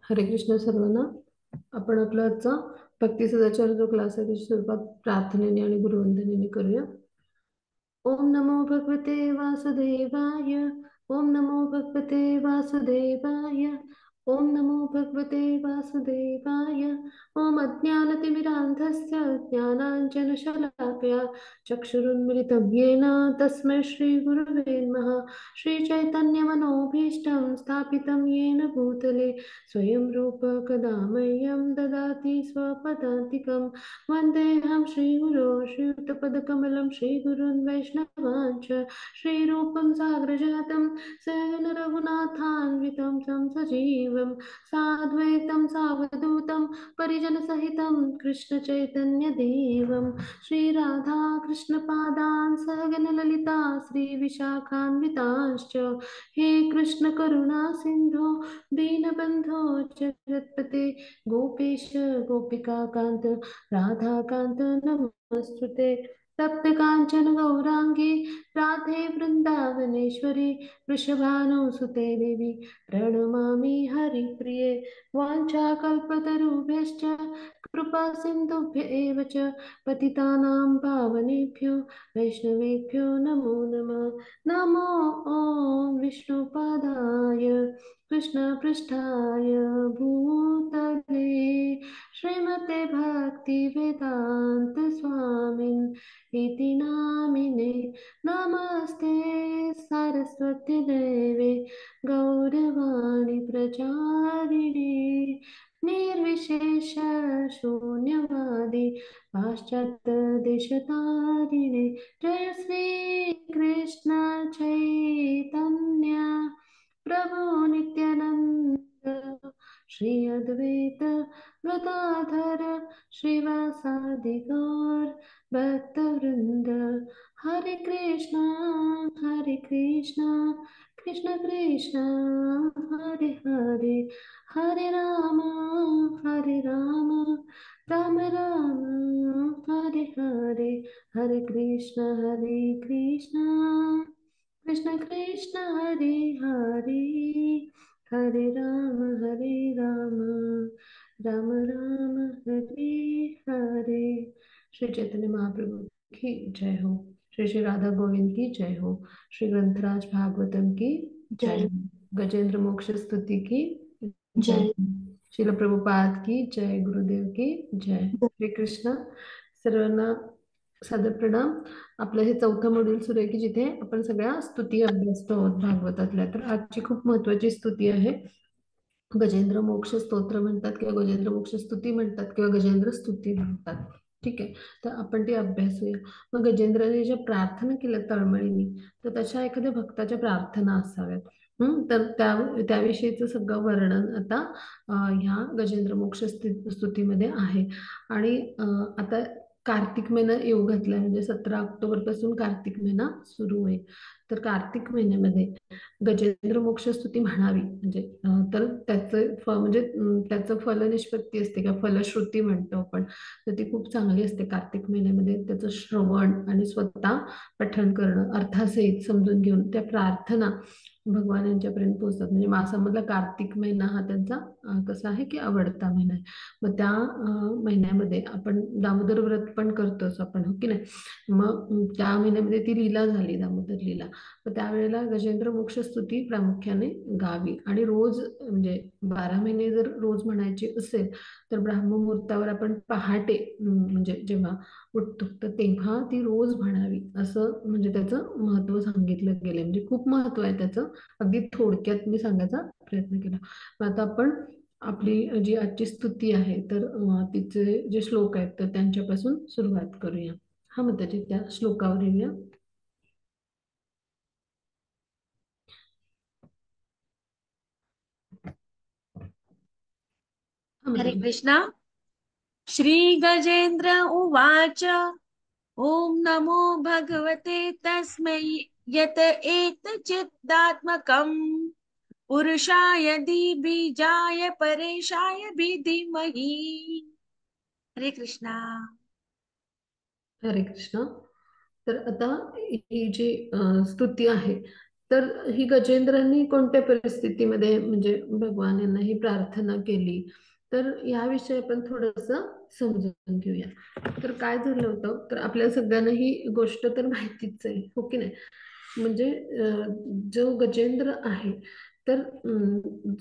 हरे कृष्ण सर्वांना. आपण आपला आजचा भक्ती सदाचार जो क्लास आहे त्याची सुरुवात प्रार्थनेने आणि गुरुवंदनेने करूया. ओम नमो भगवते वासुदेवाय. ओम नमो भगवते वासुदेवाय. ओम नमो भगवते वासुदेवाय. ओम अज्ञानतिमिरान्धस्य ज्ञानाञ्जनशलाकया चक्षुरुन्मिलितं येन तस्मै श्रीगुरुवे नमः. श्रीचैतन्यमनोभीष्टं स्थापितं येन भूतले स्वयं रूप कदा मह्यं ददाति स्वपदान्तिकम्. वन्देऽहं श्रीगुरो श्रीयुतपदकमलं श्रीगुरुन् वैष्णवांश्च. श्रीरूपं साग्रजातं सहगण रघुनाथान्वितं तं सजीवं साद्वैतं सावधूतं परिजनसहितं कृष्णचैतन्यदेवं श्रीराधा कृष्णपादान् सहगण ललिता श्रीविशाखान्वितांश्च. हे कृष्ण करुणा सिन्धो दीनबन्धो जगत्पते गोपेश गोपिका कान्त राधाकान्त नमस्तुते. तप्त काञ्चन गौराङ्गी राधे वृन्दावनेश्वरी वृषभानुसुते देवी प्रणमामि हरिप्रिये. वाञ्छाकल्पतरुभ्यश्च कृपा सिन्धुभ्य एव च पतितानां पावनेभ्यो वैष्णवेभ्यो नमो नमः. नमो ॐ विष्णुपादाय कृष्णपृष्ठाय भूतले श्रीमते भक्तिवेदान्त स्वामिन् इति नामिने. नमस्ते सरस्वती देवे गौरवाणी प्रचारिणे निर्विशेष शून्यवादी पाश्चात्यदेशतारिणे. जय श्री कृष्ण चैतन्य प्रभु नित्यानंद श्री अद्वैत गदाधर श्रीवासादि गौर भक्तवृंद. हरे कृष्णा कृष्ण कृष्ण हरे हरे, हरे राम राम राम हरे हरे. हरे कृष्ण कृष्ण कृष्ण हरे हरे, हरे राम राम राम हरे हरे. श्री चैतन्य महाप्रभु की जय हो. श्री श्री राधा गोविंद की जय हो. श्री ग्रंथराज भागवतम की जय हो. गजेंद्र मोक्ष स्तुति की जय जय. हो. शिल प्रभुपाद की जय. गुरुदेव की जय. श्री कृष्ण. सर्वांना सादर प्रणाम. आपलं हे चौथं मॉड्यूल सुरू आहे की जिथे आपण सगळ्या स्तुती अभ्यासतो आहोत भागवतातल्या. तर आजची खूप महत्वाची स्तुती आहे. गजेंद्र मोक्ष स्तोत्र म्हणतात किंवा गजेंद्र मोक्ष स्तुती म्हणतात किंवा गजेंद्र स्तुती म्हणतात. ठीक आहे, तर आपण ते अभ्यासूया. मग गजेंद्रने ज्या प्रार्थना केल्या तळमळीने, तर तशा एखाद्या भक्ताच्या प्रार्थना असाव्यात. तर त्याविषयीचं सगळं वर्णन आता ह्या गजेंद्र मोक्ष स्तुतीमध्ये आहे. आणि आता कार्तिक महिना येऊ घातलाय, म्हणजे 17 ऑक्टोबर पासून कार्तिक महिना सुरू होईल. तर कार्तिक महिन्यामध्ये गजेंद्र मोक्ष स्तुती म्हणावी म्हणजे तर त्याचं म्हणजे त्याचं फलनिष्पत्ती असते किंवा फलश्रुती म्हणतो आपण, तर ती खूप चांगली असते. कार्तिक महिन्यामध्ये त्याचं श्रवण आणि स्वतः पठण करणं, अर्थासहित समजून घेऊन त्या प्रार्थना भगवान यांच्यापर्यंत पोहोचतात. म्हणजे मासामधला कार्तिक महिना हा त्यांचा कसा आहे की आवडता महिना आहे. मग त्या महिन्यामध्ये आपण दामोदर व्रत पण करतोच आपण, हो की नाही. मग त्या महिन्यामध्ये ती लीला झाली, दामोदर लीला. तर त्यावेळेला गजेंद्र मोक्ष स्तुती प्रामुख्याने गावी. आणि रोज म्हणजे 12 महिने जर रोज म्हणायची असेल तर ब्राह्ममुहूर्तावर आपण पहाटे म्हणजे जेव्हा उठतो तर तेव्हा ती रोज म्हणावी, असं म्हणजे त्याचं महत्व सांगितलं गेलं. म्हणजे खूप महत्व आहे त्याचं. अगदी थोडक्यात मी सांगायचा प्रयत्न केला. मग आता आपण आपली जी आजची स्तुती आहे तर तिचे जे श्लोक आहेत तर त्यांच्यापासून सुरुवात करूया. हा, मग त्याची त्या श्लोकावर येऊया. हरे कृष्णा. श्री गजेंद्र उवाच. ओम नमो भगवते तस्मै यत एतच्चिदात्मकम् पुरुषाय बीजाय परेशाय धीमहि. हरे कृष्णा. हरे कृष्ण. तर आता ही जी स्तुती आहे तर ही गजेंद्रांनी कोणत्या परिस्थितीमध्ये म्हणजे भगवान यांना ही प्रार्थना केली, तर याविषयी आपण थोडस समजून घेऊया. तर काय झालं होतं, तर आपल्या सगळ्यांना ही गोष्ट तर माहितीच आहे, हो की नाही. म्हणजे जो गजेंद्र आहे, तर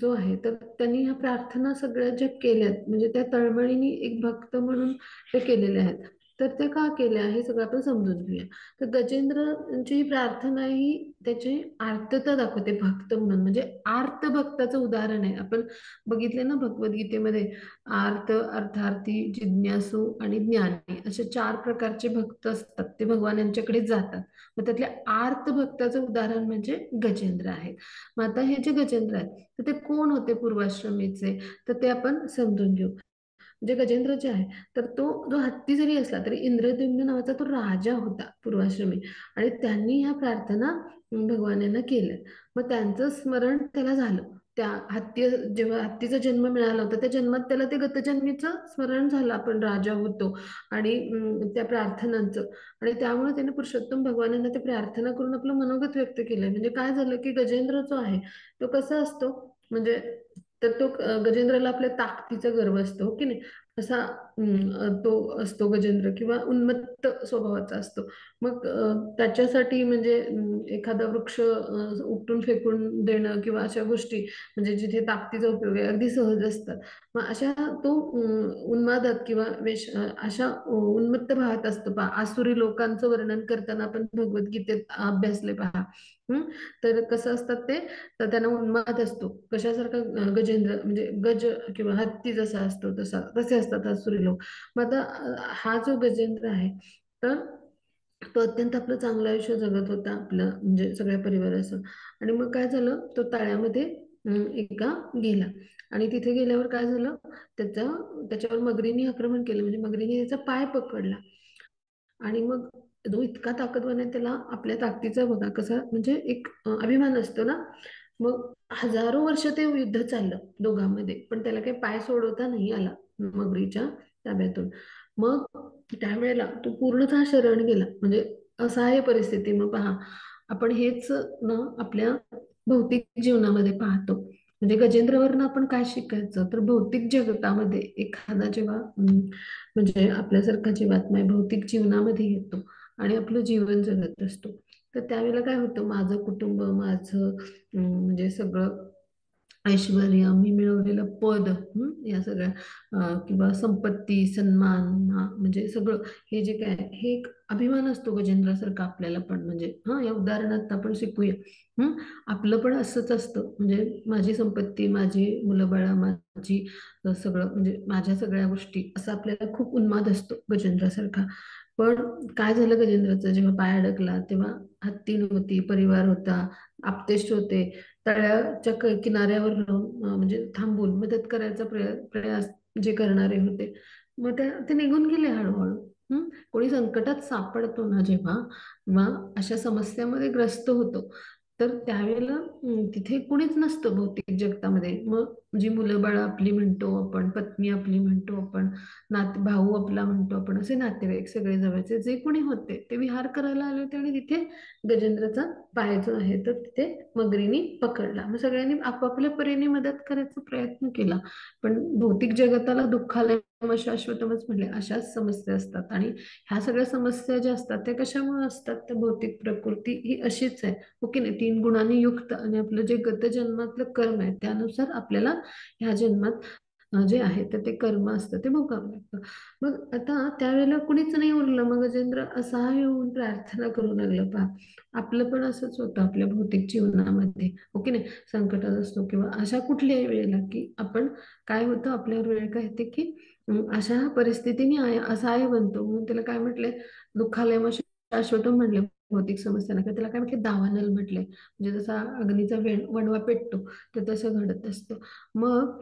जो आहे तर त्यांनी ह्या प्रार्थना सगळ्या ज्या केल्यात, म्हणजे त्या तळमळीने एक भक्त म्हणून ते केलेले आहेत. तर ते का केले आहे हे सगळं आपण समजून घेऊया. तर गजेंद्रची ही प्रार्थना ही त्याची आर्तता दाखवते भक्त म्हणून, म्हणजे आर्त भक्ताचं उदाहरण आहे. आपण बघितले ना भगवद्गीतेमध्ये, आर्त, अर्थार्थी, जिज्ञासू आणि ज्ञानी असे 4 प्रकारचे भक्त असतात. ते भगवान यांच्याकडे जातात. मग त्यातल्या आर्त भक्ताचं उदाहरण म्हणजे गजेंद्र आहेत. मग आता हे जे गजेंद्र आहेत, तर ते कोण होते पूर्वाश्रमीचे, तर ते आपण समजून घेऊ. म्हणजे गजेंद्र जे आहे, तर तो जो हत्ती जरी असला तरी इंद्रद्युम्न नावाचा तो राजा होता पूर्वाश्रमी, आणि त्यांनी ह्या प्रार्थना भगवानांना केल्या. मग त्यांचं स्मरण त्याला झालं. त्या हत्ती, जेव्हा हत्तीचा जन्म मिळाला होता त्या जन्मात त्याला ते गतजन्मीचं स्मरण झालं, आपण राजा होतो, आणि त्या प्रार्थनांचं. आणि त्यामुळे त्याने पुरुषोत्तम भगवानांना ते प्रार्थना करून आपलं मनोगत व्यक्त केलंय. म्हणजे काय झालं की गजेंद्र जो आहे तो कसा असतो, म्हणजे तर तो गजेंद्राला आपल्या ताकदीचा गर्व असतो, हो की नाही. असा तो असतो गजेंद्र, किंवा उन्मत्त स्वभावाचा असतो. मग त्याच्यासाठी म्हणजे एखादा वृक्ष उपटून फेकून देणं किंवा अशा गोष्टी, म्हणजे जिथे ताकदीचा उपयोग आहे, अगदी सहज असतात. मग अशा तो उन्मादात किंवा अशा उन्मत्त भावात असतो पहा. आसुरी लोकांचं वर्णन करताना आपण भगवद्गीतेत अभ्यासले पहा. हम्म. तर कसं असतात ते, तर त्यांना उन्माद असतो. कशासारखा गजेंद्र म्हणजे गज किंवा हत्ती जसा असतो तसे असतात आसुरी लोक. मग आता हा जो गजेंद्र आहे, तर तो अत्यंत आपलं चांगलं आयुष्य जगत होता, आपलं म्हणजे सगळ्या परिवाराचं. आणि मग काय झालं, तो तळ्यामध्ये एका गेला. आणि तिथे गेल्यावर काय झालं, त्याच्यावर मगरीने आक्रमण केलं, म्हणजे मगरीने त्याचा पाय पकडला. आणि मग जो इतका ताकदवान आहे, त्याला आपल्या ताकदीचा बघा कसा म्हणजे एक अभिमान असतो ना. मग हजारो वर्ष ते युद्ध चाललं दोघांमध्ये, पण त्याला काही पाय सोडवता नाही आला मगरीच्या ताब्यातून. मग त्यावेळेला तो पूर्णतः शरण गेला, म्हणजे असहाय्य परिस्थिती. मग पहा, आपण हेच ना आपल्या भौतिक जीवनामध्ये पाहतो. म्हणजे गजेंद्रवरनं आपण काय शिकायचं, तर भौतिक जगतामध्ये एखादा जेव्हा म्हणजे आपल्यासारखा जीवात्मा आहे, भौतिक जीवनामध्ये येतो आणि आपलं जीवन जगत असतो, तर त्यावेळेला काय होतं, माझं कुटुंब, माझं म्हणजे सगळं ऐश्वर्य, मी मिळवलेलं पद, या सगळ्या किंवा संपत्ती, सन्मान, म्हणजे सगळं हे जे काय आहे, हे एक अभिमान असतो गजेंद्रासारखा आपल्याला पण. म्हणजे या उदाहरणात आपण शिकूया. आपलं पण असंच असतं, म्हणजे माझी संपत्ती, माझी मुलं माझी सगळं, म्हणजे माझ्या सगळ्या गोष्टी, असं आपल्याला खूप उन्माद असतो गजेंद्रासारखा. पण काय झालं गजेंद्राचं, जेव्हा पाय अडकला तेव्हा हत्ती नव्हती, परिवार होता, आप्तेष्ट होते, तळ्याच्या किनाऱ्यावर राहून म्हणजे थांबून मदत करायचा प्रयास जे करणारे होते. मग ते निघून गेले हळूहळू. कोणी संकटात सापडतो ना जेव्हा, किंवा अशा समस्यामध्ये ग्रस्त होतो, तर त्यावेळेला तिथे कोणीच नसतं भौतिक जगतामध्ये. मग जी मुलं बाळ आपली म्हणतो आपण, पत्नी आपली म्हणतो आपण, भाऊ आपला म्हणतो आपण, असे नातेवाईक सगळे जवळचे जे कोणी होते ते विहार करायला आले होते, आणि तिथे गजेंद्रचा पाय जो आहे तर तिथे मगरीने पकडला. मग सगळ्यांनी आपापल्या परीने मदत करायचा प्रयत्न केला. पण भौतिक जगताला दुःखालय शाश्वतमच म्हटले, अशाच समस्या असतात. आणि ह्या सगळ्या समस्या ज्या असतात त्या कशामुळे असतात, तर भौतिक प्रकृती ही अशीच आहे, ओके नाही, 3 गुणांनी युक्त. आणि आपलं जे गत जन्मातलं कर्म आहे त्यानुसार आपल्याला ह्या जन्मात जे आहे तर ते कर्म असतं ते भोगावं लागतं. मग आता त्यावेळेला कुणीच नाही उरलं, मग गजेंद्र असहाय्य होऊन प्रार्थना करू लागलं पहा. आपलं पण असंच होतं आपल्या भौतिक जीवनामध्ये, ओके नाही, संकटात असतो किंवा अशा कुठल्याही वेळेला की आपण काय होतं, आपल्यावर वेळ काय येते की अशा परिस्थितीने असहाय्य बनतो. म्हणून त्याला काय म्हटले, दुःखालय मग शाश्वत म्हणले भौतिक समस्यांना, किंवा त्याला काय म्हटले, दावानल म्हटले. म्हणजे जसा अग्नीचा वणवा पेटतो, तर तसं घडत असतं. मग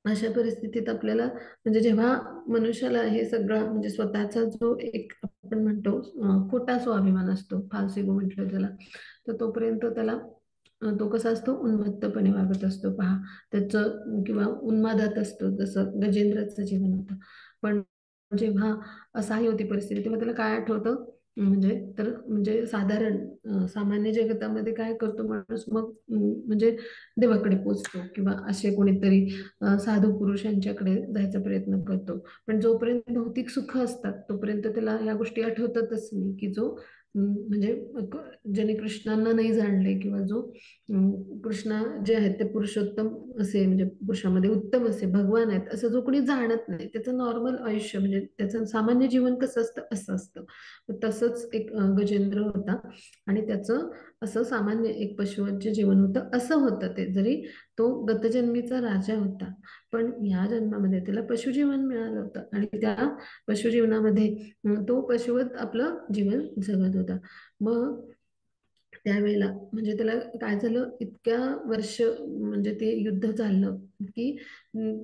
अशा परिस्थितीत आपल्याला म्हणजे जेव्हा मनुष्याला हे सगळं म्हणजे स्वतःचा जो एक आपण म्हणतो खोटा स्वाभिमान असतो, फाल्स इगो म्हटलं त्याला, तर तोपर्यंत त्याला तो कसा असतो, उन्मत्तपणे वागत असतो पहा. त्याचं किंवा उन्मादात असतो, जसं गजेंद्राचं जीवन होतं. पण जेव्हा असहाय्य होती परिस्थिती, तेव्हा त्याला काय आठवतं, म्हणजे तर म्हणजे साधारण सामान्य जगतामध्ये काय करतो माणूस मग म्हणजे देवाकडे पोचतो किंवा असे कोणीतरी साधू पुरुष यांच्याकडे जायचा प्रयत्न करतो. पण जोपर्यंत भौतिक सुख असतात तोपर्यंत त्याला या गोष्टी आठवतच नाही, की जो म्हणजे ज्याने कृष्णांना नाही जाणले किंवा जो कृष्णा जे आहेत ते पुरुषोत्तम असे म्हणजे पुरुषामध्ये उत्तम असे भगवान आहेत असं जो कोणी जाणत नाही, त्याचं नॉर्मल आयुष्य म्हणजे त्याचं सामान्य जीवन कसं असतं असं असतं. तसंच एक गजेंद्र होता आणि त्याचं असं सामान्य एक पशुवंत जीवन होतं असं होतं ते. जरी तो गतजन्मीचा राजा होता पण या जन्मामध्ये त्याला पशुजीवन मिळालं होतं आणि त्या पशुजीवनामध्ये तो पशुवत आपलं जीवन जगत होता. मग त्यावेळेला म्हणजे त्याला काय झालं, इतक्या वर्ष म्हणजे ते युद्ध चाललं की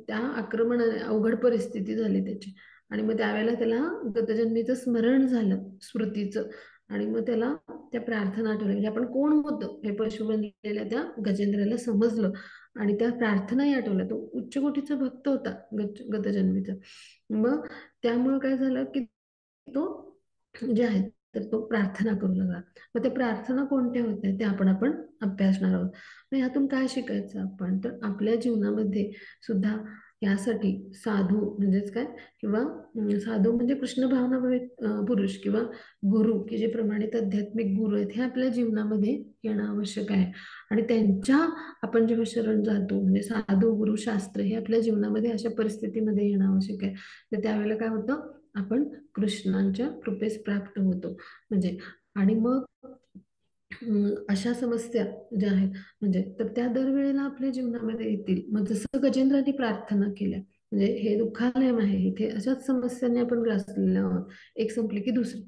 त्या आक्रमणाने अवघड परिस्थिती झाली त्याची. आणि मग त्यावेळेला त्याला गतजन्मीचं स्मरण झालं स्मृतीचं. आणि मग त्याला त्या प्रार्थना आठवल्या, म्हणजे आपण कोण होतो हे पशु बनलेल्या त्या गजेंद्राला समजलं. आणि त्या प्रार्थनाही आठवल्या. तो उच्च कोटीचा भक्त होता गतजन्मीचा. मग त्यामुळं काय झालं की तो जे आहे तर तो प्रार्थना करू लागला. मग त्या प्रार्थना कोणत्या होत्या ते आपण अभ्यासणार आहोत. मग यातून काय शिकायचं आपण, तर आपल्या जीवनामध्ये सुद्धा यासाठी साधू म्हणजेच काय किंवा साधू म्हणजे कृष्ण भावना पुरुष किंवा गुरु की जे प्रमाणित आध्यात्मिक गुरु आहेत हे आपल्या जीवनामध्ये येणं आवश्यक आहे. आणि त्यांच्या आपण जेव्हा शरण जातो म्हणजे साधू गुरु शास्त्र हे आपल्या जीवनामध्ये अशा परिस्थितीमध्ये येणं आवश्यक आहे. तर त्यावेळेला काय होतं, आपण कृष्णांच्या कृपेस प्राप्त होतो. म्हणजे आणि मग अशा समस्या ज्या आहेत म्हणजे तर त्या दरवेळेला आपल्या जीवनामध्ये येतील. मग जसं गजेंद्राने प्रार्थना केल्या म्हणजे हे दुःखालय आहे, इथे अशाच समस्यांनी आपण ग्रासलेलो आहोत, एक संपली की दुसरी.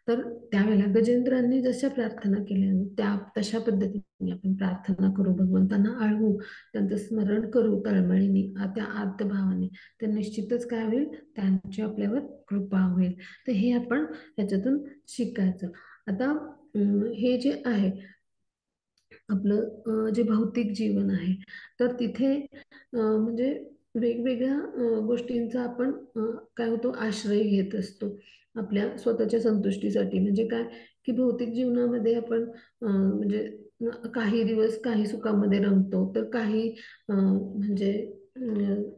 तर त्यावेळेला गजेंद्रांनी जशा प्रार्थना केल्या त्या तशा पद्धतीने आपण प्रार्थना करू, भगवंतांना आळवू, त्यांचं स्मरण करू तळमळीने, त्या आर्तभावाने. तर निश्चितच काय होईल, त्यांची आपल्यावर कृपा होईल. तर हे आपण ह्याच्यातून शिकायचं. आता हे जे आहे आपलं जे भौतिक जीवन आहे तर तिथे म्हणजे वेगवेगळ्या गोष्टींचा आपण काय होतो आश्रय घेत असतो आपल्या स्वतःच्या संतुष्टीसाठी. म्हणजे काय की भौतिक जीवनामध्ये आपण म्हणजे काही दिवस काही सुखामध्ये रमतो तर काही म्हणजे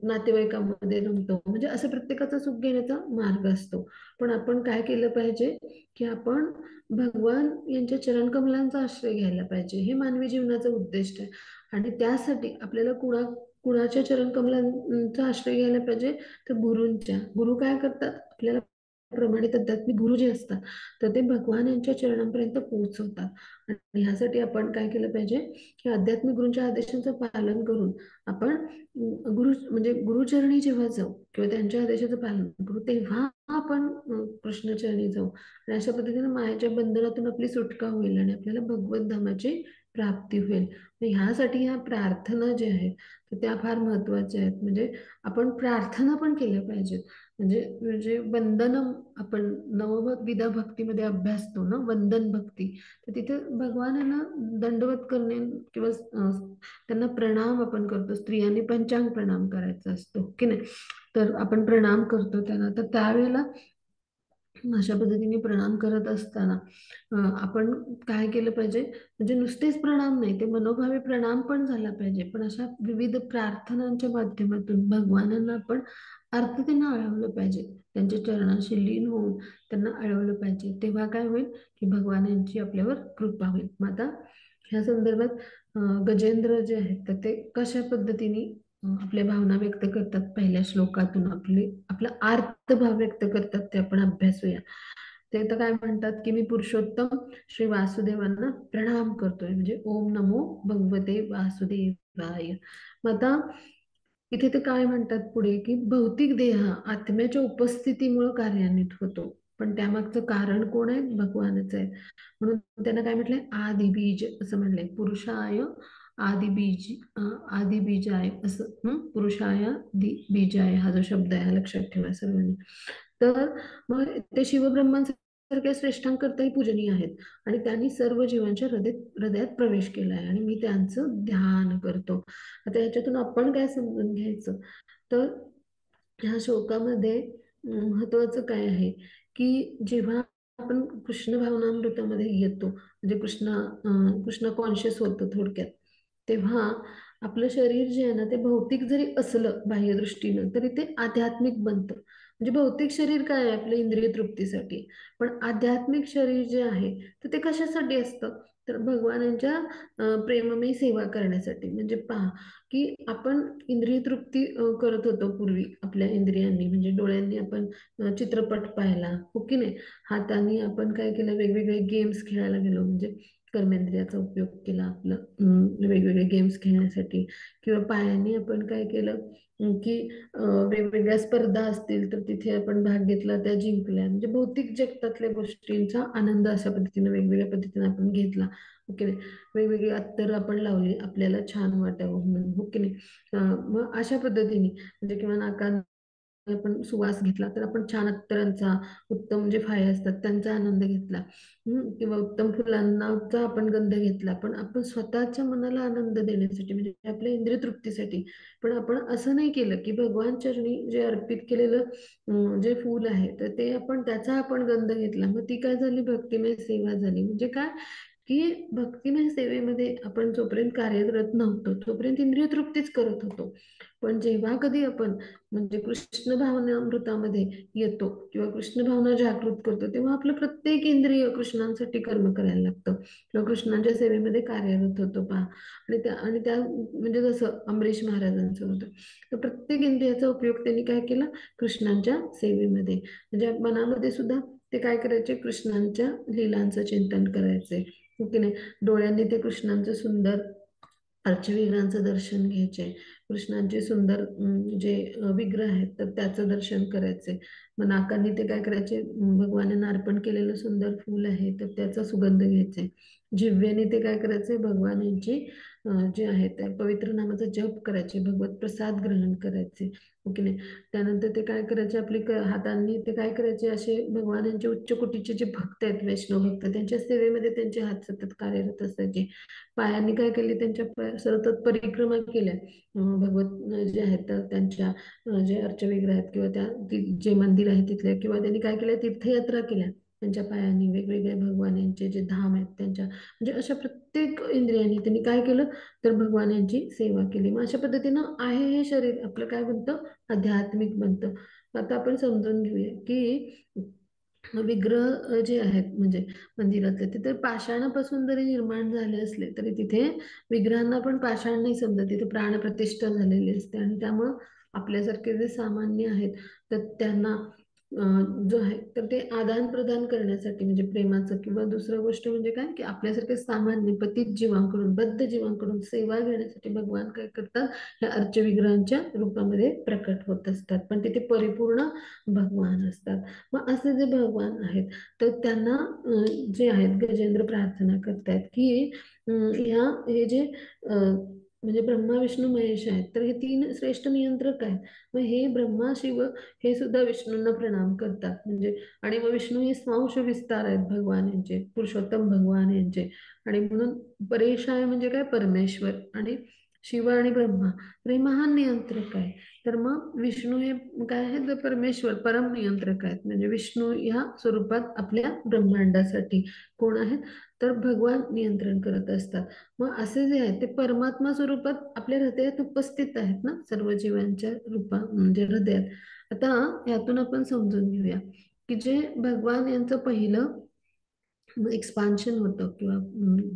नातेवाईकामध्ये रमतो. म्हणजे असं प्रत्येकाचा सुख घेण्याचा मार्ग असतो. पण आपण काय केलं पाहिजे की आपण भगवान यांच्या चरणकमलांचा आश्रय घ्यायला पाहिजे. हे मानवी जीवनाचं उद्दिष्ट आहे. आणि त्यासाठी आपल्याला कुणाच्या चरणकमलांचा आश्रय घ्यायला पाहिजे, तर गुरूंच्या. गुरु काय करतात, आपल्याला प्रमाणित आध्यात्मिक गुरु जे असतात तर ते भगवान यांच्या चरणांपर्यंत पोहोचवतात. आणि ह्यासाठी आपण काय केलं पाहिजे की आध्यात्मिक गुरूंच्या आदेशांचं पालन करून आपण गुरु म्हणजे गुरुचरणी जेव्हा जाऊ किंवा त्यांच्या आदेशाचं पालन करू तेव्हा आपण कृष्णचरणी जाऊ. आणि अशा पद्धतीने मायाच्या बंधनातून आपली सुटका होईल आणि आपल्याला भगवत धामाची प्राप्ती होईल. ह्यासाठी ह्या प्रार्थना ज्या आहेत तर त्या फार महत्वाच्या आहेत. म्हणजे आपण प्रार्थना पण केल्या पाहिजेत. म्हणजे म्हणजे वंदन आपण नवविधा भक्तीमध्ये अभ्यासतो ना, वंदन भक्ती. तर तिथे भगवानांना दंडवत करणे किंवा त्यांना प्रणाम आपण करतो. स्त्रियांनी पंचांग प्रणाम करायचा असतो की नाही. तर आपण प्रणाम करतो त्यांना. तर त्यावेळेला अशा पद्धतीने प्रणाम करत असताना आपण काय केलं पाहिजे, म्हणजे नुसतेच प्रणाम नाही, ते मनोभावे प्रणाम पण झाला पाहिजे. पण अशा विविध प्रार्थनांच्या माध्यमातून भगवानांना आपण अर्थतेनं आळवलं पाहिजे. त्यांच्या चरणाशी लीन होऊन त्यांना आळवलं पाहिजे. तेव्हा काय होईल की भगवान यांची आपल्यावर कृपा होईल. मग आता ह्या संदर्भात गजेंद्र जे आहेत तर ते कशा पद्धतीने आपल्या भावना व्यक्त करतात पहिल्या श्लोकातून आपला आर्तभाव व्यक्त करतात ते आपण अभ्यासूया. ते तर काय म्हणतात की मी पुरुषोत्तम श्री वासुदेवांना प्रणाम करतोय, म्हणजे ओम नमो भगवते वासुदेवाय. मग आता इथे ते काय म्हणतात पुढे की भौतिक देह हा आत्म्याच्या उपस्थितीमुळे कार्यान्वित होतो. पण त्यामागचं कारण कोण आहे, भगवानच आहे. म्हणून त्यांना काय म्हटलंय, आदि बीज असं म्हणलंय. पुरुषाय आदि बीज आदि बीजाय असं. पुरुषाय बीजाय हा जो शब्द आहे हा लक्षात ठेवा सर्वांनी. तर मग ते शिवब्रह्मांसारख्या श्रेष्ठांकरताही पूजनीय आहेत. आणि त्यांनी सर्व जीवांच्या हृदयात प्रवेश केला आहे आणि मी त्यांचं ध्यान करतो. आता याच्यातून आपण काय समजून घ्यायचं, तर ह्या श्लोकामध्ये महत्वाचं काय आहे की जेव्हा आपण कृष्ण भावनामृतामध्ये येतो, म्हणजे कृष्ण कॉन्शियस होतो थोडक्यात, तेव्हा आपलं शरीर जे आहे ना, ते भौतिक जरी असलं बाह्य दृष्टीनं, तरी ते आध्यात्मिक बनतं. म्हणजे भौतिक शरीर काय आहे आपलं, इंद्रिय तृप्तीसाठी. पण आध्यात्मिक शरीर जे आहे, तर ते कशासाठी असतं, तर भगवानांच्या प्रेममयी सेवा करण्यासाठी. म्हणजे पहा की आपण इंद्रिय तृप्ती करत होतो पूर्वी आपल्या इंद्रियांनी, म्हणजे डोळ्यांनी आपण चित्रपट पाहिला, हो की नाही. हाताने आपण काय केलं, वेगवेगळे गेम्स खेळायला गेलो, म्हणजे कर्मेंद्रियाचा उपयोग केला आपलं वेगवेगळे गेम्स खेळण्यासाठी. किंवा पायाने आपण काय केलं, की वेगवेगळ्या स्पर्धा असतील तर तिथे आपण भाग घेतला, त्या जिंकल्या. म्हणजे भौतिक जगतातल्या गोष्टींचा आनंद अशा पद्धतीने वेगवेगळ्या पद्धतीने आपण घेतला, ओके नाही. वेगवेगळी अत्तर आपण लावली आपल्याला छान वाटावं म्हणून, हो की नाही. मग अशा पद्धतीने म्हणजे किंवा नाकात आपण सुवास घेतला तर आपण छान अत्तरांचा, उत्तम जे फाये असतात त्यांचा आनंद घेतला. किंवा उत्तम फुलांचा आपण गंध घेतला, पण आपण स्वतःच्या मनाला आनंद देण्यासाठी, म्हणजे आपल्या इंद्रिय तृप्तीसाठी. पण आपण असं नाही केलं की भगवान चरणी जे अर्पित केलेलं जे फूल आहे, तर ते आपण त्याचा आपण गंध घेतला. मग ती काय झाली, भक्तिमय सेवा झाली. म्हणजे काय की भक्तिमय सेवेमध्ये आपण जोपर्यंत कार्यरत नव्हतो तोपर्यंत इंद्रिय तृप्तीच करत होतो. पण जेव्हा कधी आपण म्हणजे कृष्ण भावनामृतामध्ये येतो किंवा कृष्ण भावना जागृत करतो, तेव्हा आपलं प्रत्येक इंद्रिय कृष्णांसाठी कर्म करायला लागतं किंवा कृष्णांच्या सेवेमध्ये कार्यरत होतो पहा. आणि त्या म्हणजे जसं अमरीश महाराजांचं होतं, तर प्रत्येक इंद्रियाचा उपयोग त्यांनी काय केला, कृष्णांच्या सेवेमध्ये. म्हणजे मनामध्ये सुद्धा ते काय करायचे, कृष्णांच्या लीलांचं चिंतन करायचे, हो की नाही. डोळ्यांनी ते कृष्णांचं सुंदर अर्चविग्रहांचं दर्शन घ्यायचे, कृष्णांचे सुंदर जे विग्रह आहेत तर त्याचं दर्शन करायचे. मग नाकांनी ते काय करायचे, भगवानांना अर्पण केलेलं सुंदर फूल आहे तर त्याचा सुगंध घ्यायचे. जिव्ह्याने ते काय करायचे, भगवानांची जे आहे त्या पवित्र नामाचा जप करायचे, भगवत प्रसाद ग्रहण करायचे, ओके नाही. त्यानंतर ते काय करायचे, आपली हातांनी ते काय करायचे, असे भगवानांचे उच्च कोटीचे जे भक्त आहेत, वैष्णव भक्त, त्यांच्या सेवेमध्ये त्यांचे हात सतत कार्यरत असायचे. पायांनी काय केले, त्यांच्या सतत परिक्रमा केल्या. भगवत जे आहेत तर त्यांच्या जे अर्चविग्रह आहेत किंवा जे मंदिर आहे तिथले, किंवा त्यांनी काय केलं, तीर्थयात्रा केल्या त्यांच्या पायांनी. वेगवेगळे भगवान यांचे जे धाम आहेत त्यांच्या, म्हणजे अशा प्रत्येक इंद्रियांनी त्यांनी काय केलं, तर भगवानांची सेवा केली. मग अशा पद्धतीनं आहे हे शरीर आपलं काय बनतं, आध्यात्मिक बनतं. आता आपण समजून घेऊया की विग्रह जे आहेत म्हणजे मंदिरातले, ते तर पाषाणापासून जरी निर्माण झाले असले तरी तिथे विग्रहांना पण पाषाण नाही समजत, तिथे प्राणप्रतिष्ठा झालेली असते. आणि त्यामुळं आपल्यासारखे जे सामान्य आहेत तर त्यांना जो आहे तर ते आदान प्रदान करण्यासाठी, म्हणजे प्रेमाचं, किंवा दुसरं गोष्ट म्हणजे काय की आपल्यासारखे सामान्य पतित जीवांकडून, बद्ध जीवांकडून सेवा घेण्यासाठी भगवान काय करतात, ह्या अर्चविग्रहांच्या रूपामध्ये प्रकट होत असतात. पण तिथे परिपूर्ण भगवान असतात. मग असे जे भगवान आहेत तर त्यांना जे आहेत गजेंद्र प्रार्थना करतायत की हे जे म्हणजे ब्रह्मा विष्णू महेश आहेत, तर हे तीन श्रेष्ठ नियंत्रक आहेत. मग हे ब्रह्मा शिव हे सुद्धा विष्णूंना प्रणाम करतात. म्हणजे आणि मग विष्णू हे स्वांश विस्तार आहेत भगवान यांचे, पुरुषोत्तम भगवान यांचे. आणि म्हणून परेशाय म्हणजे काय, परमेश्वर. आणि शिव आणि ब्रह्मा तर हे महान नियंत्रक आहे. तर मग विष्णू हे काय आहेत, तर परमेश्वर परम नियंत्रक आहेत. म्हणजे विष्णू ह्या स्वरूपात आपल्या ब्रह्मांडासाठी कोण आहेत, तर भगवान नियंत्रण करत असतात. मग असे जे आहेत ते परमात्मा स्वरूपात आपल्या हृदयात उपस्थित आहेत ना, सर्व जीवांच्या रूपात म्हणजे हृदयात. आता यातून आपण समजून घेऊया की जे भगवान यांचं पहिलं एक्सपान्शन होतं किंवा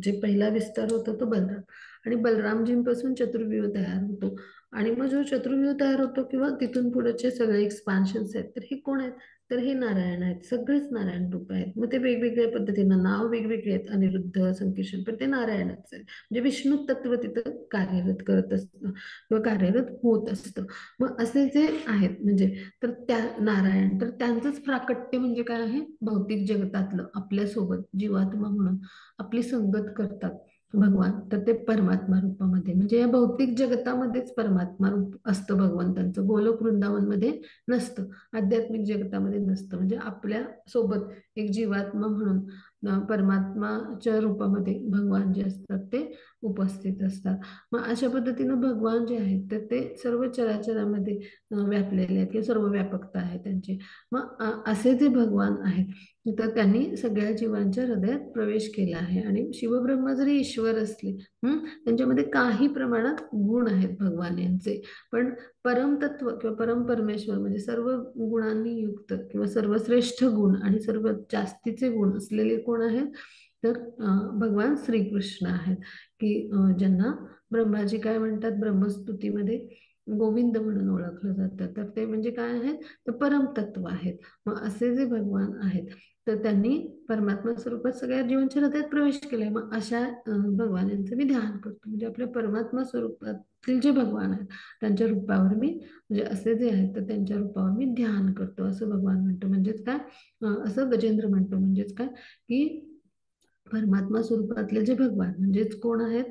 जे पहिला विस्तार होता तो बलराम. आणि बलरामजींपासून चतुर्व्यूह तयार होतो. आणि मग जो चतुर्व्यूह तयार होतो किंवा तिथून पुढचे सगळे एक्सपान्शन्स आहेत, तर हे कोण आहेत, तर हे नारायण आहेत. सगळेच नारायण रूप आहेत. मग ते वेगवेगळ्या पद्धतीनं नाव वेगवेगळे आहेत, अनिरुद्ध, संकीर्षण, पण ते नारायणच आहेत. म्हणजे विष्णू तत्व तिथं कार्यरत करत असतं किंवा कार्यरत होत असतं. मग असे जे आहेत म्हणजे तर त्या नारायण, तर त्यांचंच प्राकट्य म्हणजे काय आहे, भौतिक जगतातलं आपल्यासोबत जीवात्मा म्हणून आपली संगत करतात भगवान, तर ते परमात्मा रूपामध्ये. म्हणजे या भौतिक जगतामध्येच परमात्मा रूप असतं भगवंतांचं, गोलोक वृंदावनमध्ये नसतं, आध्यात्मिक जगतामध्ये नसतं. म्हणजे आपल्या सोबत एक जीवात्मा म्हणून परमात्माच्या रूपामध्ये भगवान जे असतात ते उपस्थित असतात. मग अशा पद्धतीनं भगवान जे आहेत तर ते सर्व चराचरामध्ये व्यापलेले आहेत किंवा सर्व व्यापकता आहे त्यांची. मग असे जे भगवान आहेत तर त्यांनी सगळ्या जीवांच्या हृदयात प्रवेश केला आहे. आणि शिवब्रह्मा जरी ईश्वर असले, त्यांच्यामध्ये काही प्रमाणात गुण आहेत भगवान यांचे, पण परमतत्व किंवा परम परमेश्वर म्हणजे सर्व गुणांनी युक्त किंवा सर्वश्रेष्ठ गुण आणि सर्व जास्तीचे गुण असलेले कोण आहेत, तर भगवान श्रीकृष्ण आहेत. की ज्यांना ब्रह्माजी काय म्हणतात, ब्रह्मस्तुतीमध्ये गोविंद म्हणून ओळखलं जातं. तर ते म्हणजे काय आहेत, तर परमतत्व आहेत. मग असे जे भगवान आहेत तर त्यांनी परमात्मा स्वरूपात सगळ्या जीवांच्या हृदयात प्रवेश केलाय. मग अशा भगवान यांचं मी ध्यान करतो. म्हणजे आपल्या परमात्मा स्वरूपातील जे भगवान आहेत त्यांच्या रूपावर मी, म्हणजे असे जे आहेत तर त्यांच्या रूपावर मी ध्यान करतो असं भगवान म्हणतो. म्हणजेच काय, असं गजेंद्र म्हणतो. म्हणजेच काय की परमात्मा स्वरूपातले जे भगवान म्हणजेच कोण आहेत,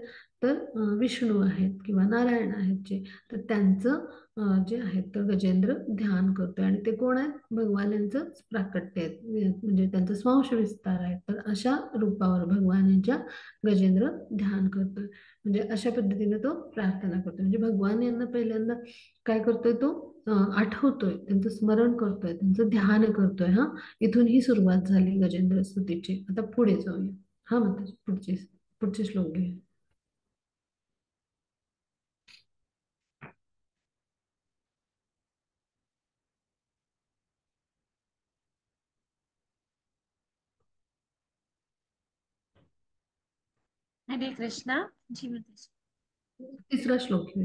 तर विष्णू आहेत किंवा नारायण आहेत जे, तर त्यांचं जे आहेत तर गजेंद्र ध्यान करतोय. आणि ते कोण आहेत, भगवान यांचंच प्राकट्य आहेत, म्हणजे त्यांचा स्वांश विस्तार आहे. तर अशा रूपावर भगवान यांच्या गजेंद्र ध्यान करतोय. म्हणजे अशा पद्धतीने तो प्रार्थना करतोय. म्हणजे भगवान यांना पहिल्यांदा काय करतोय, तो आठवतोय, त्यांचं स्मरण करतोय, त्यांचं ध्यान करतोय. हा, इथून ही सुरुवात झाली गजेंद्र स्तुतीची. आता पुढे जाऊया. हा म्हणतात पुढचे श्लोक घे. हरे कृष्णा. जी माताजी. तिसरा श्लोक घे.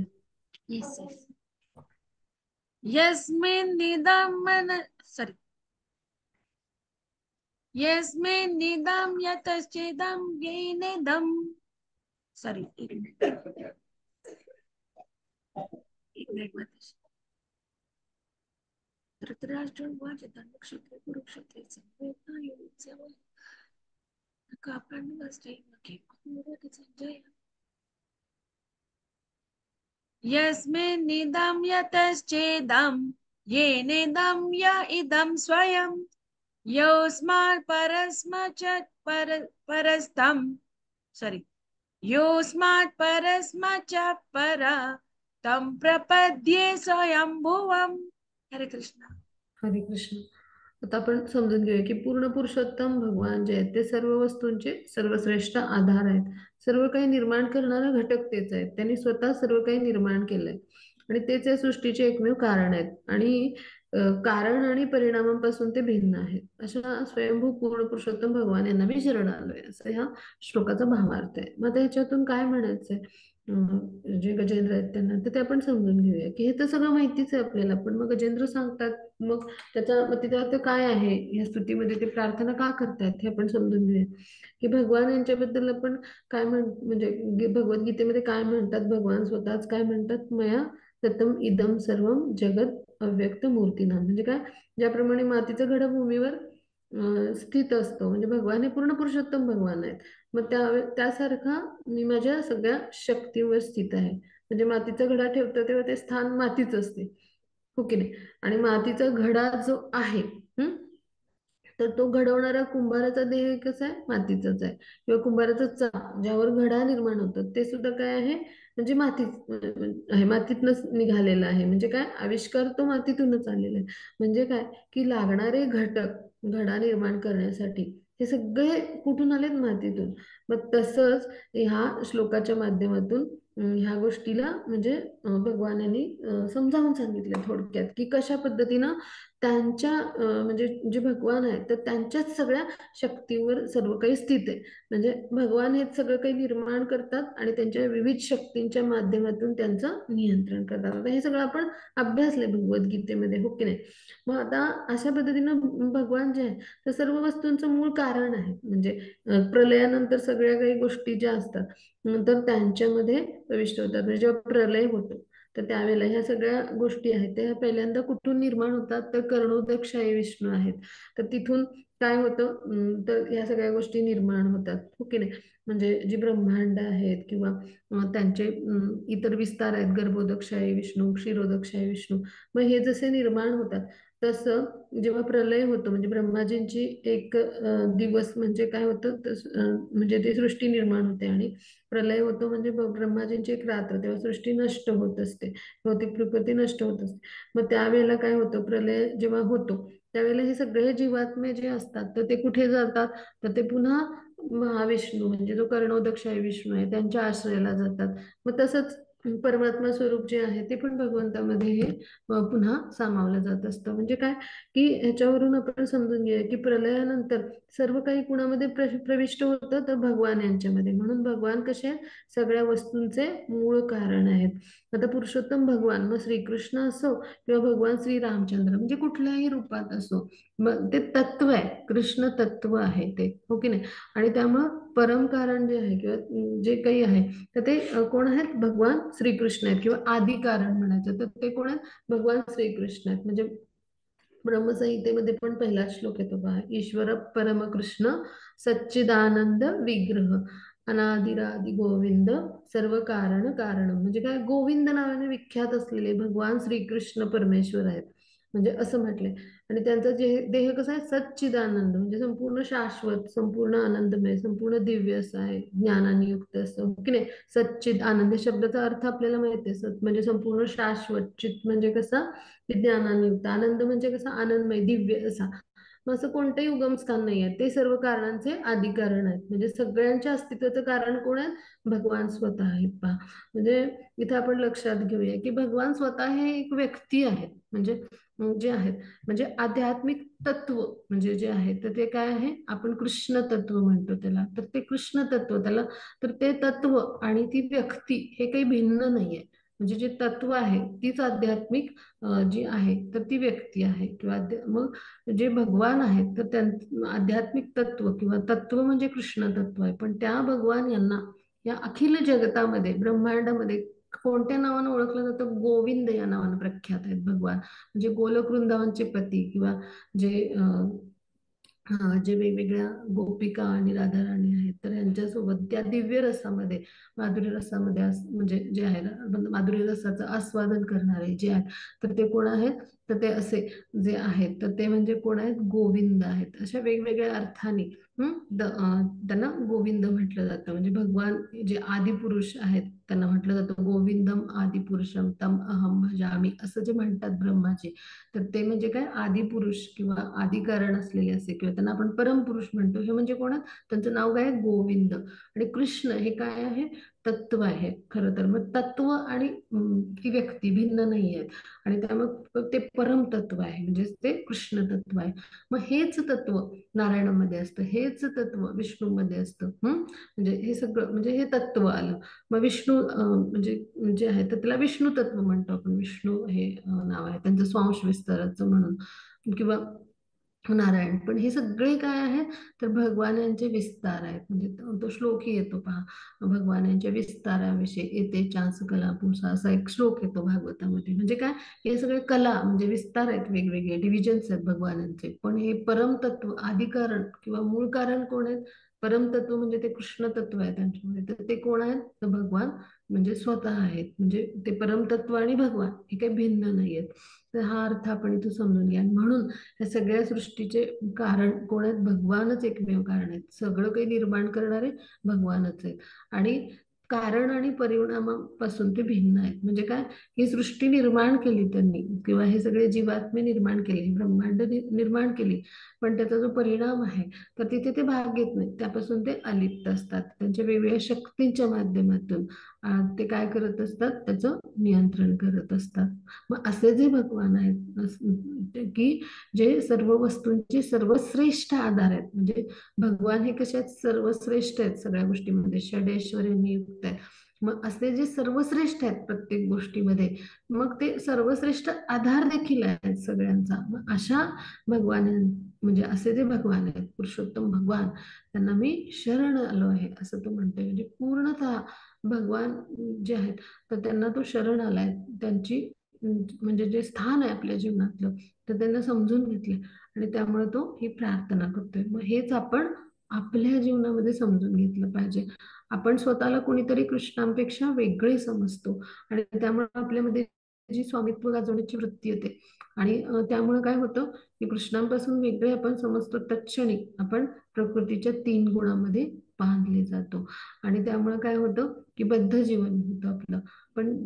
Yes yes. यस्मिन्निदं मन सॉरी यस्मिन्निदं यतश्चेदं येनेदं सॉरी एक मिनिट माताजी. धृतराष्ट्र नक्षत्रे कुरुक्षेत्रे संवेदना कापांड संजय यस्मिन्निदं यतश्चेदं येनेदं य इदं स्वयं योऽस्मात् परस्मच्च परस्तं सॉरी योऽस्मात् परस्मच्च पर तं प्रपद्ये स्वयंभुवम्. हरे कृष्ण. हरे कृष्ण. आता आपण समजून घेऊया की पूर्ण पुरुषोत्तम भगवान जे आहेत ते सर्व वस्तूंचे सर्वश्रेष्ठ आधार आहेत. सर्व काही निर्माण करणारा घटक तेच आहेत. त्यांनी स्वतः सर्व काही निर्माण केलंय आणि तेच या सृष्टीचे एकमेव कारण आहेत. आणि कारण आणि परिणामांपासून ते भिन्न आहेत. अशा स्वयंभू पूर्ण पुरुषोत्तम भगवान यांना मी शरण आलोय, असं ह्या श्लोकाचा भावार्थ आहे. मग ह्याच्यातून काय म्हणायचंय, जे गजेंद्र आहेत त्यांना, तर ते आपण समजून घेऊया की हे तर सगळं माहितीच आहे आपल्याला, पण मग गजेंद्र सांगतात, मग तिचा अर्थ काय आहे, या स्तुतीमध्ये ते प्रार्थना का करतायत हे आपण समजून घेऊया. की भगवान यांच्याबद्दल आपण काय म्हणजे भगवद्गीतेमध्ये काय म्हणतात, भगवान स्वतःच काय म्हणतात, मया ततम इदम सर्वम जगत अव्यक्त मूर्तीनाम. म्हणजे काय, ज्याप्रमाणे मातीचा घडा भूमीवर स्थित असतो, म्हणजे भगवान हे पूर्ण पुरुषोत्तम भगवान आहेत. मग त्यासारखा मी माझ्या सगळ्या शक्तीवर स्थित आहे. म्हणजे मातीचा घडा ठेवतो तेव्हा ते स्थान मातीच असते, हो की नाही. आणि मातीचा घडा जो आहे, तर तो घडवणारा कुंभाराचा देह कसा आहे, मातीचाच आहे. किंवा कुंभाराचा चाक ज्यावर घडा निर्माण होतो ते सुद्धा काय आहे, म्हणजे मातीच आहे, मातीतूनच निघालेला आहे. म्हणजे काय, आविष्कार तो मातीतूनच आलेला आहे. म्हणजे काय की लागणारे घटक घडा निर्माण करण्यासाठी हे सगळे कुठून आलेत, मातीतून. मग तसंच ह्या श्लोकाच्या माध्यमातून ह्या गोष्टीला म्हणजे भगवानांनी समजावून सांगितलं थोडक्यात, की कशा पद्धतीनं त्यांच्या म्हणजे जे भगवान आहेत तर त्यांच्याच सगळ्या शक्तीवर सर्व काही स्थित आहे. म्हणजे भगवान हे सगळं काही निर्माण करतात आणि त्यांच्या विविध शक्तींच्या माध्यमातून त्यांचं नियंत्रण करतात. आता हे सगळं आपण अभ्यासले भगवद्गीतेमध्ये, हो की नाही. मग आता अशा पद्धतीनं भगवान जे आहे तर सर्व वस्तूंचं मूळ कारण आहे. म्हणजे प्रलयानंतर सगळ्या काही गोष्टी ज्या असतात तर त्यांच्यामध्ये प्रविष्ट होतात. म्हणजे जेव्हा प्रलय होतो तर त्यावेळेला ह्या सगळ्या गोष्टी आहेत त्या पहिल्यांदा कुठून निर्माण होतात, तर कर्णोदकशाही विष्णू आहेत. तर तिथून काय होतं, तर ह्या सगळ्या गोष्टी निर्माण होतात, हो की नाही. म्हणजे जी ब्रह्मांड आहेत किंवा त्यांचे इतर विस्तार आहेत, गर्भोदकशाही विष्णू, क्षीरोदकशाही विष्णू. मग हे जसे निर्माण होतात तसं जेव्हा प्रलय होतो म्हणजे ब्रह्माजींची एक दिवस म्हणजे काय होतं म्हणजे ती सृष्टी निर्माण होते आणि प्रलय होतो म्हणजे ब्रह्माजींची एक रात्र, तेव्हा सृष्टी नष्ट होत असते, भौतिक प्रकृती नष्ट होत असते. मग त्यावेळेला काय होतं, प्रलय जेव्हा होतो त्यावेळेला हे सगळे जीवात्मे जे असतात तर ते कुठे जातात, तर ते पुन्हा महाविष्णू म्हणजे जो कर्णोदक विष्णू आहे त्यांच्या आश्रयाला जातात. मग तसंच परमात्मा स्वरूप जे आहे ते पण भगवंतामध्ये हे पुन्हा सामावलं जात असतं. म्हणजे काय, की ह्याच्यावरून आपण समजून घेऊया की प्रलयानंतर सर्व काही कुणामध्ये प्रविष्ट होतं, तर भगवान यांच्यामध्ये. म्हणून भगवान कसे आहेत, सगळ्या वस्तूंचे मूळ कारण आहेत. आता पुरुषोत्तम भगवान मग श्रीकृष्ण असो किंवा भगवान श्री रामचंद्र म्हणजे कुठल्याही रूपात असो, मग ते तत्व आहे, कृष्ण तत्व आहे ते, हो की नाही. आणि त्यामुळं परम कारण जे आहे किंवा जे काही आहे तर ते कोण आहेत, भगवान श्रीकृष्ण आहेत. किंवा आदी कारण म्हणायचं तर ते कोण आहेत, भगवान श्रीकृष्ण आहेत. म्हणजे ब्रह्मसंहितेमध्ये पण पहिला श्लोक येतो पहा, ईश्वर परमकृष्ण सच्चिदानंद विग्रह अनादिरादि गोविंद सर्व कारण कारण. म्हणजे काय, गोविंद नावाने विख्यात असलेले भगवान श्रीकृष्ण परमेश्वर आहेत. म्हणजे असं म्हटलंय. आणि त्यांचा जे देह कसा आहे, सच्चिदानंद म्हणजे संपूर्ण शाश्वत, संपूर्ण आनंदमय, संपूर्ण दिव्य असं आहे, ज्ञानाने युक्त असं, हो की नाही. सच्चिद आनंद या शब्दाचा अर्थ आपल्याला माहिती आहे, सत म्हणजे संपूर्ण शाश्वत, चित म्हणजे कसा, ज्ञानाने युक्त, आनंद म्हणजे कसा आनंदमय दिव्य असा. मग असं कोणतंही उगमस्थान नाही आहे, ते सर्व कारणांचे आदी कारण आहेत. म्हणजे सगळ्यांच्या अस्तित्वाचं कारण कोण आहे, भगवान स्वतः आहेत पहा. म्हणजे इथे आपण लक्षात घेऊया की भगवान स्वतः हे एक व्यक्ती आहेत. म्हणजे जे आहेत म्हणजे आध्यात्मिक तत्व म्हणजे जे आहे तर ते काय आहे, आपण कृष्ण तत्व म्हणतो त्याला. तर ते कृष्ण तत्व त्याला, तर ते तत्व आणि ती व्यक्ती हे काही भिन्न नाहीये. म्हणजे जे तत्व आहे तीच आध्यात्मिक जी आहे तर ती व्यक्ती आहे. किंवा मग जे भगवान आहेत तर त्यां आध्यात्मिक तत्व किंवा तत्व म्हणजे कृष्ण तत्व आहे. पण त्या भगवान यांना या अखिल जगतामध्ये ब्रह्मांडामध्ये कोणत्या नावानं ओळखलं जातं, गोविंद या नावानं प्रख्यात आहेत भगवान. म्हणजे गोलोक वृंदावनचे पती किंवा जे जे वेगवेगळ्या गोपिका आणि राधाराणी आहेत तर यांच्यासोबत त्या दिव्य रसामध्ये, माधुर्य रसामध्ये म्हणजे जे आहे ना, माधुर्य रसाचं आस्वादन करणारे जे आहेत तर ते कोण आहेत, तर ते असे जे आहेत तर ते म्हणजे कोण आहेत, गोविंद आहेत. अशा वेगवेगळ्या अर्थाने त्यांना गोविंद म्हटलं जातं. म्हणजे भगवान जे आदिपुरुष आहेत त्यांना म्हटलं जातं गोविंदम आदिपुरुषम तम अहम भजामी, असं जे म्हणतात ब्रह्माजी. तर ते म्हणजे काय, आदिपुरुष किंवा आदिकारण असलेले असे, किंवा त्यांना आपण परमपुरुष म्हणतो. हे म्हणजे कोण, त्यांचं नाव काय आहे, गोविंद. आणि कृष्ण हे काय आहे, तत्व आहे खरं तर. मग तत्व आणि ती व्यक्ती भिन्न नाही आहेत. आणि त्यामुळे ते परम तत्व आहे, म्हणजे ते कृष्ण तत्व आहे. मग हेच तत्व नारायणामध्ये असतं, हेच तत्व विष्णूमध्ये असतं. म्हणजे हे सगळं म्हणजे हे तत्व आलं. मग विष्णू म्हणजे जे आहे तर त्याला विष्णू तत्व म्हणतो आपण. विष्णू हे नाव आहे त्यांचं, स्वांश विस्ताराचं म्हणून. किंवा नारायण. पण हे सगळे काय आहे, तर भगवान यांचे विस्तार आहेत. म्हणजे तो श्लोकही येतो पहा, भगवान यांच्या विस्ताराविषयी येते चांस कला पुंसा, असा एक श्लोक येतो भागवतामध्ये. म्हणजे काय, हे सगळे कला म्हणजे विस्तार आहेत, वेगवेगळे डिव्हिजन्स आहेत भगवानांचे. पण हे परमतत्व आदिकारण किंवा मूळ कारण कोण आहेत, परमतत्व म्हणजे ते कृष्ण तत्व आहे त्यांच्यामध्ये. तर ते कोण आहेत, तर भगवान म्हणजे स्वतः आहेत. म्हणजे ते परमतत्व आणि भगवान हे काही भिन्न नाही आहेत. तर हा अर्थ आपण इथं समजून घ्या. म्हणून या सगळ्या सृष्टीचे कारण कोण आहेत, भगवानच एकमेव कारण आहेत. सगळं काही निर्माण करणारे भगवानच आहेत. आणि कारण आणि परिणामापासून ते भिन्न आहेत. म्हणजे काय, ही सृष्टी निर्माण केली त्यांनी किंवा हे सगळे जीवात्मे निर्माण केले, ब्रह्मांड निर्माण केली, पण त्याचा जो परिणाम आहे तर तिथे ते भाग घेत नाहीत, त्यापासून ते अलिप्त असतात. त्यांच्या वेगवेगळ्या शक्तींच्या माध्यमातून ते काय करत असतात, त्याचं नियंत्रण करत असतात. मग असे जे भगवान आहेत की जे सर्व वस्तूंचे सर्वश्रेष्ठ आधार आहेत. म्हणजे भगवान हे कसे आहेत, सर्वश्रेष्ठ आहेत सगळ्या गोष्टीमध्ये, षडेश्वरांनी युक्त आहेत. मग असे जे सर्वश्रेष्ठ आहेत प्रत्येक गोष्टीमध्ये, मग ते सर्वश्रेष्ठ आधार देखील आहेत सगळ्यांचा. मग अशा भगवान म्हणजे असे जे भगवान आहेत, पुरुषोत्तम भगवान, त्यांना मी शरण आलो आहे असं तो म्हणतोय. म्हणजे पूर्णतः भगवान जे आहेत तर त्यांना तो शरण आलाय. त्यांची म्हणजे जे स्थान आहे आपल्या जीवनातलं तर त्यांना समजून घेतले आणि त्यामुळे तो ही प्रार्थना करतोय. मग हेच आपण आपल्या जीवनामध्ये समजून घेतलं पाहिजे. आपण स्वतःला कोणीतरी कृष्णांपेक्षा वेगळे समजतो आणि त्यामुळे आपल्यामध्ये जी स्वामित्व गाजवण्याची वृत्ती येते. आणि त्यामुळे काय होतं की कृष्णांपासून वेगळे आपण समजतो तत्क्षणी आपण प्रकृतीच्या 3 गुणामध्ये बांधले जातो. आणि त्यामुळे काय होतं की बद्ध जीवन होतं आपलं. पण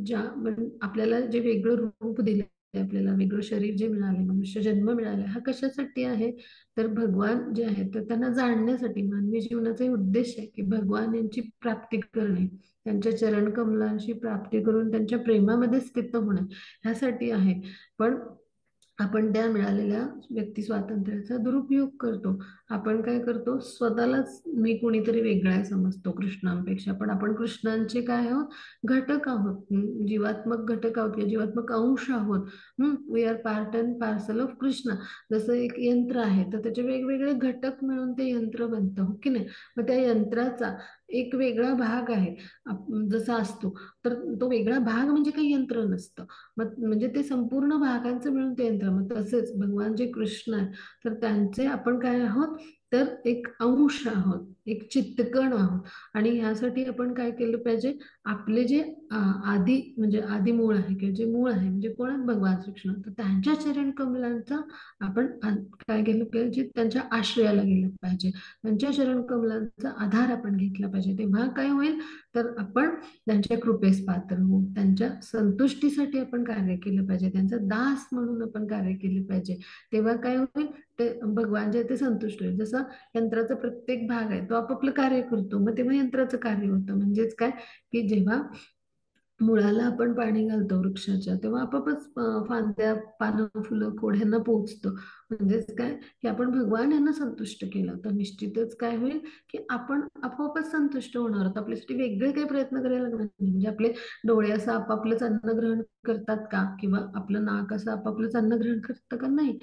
आपल्याला जे वेगळं रूप दिलं, आपल्याला वेगळं शरीर जे मिळाले, मनुष्य जन्म मिळाला, हा कशासाठी आहे? तर भगवान जे आहेत तर त्यांना जाणण्यासाठी. मानवी जीवनाचा हे उद्देश आहे की भगवान यांची प्राप्ती करणे, त्यांच्या चरण कमलांची प्राप्ती करून त्यांच्या प्रेमामध्ये स्थित होणे, ह्यासाठी आहे. पण आपण त्या मिळालेल्या व्यक्ती स्वातंत्र्याचा दुरुपयोग करतो. आपण काय करतो, स्वतःलाच मी कोणीतरी वेगळा आहे समजतो कृष्णांपेक्षा. पण आपण कृष्णांचे काय आहोत, घटक आहोत. जीवात्मक घटक आहोत किंवा जीवात्मक अंश आहोत. We are part and parcel of Krishna. जसं एक यंत्र आहे तर त्याचे वेगवेगळे घटक मिळून ते यंत्र बनतं, हो की नाही? मग त्या यंत्राचा एक वेगळा भाग आहे, जसा असतो, तर तो वेगळा भाग म्हणजे काही यंत्र नसतं. मग म्हणजे ते संपूर्ण भागांचं मिळून ते यंत्र. मग तसेच भगवान जे कृष्ण आहे तर त्यांचे आपण काय आहोत, तर एक अंश आहोत, एक चित्तकण आहोत. आणि ह्यासाठी आपण काय केलं पाहिजे, आपले जे आधी म्हणजे आधी मूळ आहे किंवा जे मूळ आहे म्हणजे कोण आहेत, भगवान श्रीकृष्ण, तर त्यांच्या चरण कमलांचा आपण काय केलं पाहिजे, त्यांच्या आश्रयाला गेलं पाहिजे, त्यांच्या चरण कमलांचा आधार आपण घेतला पाहिजे. तेव्हा काय होईल, तर आपण त्यांच्या कृपेस पात्र होऊ, त्यांच्या संतुष्टीसाठी आपण कार्य केलं पाहिजे, त्यांचा दास म्हणून आपण कार्य केले पाहिजे. तेव्हा काय होईल, ते भगवान जे ते संतुष्ट होईल. जसं यंत्राचा प्रत्येक भाग आहे तो आपापलं कार्य करतो, मग तेव्हा यंत्राचं कार्य होतं. म्हणजेच काय, की जेव्हा मुळाला आपण पाणी घालतो वृक्षाच्या, तेव्हा आपोआपच फांद्या, पानं, फुलं, खोड्यांना पोहोचतं. म्हणजेच काय, की आपण भगवान यांना संतुष्ट केलं तर निश्चितच काय होईल, की आपण आपोआपच संतुष्ट होणार आहोत. आपल्यासाठी वेगळे काही प्रयत्न करायला लागणार नाही. म्हणजे आपले डोळे असं आपापलंच अन्न ग्रहण करतात का, किंवा आपलं नाक असं आपापलंच अन्न ग्रहण करतं का? नाही.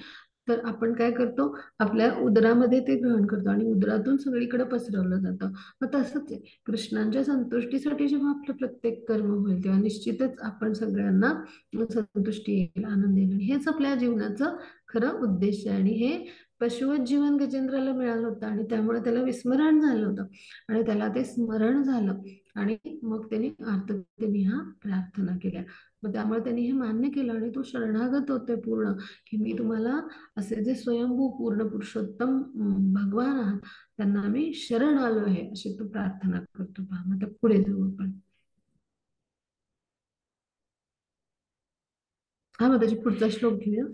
तर आपण काय करतो, आपल्या उदरामध्ये ते ग्रहण करतो आणि उदरातून सगळीकडे पसरवलं जातं. मग तसंच आहे, कृष्णांच्या संतुष्टीसाठी जेव्हा आपलं प्रत्येक कर्म होईल तेव्हा निश्चितच आपण सगळ्यांना संतुष्टी येईल, आनंद येईल. हेच आपल्या जीवनाचं खरं उद्देश आहे. आणि हे पशुवत जीवन गजेंद्राला मिळालं होतं आणि त्यामुळे त्याला विस्मरण झालं होतं. आणि त्याला ते स्मरण झालं आणि मग त्यांनी आर्ततेने ह्या प्रार्थना केल्या. मग त्यामुळे त्यांनी हे मान्य केलं आणि तो शरणागत होतोय पूर्ण, की मी तुम्हाला असे जे स्वयंभू पूर्ण पुरुषोत्तम भगवान आहात त्यांना मी शरण आलो आहे, अशी तू प्रार्थना करतो. पहा, मग आता पुढे जाऊ आपण. हा, मग त्याची पुढचा श्लोक घेऊया.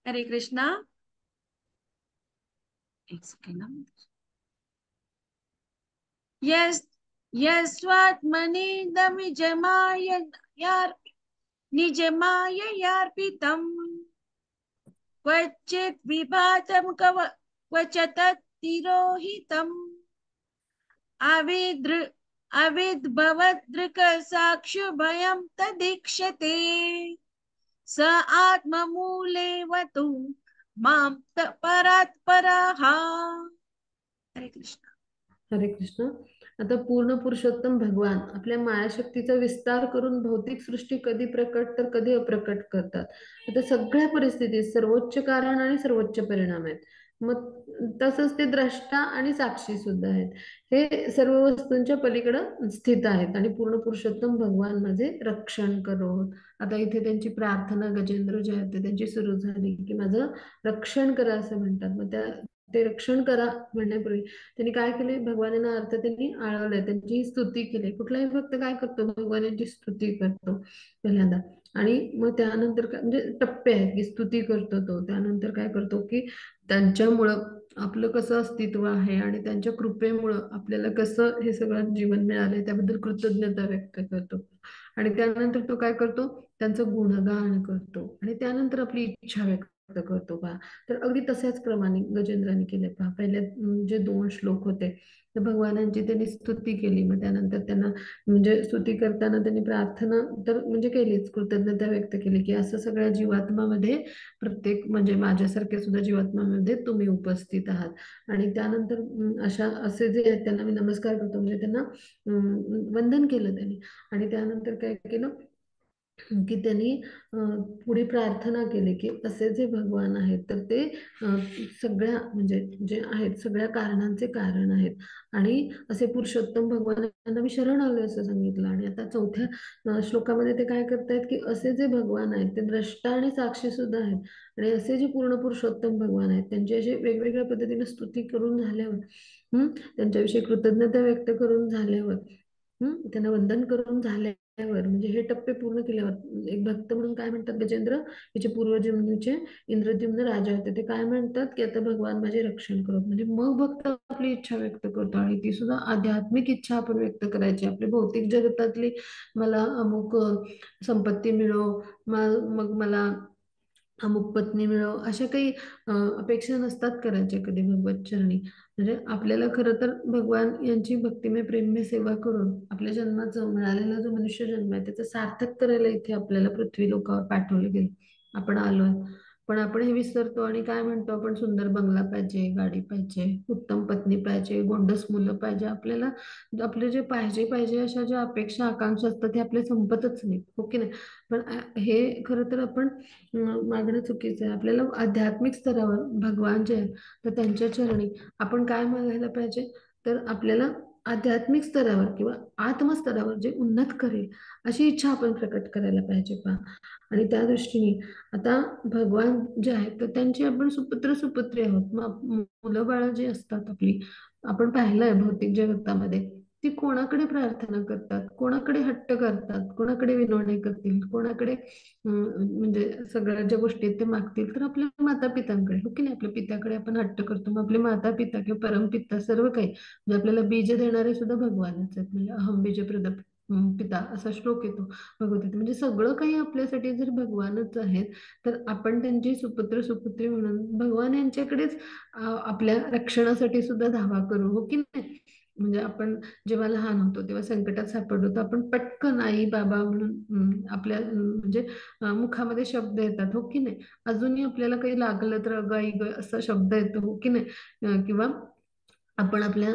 हरे कृष्णा. एक सेकंड. यस यस्वात्मनिदमिजमाय यार निजमाययार्पितम् क्वचित् विभातं क्वच तत्तिरोहितम् अविदृ अविद्भवदृक् साक्षुभयं तदीक्षते स आत्ममूलेवतु मां परात् परः. हरे कृष्ण. हरे कृष्ण. आता पूर्ण पुरुषोत्तम भगवान आपल्या मायाशक्तीचा विस्तार करून भौतिक सृष्टी कधी प्रकट तर कधी अप्रकट करतात. आता सगळ्या परिस्थितीत सर्वोच्च कारण आणि सर्वोच्च परिणाम आहेत. मग तसंच ते द्रष्टा आणि साक्षी सुद्धा आहेत. हे सर्व वस्तूंच्या पलीकडं स्थित आहेत आणि पूर्ण पुरुषोत्तम भगवान माझे रक्षण करो. आता इथे त्यांची प्रार्थना गजेंद्र जे आहेत त्यांची सुरू झाली, की माझं रक्षण करा असं म्हणतात. मग ते रक्षण करा म्हणण्यापूर्वी त्यांनी काय केले, भगवानांना अर्थ त्यांनी आळवलंय, त्यांची स्तुती केली. कुठलाही भक्त काय करतो, भगवानांची स्तुती करतो पहिल्यांदा. आणि मग त्यानंतर म्हणजे टप्पे आहेत की स्तुती करतो तो, त्यानंतर काय करतो की त्यांच्यामुळं आपलं कसं अस्तित्व आहे आणि त्यांच्या कृपेमुळं आपल्याला कसं हे सगळं जीवन मिळालंय त्याबद्दल कृतज्ञता व्यक्त करतो. आणि त्यानंतर तो काय करतो, त्यांचं गुणगान करतो आणि त्यानंतर आपली इच्छा व्यक्त करतो. पहा, तर अगदी तशाच क्रमाने गजेंद्राने केले. पहा, पहिले जे 2 श्लोक होते तर भगवानांची त्यांनी स्तुती केली, मग त्यानंतर त्यांना म्हणजे स्तुती करताना त्यांनी प्रार्थना तर म्हणजे केलीच, कृतज्ञता व्यक्त केली की असं सगळ्या जीवात्मामध्ये प्रत्येक म्हणजे माझ्यासारख्या सुद्धा जीवात्मामध्ये तुम्ही उपस्थित आहात. आणि त्यानंतर अशा असे जे आहेत त्यांना मी नमस्कार करतो, म्हणजे त्यांना वंदन केलं त्यांनी. आणि त्यानंतर काय केलं, की त्यांनी पुढे प्रार्थना केली की असे जे भगवान आहेत तर ते सगळ्या म्हणजे जे आहेत सगळ्या कारणांचे कारण आहेत आणि असे पुरुषोत्तम भगवान यांना मी शरण आले असं सांगितलं. आणि आता चौथ्या श्लोकामध्ये ते काय करतायत की असे जे भगवान आहेत ते द्रष्टा आणि साक्षी सुद्धा आहेत आणि असे जे पूर्ण पुरुषोत्तम भगवान आहेत त्यांची अशी वेगवेगळ्या पद्धतीने स्तुती करून झाल्यावर त्यांच्याविषयी कृतज्ञता व्यक्त करून झाल्यावर त्यांना वंदन करून झाल्यावर म्हणजे हे टप्पे पूर्ण केल्यावर एक भक्त म्हणून काय म्हणतात गजेंद्र, याचे पूर्वजन्मीचे इंद्रद्युम्न राजा होते, ते काय म्हणतात की आता भगवान माझे रक्षण करो. म्हणजे मग भक्त आपली इच्छा व्यक्त करतो आणि ती सुद्धा आध्यात्मिक इच्छा आपण व्यक्त करायची. आपली भौतिक जगतातली मला अमुक संपत्ती मिळो, मग मला अमुक पत्नी मिळो, अशा काही अपेक्षा नसतात करायच्या कधी भगवत चरणी. म्हणजे आपल्याला खरं तर भगवान यांची भक्तिमय प्रेममय सेवा करून आपल्या जन्माचं मिळालेला जो मनुष्य जन्म आहे त्याचं सार्थक करायला इथे आपल्याला पृथ्वी लोकावर पाठवलं गेलं, आपण आलोय. पण आपण हे विसरतो आणि काय म्हणतो आपण, सुंदर बंगला पाहिजे, गाडी पाहिजे, उत्तम पत्नी पाहिजे, गोंडस मुलं पाहिजे. आपल्याला आपले जे पाहिजे पाहिजे अशा ज्या अपेक्षा आकांक्षा असतात ते आपले संपतच नाही, हो की नाही. पण हे खरं तर आपण मागणं चुकीचं आहे. आपल्याला आध्यात्मिक स्तरावर भगवान जे आहेत तर त्यांच्या चरणी आपण काय मागायला पाहिजे, तर आपल्याला आध्यात्मिक स्तरावर किंवा आत्मस्तरावर जे उन्नत करेल अशी इच्छा आपण प्रकट करायला पाहिजे पहा. आणि त्या दृष्टीने आता भगवान जे आहेत तर त्यांची आपण सुपुत्र सुपुत्री आहोत. मग मुलं बाळं जी असतात आपली, आपण पाहिलंय भौतिक जगतामध्ये ती कोणाकडे प्रार्थना करतात, कोणाकडे हट्ट करतात, कोणाकडे विनवणी करतील, कोणाकडे म्हणजे सगळ्या ज्या गोष्टी आहेत ते मागतील तर आपल्या माता पित्यांकडे, हो की नाही. आपल्या पित्याकडे आपण हट्ट करतो, मग आपले माता पिता किंवा परमपिता सर्व काही म्हणजे आपल्याला बीज देणारे सुद्धा भगवानच आहेत. म्हणजे अहम बीज पिता असा श्लोक येतो भगवद्गीतेत. म्हणजे सगळं काही आपल्यासाठी जर भगवानच आहेत तर आपण त्यांची सुपुत्र सुपुत्री म्हणून भगवान यांच्याकडेच आपल्या रक्षणासाठी सुद्धा धावा करू, हो की नाही. म्हणजे आपण जेव्हा लहान होतो तेव्हा संकटात सापडलो तर आपण पटकन आई बाबा म्हणून आपल्या म्हणजे मुखामध्ये शब्द येतात, हो की नाही. अजूनही आपल्याला काही लागलं तर अगं आई ग असा शब्द येतो, हो की नाही. किंवा आपण आपल्या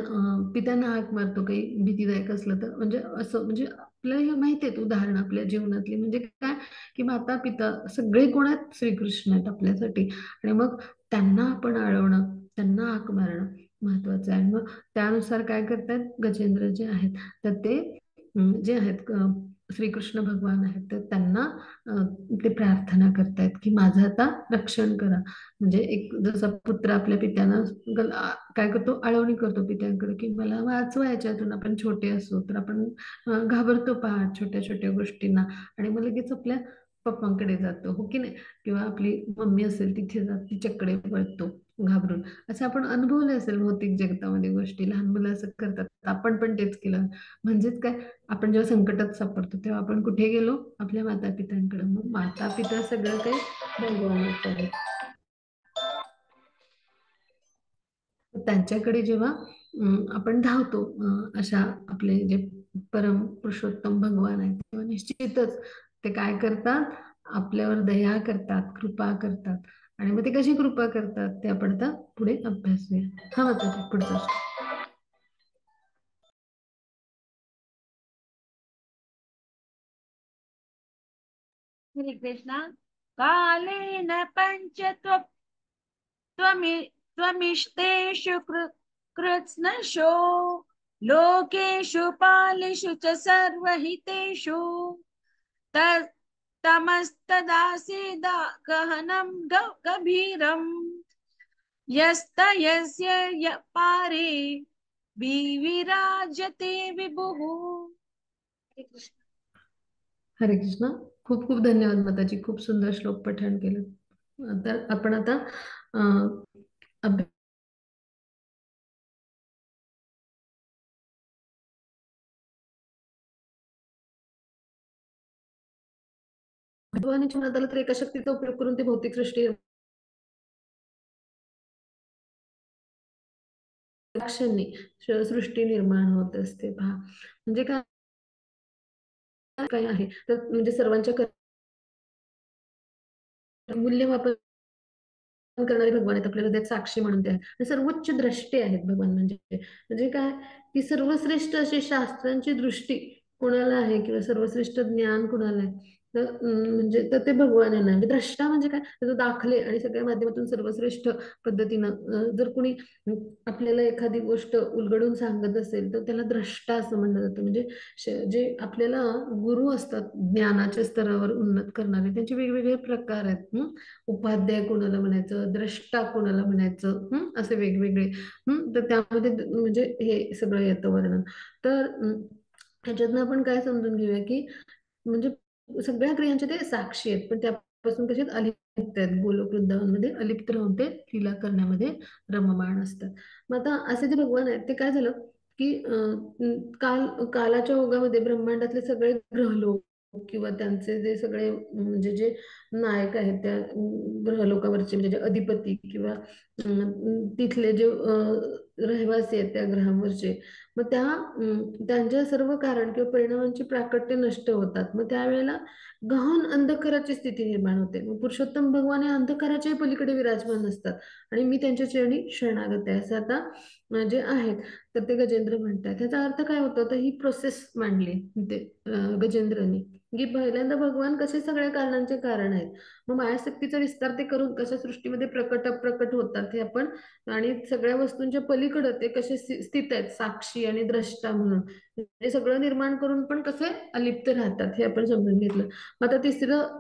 पित्यांना हाक मारतो काही भीतीदायक असलं तर. म्हणजे असं म्हणजे आपल्याला हे माहिती आहेत उदाहरणं आपल्या जीवनातली, म्हणजे काय की माता पिता सगळे कोण आहेत, श्रीकृष्ण आहेत आपल्यासाठी. आणि मग त्यांना आपण आळवणं, त्यांना हाक मारणं महत्वाचं आहे. मग त्यानुसार काय करतात गजेंद्र जे आहेत तर ते जे आहेत श्रीकृष्ण भगवान आहेत तर त्यांना ते प्रार्थना करतायत की माझं आता रक्षण करा. म्हणजे एक जसा पुत्र आपल्या पित्यानं काय करतो, आळवणी करतो पित्यांकडे की मला वाचवा याच्यातून. आपण छोटे असो तर आपण घाबरतो पहा छोट्या छोट्या गोष्टींना आणि मग लगेच आपल्या पप्पांकडे जातो, हो की नाही. किंवा आपली मम्मी असेल तिथे जात तिच्याकडे वळतो घाबरून. असं आपण अनुभवलं असेल भौतिक जगतामध्ये गोष्टी, लहान मुलं असं करतात, आपण पण तेच केलं. म्हणजेच काय, आपण जेव्हा संकटात सापडतो तेव्हा आपण कुठे गेलो, आपल्या माता पित्यांकडे. मग माता पिता सगळं काही भगवानच आहे. त्यांच्याकडे जेव्हा आपण धावतो अशा आपले जे परम पुरुषोत्तम भगवान आहेत तेव्हा निश्चितच ते काय करतात, आपल्यावर दया करतात, कृपा करतात. आणि मग ते कशी कृपा करतात ते आपण आता पुढे अभ्यासूया. हा आता पुढचा श्री कृष्ण. कालेन पंच त्वमिष्टेषु कृत्स्नशो लोकेषु पालिषु च सर्वहितेषु तमस्तदासीदा गहनं गभीरम् यस्य पारे विराजते विभुः. हरे कृष्ण. खूप खूप धन्यवाद माताजी, खूप सुंदर श्लोक पठण केलं. तर आपण आता अभ्यास भगवानाच्या मनात आलं तर एका शक्तीचा उपयोग करून ते भौतिक सृष्टी क्षणी सृष्टी निर्माण होत असते पहा. म्हणजे काय काय आहे तर म्हणजे सर्वांच्या मूल्यमापन करणारे भगवान आहेत, आपल्या हृदयात साक्षी म्हणून ते आहेत, सर्वोच्च द्रष्टे आहेत भगवान. म्हणजे काय की सर्वश्रेष्ठ अशी शास्त्रांची दृष्टी कुणाला आहे किंवा सर्वश्रेष्ठ ज्ञान कुणाला आहे म्हणजे तर ते भगवान आहे ना, म्हणजे द्रष्टा म्हणजे काय, त्याचे दाखले आणि सगळ्या माध्यमातून सर्वश्रेष्ठ पद्धतीनं जर कोणी आपल्याला एखादी गोष्ट उलगडून सांगत असेल तर त्याला द्रष्टा असं म्हणलं जातं. म्हणजे जे आपल्याला गुरु असतात ज्ञानाच्या स्तरावर उन्नत करणारे, त्यांचे वेगवेगळे प्रकार आहेत. उपाध्याय कोणाला म्हणायचं, द्रष्टा कोणाला म्हणायचं, असे वेगवेगळे. तर त्यामध्ये म्हणजे हे सगळं येतं वर्णन. तर ह्याच्यातनं आपण काय समजून घेऊया की म्हणजे सगळ्या क्रियांचे ते साक्षी आहेत, पण त्यापासून कसे अलिप्त आहेत. गोलोक वृंदावनमध्ये अलिप्त राहून ते लीला करण्यामध्ये रममाण असतात. मग आता असे जे भगवान आहेत ते काय झालं की कालाच्या ओघामध्ये ब्रह्मांडातले सगळे ग्रहलोक किंवा त्यांचे जे सगळे म्हणजे जे नायक आहेत त्या ग्रहलोकावरचे म्हणजे जे अधिपती किंवा तिथले जे रहिवासी आहेत त्या ग्रहांवरचे, मग त्यांच्या सर्व कारण किंवा परिणामांची प्राकट्य नष्ट होतात. मग त्यावेळेला गहन अंधकाराची स्थिती निर्माण होते. मग पुरुषोत्तम भगवान हे अंधकाराच्याही पलीकडे विराजमान असतात आणि मी त्यांच्या चरणी शरणागत आहे असं आता जे आहेत तर ते गजेंद्र म्हणतात. त्याचा अर्थ काय होतं, तर ही प्रोसेस मांडली ते गजेंद्रनी, की पहिल्यांदा भगवान कसे सगळ्या कारणांचे कारण आहेत, मग मायाशक्तीचा विस्तार ते करून कशा सृष्टीमध्ये प्रकट अप्रकट होतात हे आपण, आणि सगळ्या वस्तूंच्या पलीकडे ते कसे स्थित आहेत साक्षी आणि द्रष्टा म्हणून, हे सगळं निर्माण करून पण कसे अलिप्त राहतात हे आपण समजून घेतलं. आता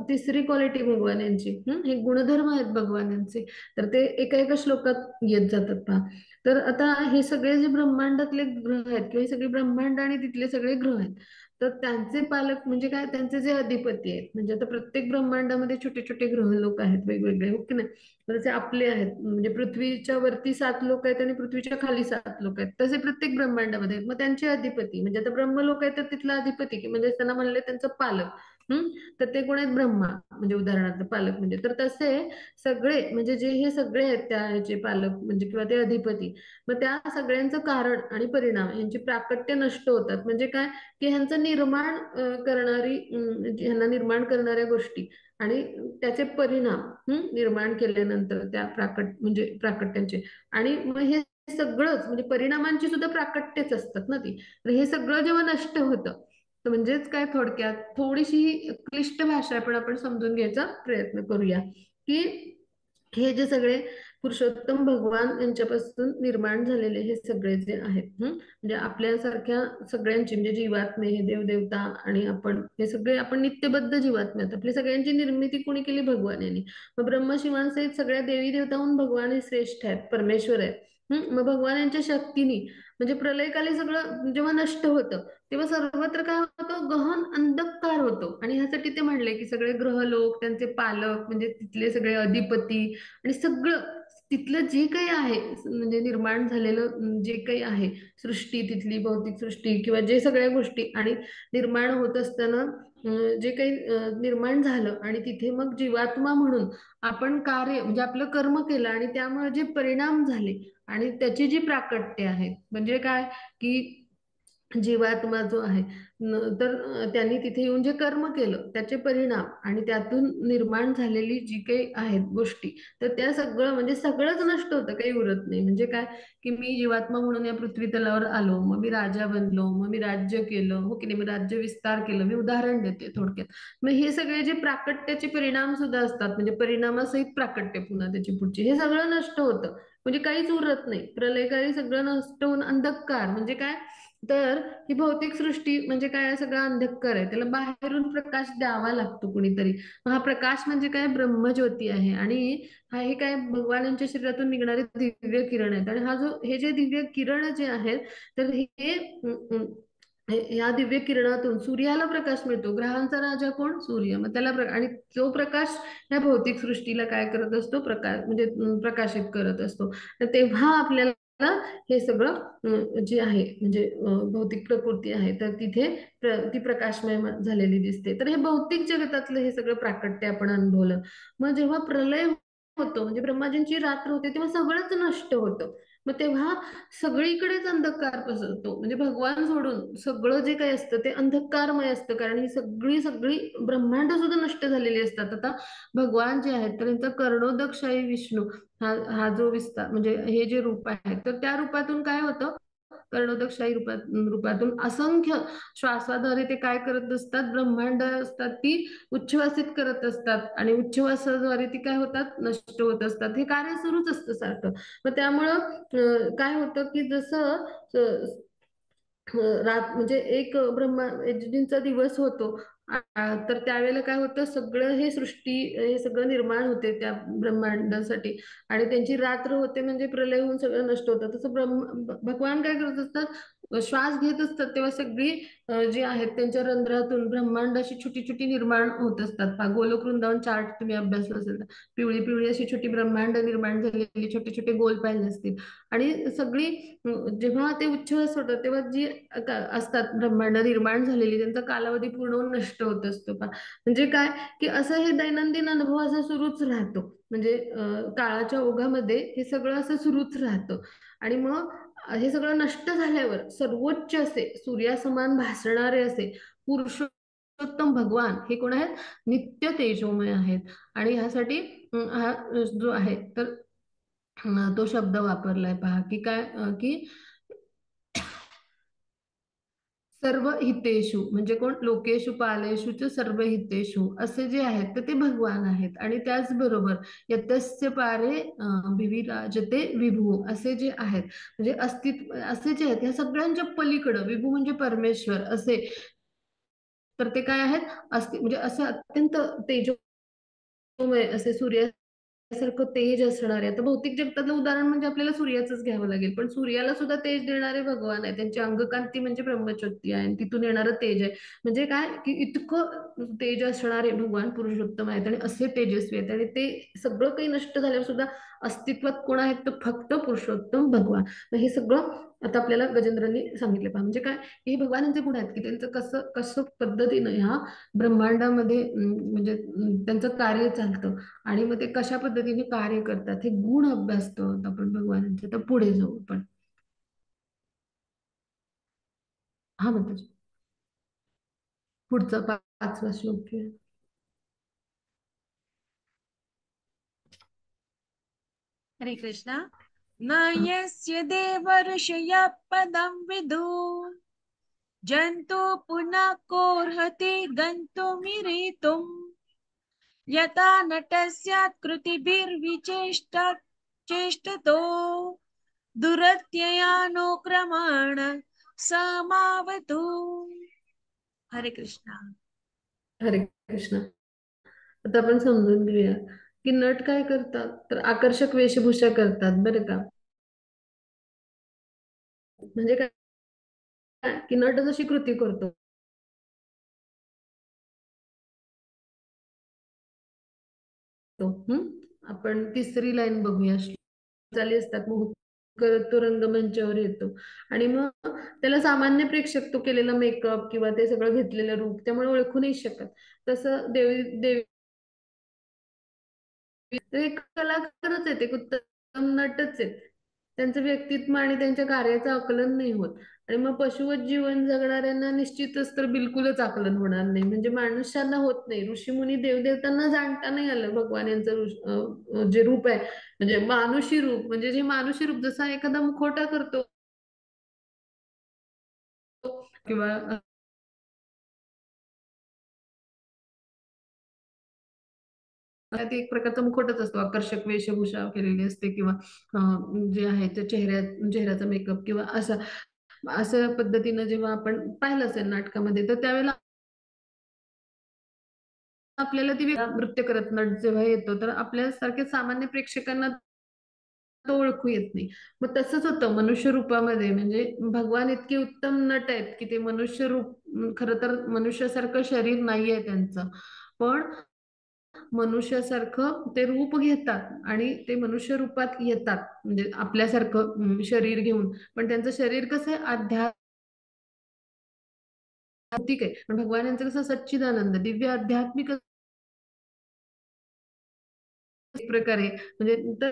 तिसरी क्वालिटी भगवान यांची, हे गुणधर्म आहेत भगवान यांचे, तर ते एका एका श्लोकात येत जातात पहा. तर आता हे सगळे जे ब्रह्मांडातले ग्रह आहेत किंवा हे सगळे ब्रह्मांड आणि तिथले सगळे ग्रह आहेत, तर त्यांचे पालक म्हणजे काय, त्यांचे जे अधिपती आहेत, म्हणजे आता प्रत्येक ब्रह्मांडामध्ये छोटे छोटे ग्रहलोक आहेत वेगवेगळे, हो की नाही. जसे आपले आहेत म्हणजे पृथ्वीच्या वरती 7 लोक आहेत आणि पृथ्वीच्या खाली 7 लोक आहेत, तसे प्रत्येक ब्रह्मांडामध्ये आहेत. मग त्यांचे अधिपती म्हणजे आता ब्रह्मलोक आहे तर तिथला अधिपती म्हणजे त्यांना म्हणले त्यांचं पालक, हम्म तर ते कोण आहेत, ब्रह्मा म्हणजे उदाहरणार्थ पालक म्हणजे. तर तसे सगळे म्हणजे जे हे सगळे आहेत त्या ह्याचे पालक म्हणजे किंवा ते अधिपती, मग त्या सगळ्यांचं कारण आणि परिणाम यांची प्राकट्य नष्ट होतात. म्हणजे काय, की ह्यांचं निर्माण करणारी ह्यांना निर्माण करणाऱ्या गोष्टी आणि त्याचे परिणाम निर्माण केल्यानंतर त्या म्हणजे प्राकट्यांचे, आणि मग हे सगळंच म्हणजे परिणामांची सुद्धा प्राकट्यच असतात ना ती. तर हे सगळं जेव्हा नष्ट होतं, तर म्हणजेच काय, थोडक्यात थोडीशी क्लिष्ट भाषा पण आपण समजून घ्यायचा प्रयत्न करूया, की हे जे सगळे पुरुषोत्तम भगवान यांच्यापासून निर्माण झालेले हे सगळे जे आहेत, म्हणजे आपल्यासारख्या सगळ्यांची म्हणजे जीवात्मे हे देवदेवता आणि आपण हे सगळे आपण नित्यबद्ध जीवात्मे आहेत. आपली सगळ्यांची निर्मिती कोणी केली, भगवान यांनी. मग ब्रह्मशिवांसहित सगळ्या देवी देवताहून भगवान हे श्रेष्ठ आहेत, परमेश्वर आहेत. मग भगवान यांच्या शक्तीने म्हणजे प्रलयकाली सगळं जेव्हा नष्ट होतं तेव्हा सर्वत्र काय होतं, गहन अंधकार होतो. आणि ह्यासाठी ते म्हणले की सगळे ग्रहलोक त्यांचे पालक म्हणजे तिथले सगळे अधिपती आणि सगळं तिथलं जे काही आहे म्हणजे निर्माण झालेलं जे काही आहे सृष्टी, तिथली भौतिक सृष्टी किंवा जे सगळ्या गोष्टी आणि निर्माण होत असताना जे काही निर्माण झालं आणि तिथे मग जीवात्मा म्हणून आपण कार्य म्हणजे आपलं कर्म केलं आणि त्यामुळे जे परिणाम झाले आणि त्याची जी प्राकट्य आहेत म्हणजे काय, की जीवात्मा जो आहे तर त्यांनी तिथे येऊन जे कर्म केलं त्याचे परिणाम आणि त्यातून निर्माण झालेली जी काही आहेत गोष्टी, तर त्या सगळं म्हणजे सगळंच नष्ट होतं, काही उरत नाही. म्हणजे काय, की मी जीवात्मा म्हणून या पृथ्वी तलावर आलो, मग मी राजा बनलो, मग मी राज्य केलं, हो की नाही, मी राज्य विस्तार केलं, मी उदाहरण देते थोडक्यात. मग हे सगळे जे प्राकट्याचे परिणाम सुद्धा असतात म्हणजे परिणामासहित प्राकट्य पुन्हा त्याची पुढची, हे सगळं नष्ट होतं. म्हणजे काहीच उरत नाही, प्रलयकारी सगळं नष्ट होऊन अंधकार म्हणजे काय, तर ही भौतिक सृष्टी म्हणजे काय, सगळा अंधकार आहे, त्याला बाहेरून प्रकाश द्यावा लागतो कुणीतरी. हा प्रकाश म्हणजे काय, ब्रह्मज्योती आहे. आणि हा हे काय भगवानांच्या शरीरातून निघणारे दिव्य किरण आहेत. आणि हे जे दिव्य किरण जे आहेत तर या दिव्य किरणातून सूर्याला प्रकाश मिळतो. ग्रहांचा राजा कोण, सूर्य. मग त्याला आणि तो प्रकाश या भौतिक सृष्टीला काय करत असतो, प्रकाश म्हणजे प्रकाशित करत असतो. तर तेव्हा आपल्याला हे सगळं जे आहे म्हणजे भौतिक प्रकृती आहे तर तिथे ती प्रकाशमय झालेली दिसते. तर हे भौतिक जगतातलं हे सगळं प्राकट्य आपण अनुभवलं. मग जेव्हा प्रलय होतो म्हणजे ब्रह्माजींची रात्र होते तेव्हा सगळंच नष्ट होतं. मग तेव्हा सगळीकडेच अंधकार पसरतो म्हणजे भगवान सोडून सगळं जे काही असतं ते अंधकारमय असतं, कारण ही सगळी सगळी ब्रह्मांड सुद्धा नष्ट झालेली असतात. आता भगवान जे आहेत तर त्यांचा कर्णोदकशाही विष्णू हा हा जो विस्तार म्हणजे हे जे रूप आहे तर त्या रूपातून काय होतं, कर्णोदकशाही रूपातून असंख्य श्वासाद्वारे ते काय करत असतात, ब्रह्मांड असतात ती उच्छ्वासित करत असतात आणि उच्छ्वासाद्वारे ती काय होतात, नष्ट होत असतात. हे कार्य सुरूच असतं सारखं. मग त्यामुळं काय होतं की जसं रात म्हणजे एक ब्रह्मा दिवस होतो, तर त्यावेळेला काय होतं, सगळं हे सृष्टी हे सगळं निर्माण होते त्या ब्रह्मांडासाठी, आणि त्यांची रात्र होते म्हणजे प्रलय होऊन सगळं नष्ट होतं. तसं भगवान काय करत असतात, श्वास घेत असतात तेव्हा सगळी जी आहेत त्यांच्या रंध्रातून ब्रह्मांड अशी छोटी छोटी निर्माण होत असतात. गोलोक वृंदावन चार्ट तुम्ही अभ्यासला असेल तर, पिवळी पिवळी अशी छोटी ब्रह्मांड निर्माण झालेली छोटे छोटे गोल पाहिले असतील. आणि सगळी जेव्हा ते उच्छ्वास होतात तेव्हा जी असतात ब्रह्मांड निर्माण झालेली, त्यांचा कालावधी पूर्ण होऊन नष्ट होत असतो का. म्हणजे काय की असं हे दैनंदिन अनुभव असा सुरूच राहतो. म्हणजे काळाच्या ओघामध्ये हे सगळं असं सुरूच राहतं. आणि मग हे सगळं नष्ट झाल्यावर सर्वोच्च असे सूर्यासमान भासणारे असे पुरुषोत्तम भगवान हे कोण आहेत, नित्य तेजोमय आहेत. आणि ह्यासाठी हा जो आहे तर तो शब्द वापरलाय पहा की काय की सर्व हितेषु, म्हणजे कोण, लोकेषु पालेषु च सर्व हितेषु असे जे आहेत तर ते भगवान आहेत. आणि त्याचबरोबर यतस्य पारे विविराजते विभू असे जे आहेत, म्हणजे अस्तित्व असे जे आहेत ह्या सगळ्यांच्या पलीकडं विभू म्हणजे परमेश्वर असे, तर ते काय आहेत, म्हणजे असं अत्यंत तेजोमय असे सूर्यासारखं तेज असणारे. आता भौतिक जगतातलं उदाहरण म्हणजे आपल्याला सूर्याचंच घ्यावं लागेल, पण सूर्याला सुद्धा तेज देणारे भगवान आहे. त्यांची अंगकांती म्हणजे ब्रह्मज्योती आहे आणि तिथून येणारं तेज आहे. म्हणजे काय की इतकं तेज असणारे भगवान पुरुषोत्तम आहेत आणि असे तेजस्वी आहेत, आणि ते सगळं काही नष्ट झाल्यावर सुद्धा अस्तित्वात कोण आहेत तर फक्त पुरुषोत्तम भगवान. मग हे सगळं आता आपल्याला गजेंद्रांनी सांगितलं पहा. म्हणजे काय, हे भगवानांचे गुण आहेत की त्यांचं कसं कसं पद्धतीनं ह्या ब्रह्मांडामध्ये म्हणजे त्यांचं कार्य चालतं, आणि मग ते कशा पद्धतीने कार्य करतात हे गुण अभ्यासतो आपण भगवानांचे. तर पुढे जाऊ आपण. हा म्हणतो पुढचा पाचवा श्लोक आहे. हरे कृष्णा. न यस्य देव ऋषयः पदं विदु जन्तु पुनः कोर्हति गन्तुमिरेतुम् यथा नटस्यात् कृतिभिर्विचेष्टतो दुरत्ययानुक्रमण समावतु. हरे कृष्णा. हरे कृष्ण. आता आपण समजून घेऊया की नट काय करतात, तर आकर्षक वेशभूषा करतात बरं का. म्हणजे काय की नट जशी कृती करतो, आपण तिसरी लाईन बघूया. चाली असतात मोह करत तो रंगमंचावर येतो, आणि मग त्याला सामान्य प्रेक्षक तो केलेला मेकअप किंवा ते सगळं घेतलेलं रूप त्यामुळे ओळखू नाही शकत. तसं देवी देवी ते एक कलाकारच आहेत, एक उत्तम नटच आहेत. त्यांचं व्यक्तित्व आणि त्यांच्या कार्याचं आकलन नाही होत. आणि मग पशुवत जीवन जगणाऱ्यांना निश्चितच तर बिलकुलच आकलन होणार नाही. म्हणजे मनुष्यांना होत नाही, ऋषीमुनी देवदेवतांना जाणता नाही आलं भगवान यांचं जे रूप आहे, म्हणजे मानुषी रूप. म्हणजे जे मानुषी रूप जसा एखादा मुखवटा करतो किंवा ते एक प्रकारचा मुखवटाच असतो, आकर्षक वेशभूषा केलेली असते, किंवा जे आहे ते चेहऱ्याचा मेकअप किंवा असं अशा पद्धतीनं जेव्हा आपण पाहिलं असेल नाटकामध्ये, तर त्यावेळेला आपल्याला ती नृत्य करत नट जेव्हा येतो तर आपल्यासारख्या सामान्य प्रेक्षकांना तो ओळखू येत नाही. मग तसंच होतं मनुष्य रूपामध्ये. म्हणजे भगवान इतके उत्तम नट आहेत की ते मनुष्य रूप, खरं तर मनुष्यासारखं शरीर नाहीये त्यांचं, पण मनुष्यासारखं ते रूप घेतात आणि ते मनुष्य रूपात येतात, म्हणजे आपल्यासारखं शरीर घेऊन. पण त्यांचं शरीर कसं आहे, आध्यात्मिक आहे. पण भगवान यांचं कसं सच्चिदानंद दिव्य आध्यात्मिक एक प्रकारे. म्हणजे तर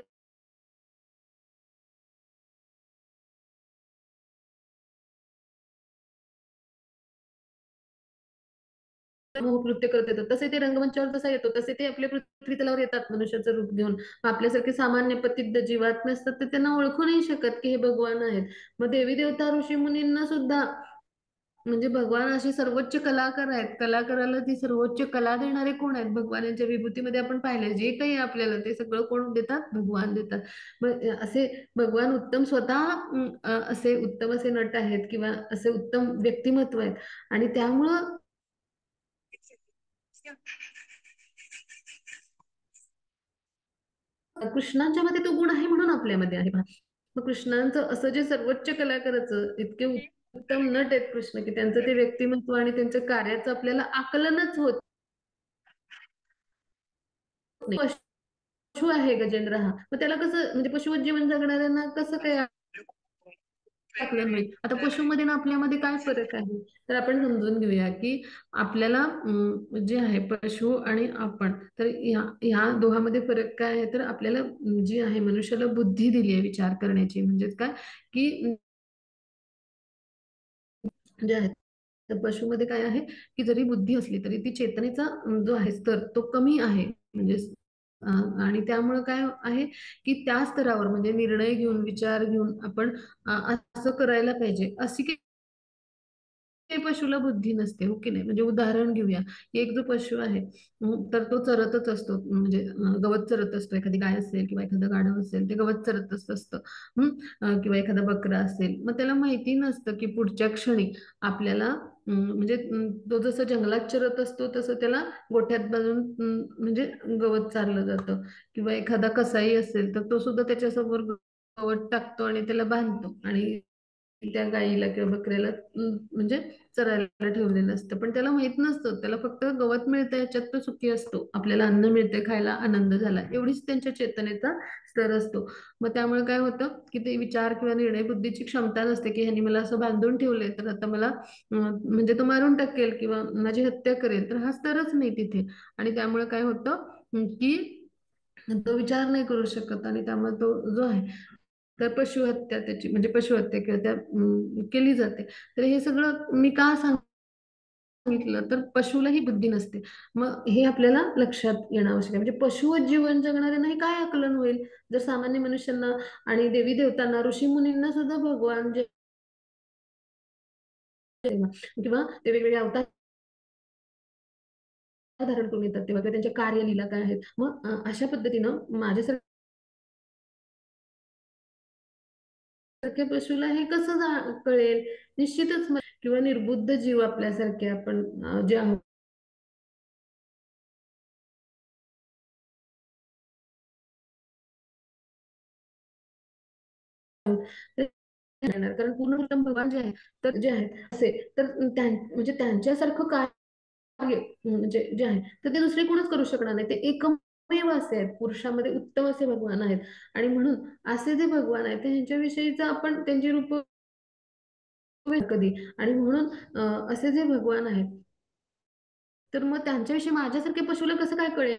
मोहकृत्य करत येतात, तसे ते रंगमंचावर जसा येतो तसे ते आपल्या पृथ्वी तलावर येतात मनुष्याचं रूप घेऊन. आपल्यासारखे सामान्य पतित जीवात्मे असतात ते त्यांना ओळखू नाही शकत की हे भगवान आहेत. मग देवी देवता ऋषी मुनींना सुद्धा म्हणजे भगवान असे सर्वोच्च कलाकार आहेत, कलाकाराला ती सर्वोच्च कला देणारे कोण आहेत? भगवानांच्या विभूतीमध्ये आपण पाहिले जे काही आपल्याला ते सगळं कोण देतात? भगवान देतात. मग असे भगवान उत्तम स्वतः असे उत्तम असे नट आहेत किंवा असे उत्तम व्यक्तिमत्व आहेत. आणि त्यामुळं कृष्णांच्या मध्ये तो गुण आहे म्हणून आपल्यामध्ये आहे. मग कृष्णांचं असं जे सर्वोच्च कलाकाराचं इतके उत्तम नट आहेत कृष्ण, की त्यांचं ते व्यक्तिमत्व आणि त्यांच्या कार्याचं आपल्याला आकलनच होत नाही. पशु आहे गजेंद्र हा, मग त्याला कसं म्हणजे पशुवत जीवन जगणाऱ्यांना कसं काय आकलन होईल? आता पशुमध्ये ना आपल्यामध्ये काय फरक आहे? तर आपण समजून घेऊया की आपल्याला जे आहे पशु आणि आपण, तर ह्या दोघांमध्ये फरक काय आहे? तर आपल्याला जी आहे मनुष्याला बुद्धी दिली आहे विचार करण्याची. म्हणजेच काय की जे आहे तर पशुमध्ये काय आहे की जरी बुद्धी असली तरी ती चेतनेचा जो आहे स्तर तो कमी आहे. म्हणजे आणि त्यामुळे काय आहे की त्या स्तरावर म्हणजे निर्णय घेऊन विचार घेऊन आपण असं करायला पाहिजे अशी ते पशुला बुद्धी नसते, हो की नाही? म्हणजे उदाहरण घेऊया की एक जो पशु आहे तर तो चरतच असतो, म्हणजे गवत चरत असतो. एखादी गाय असेल किंवा एखादं गाढव असेल ते गवत चरतच असतं. किंवा एखादा बकरा असेल, मग त्याला माहिती नसतं की पुढच्या क्षणी आपल्याला म्हणजे तो जसं जंगलात चरत असतो तसं त्याला गोठ्यात बांधून म्हणजे गवत चारलं जातं. किंवा एखादा कसाई असेल तर तो सुद्धा त्याच्यासमोर गवत टाकतो आणि त्याला बांधतो आणि त्या गाईला किंवा बकऱ्याला म्हणजे चरायला ठेवलेलं असतं. पण त्याला माहित नसतं, त्याला फक्त गवत मिळतं याच्यात तो सुखी असतो. आपल्याला अन्न मिळते खायला आनंद झाला, एवढीच त्यांच्या चेतनेचा स्तर असतो. मग त्यामुळे काय होतं की ते विचार किंवा निर्णय बुद्धीची क्षमता नसते की ह्यांनी मला असं बांधून ठेवलंय तर आता मला म्हणजे तो मारून टाकेल किंवा माझी हत्या करेल, तर हा स्तरच नाही तिथे. आणि त्यामुळे काय होतं की तो विचार नाही करू शकत आणि त्यामुळे तो जो आहे तर पशुहत्या त्याची म्हणजे पशुहत्या किंवा त्या केली जाते. तर हे सगळं मी का सांगितलं तर पशुला ही बुद्धी नसते. मग हे आपल्याला लक्षात येणं आवश्यक आहे. म्हणजे पशुवत जीवन जगणाऱ्यांना हे काय आकलन होईल? जर सामान्य मनुष्यांना आणि देवी देवतांना ऋषी मुनींना सुद्धा भगवान जे किंवा ते वेगवेगळे अवतार धारण करून येतात तेव्हा किंवा त्यांच्या कार्यलीला काय आहेत. मग अशा पद्धतीनं माझ्यासारख्या पशुला हे कसं कळेल? निश्चितच किंवा निर्बुद्ध जीव आपल्यासारखे आपण जे आहोत ते येणार. कारण पूर्ण उत्तम भगवान जे आहे तर जे आहेत असे तर म्हणजे त्यांच्यासारखं कार्य म्हणजे जे आहे तर ते दुसरे कोणच करू शकणार नाही. ते एकमेव असे आहेत, पुरुषामध्ये उत्तम असे भगवान आहेत. आणि म्हणून असे जे भगवान आहेत त्यांच्याविषयीचं आपण त्यांची रूप कधी आणि म्हणून असे जे भगवान आहेत तर मग त्यांच्याविषयी माझ्यासारख्या पशुला कसं काय कळेल?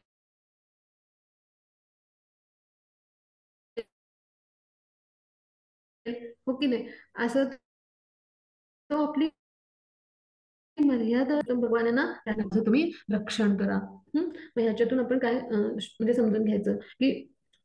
हो की नाही? असं तो आपली मर्यादा भगवानांना त्याचं तुम्ही रक्षण करा. मग ह्याच्यातून आपण काय म्हणजे समजून घ्यायचं की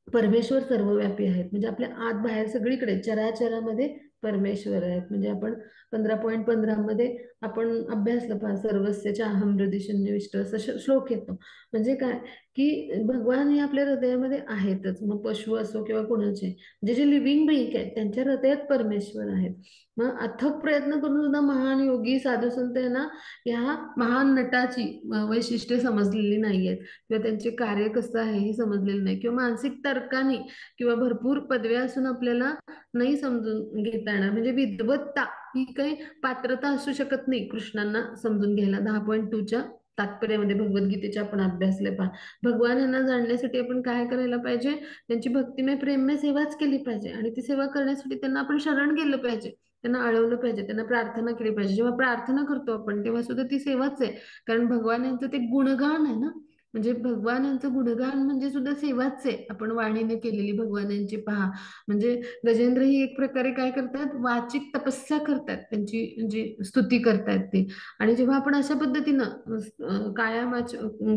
परमेश्वर सर्वव्यापी आहेत. म्हणजे आपल्या आत बाहेर सगळीकडे चराचरामध्ये परमेश्वर आहेत. म्हणजे आपण 15.15 मध्ये आपण अभ्यासलं पहा, सर्वस्यच्या अहम हृदय शून्यविष्ट असं श्लोक येतो. म्हणजे काय की भगवान हे आपल्या हृदयामध्ये आहेतच. मग पशु असो किंवा कोणाचे जे जे लिव्हिंग बीइंग आहेत त्यांच्या हृदयात परमेश्वर आहेत. मग अथक प्रयत्न करून सुद्धा महान योगी साधू संत यांना ह्या महान नटाची वैशिष्ट्ये समजलेली नाहीयेत किंवा त्यांचे कार्य कसं आहे हे समजलेलं नाही. किंवा मानसिक तर्काने किंवा भरपूर पदव्या असून आपल्याला नाही समजून घेता येणार. म्हणजे विद्वत्ता ही काही पात्रता असू शकत नाही कृष्णांना समजून घ्यायला. 10.2च्या तात्पर्यामध्ये भगवद्गीतेच्या आपण अभ्यासले पहा. भगवान यांना जाणण्यासाठी आपण काय करायला पाहिजे? त्यांची भक्तिमय प्रेममय सेवाच केली पाहिजे आणि ती सेवा करण्यासाठी त्यांना आपण शरण गेलं पाहिजे, त्यांना अळवलं पाहिजे, त्यांना प्रार्थना केली पाहिजे. जेव्हा प्रार्थना करतो आपण तेव्हा सुद्धा ती सेवाच आहे. कारण भगवान यांचं ते गुणगान आहे ना. म्हणजे भगवानांचं गुणगान म्हणजे सुद्धा सेवाच आहे, आपण वाणीने केलेली भगवानांची पहा. म्हणजे गजेंद्र ही एक प्रकारे काय करतात, वाचिक तपस्या करतात, त्यांची जी स्तुती करतात ते. आणि जेव्हा आपण अशा पद्धतीनं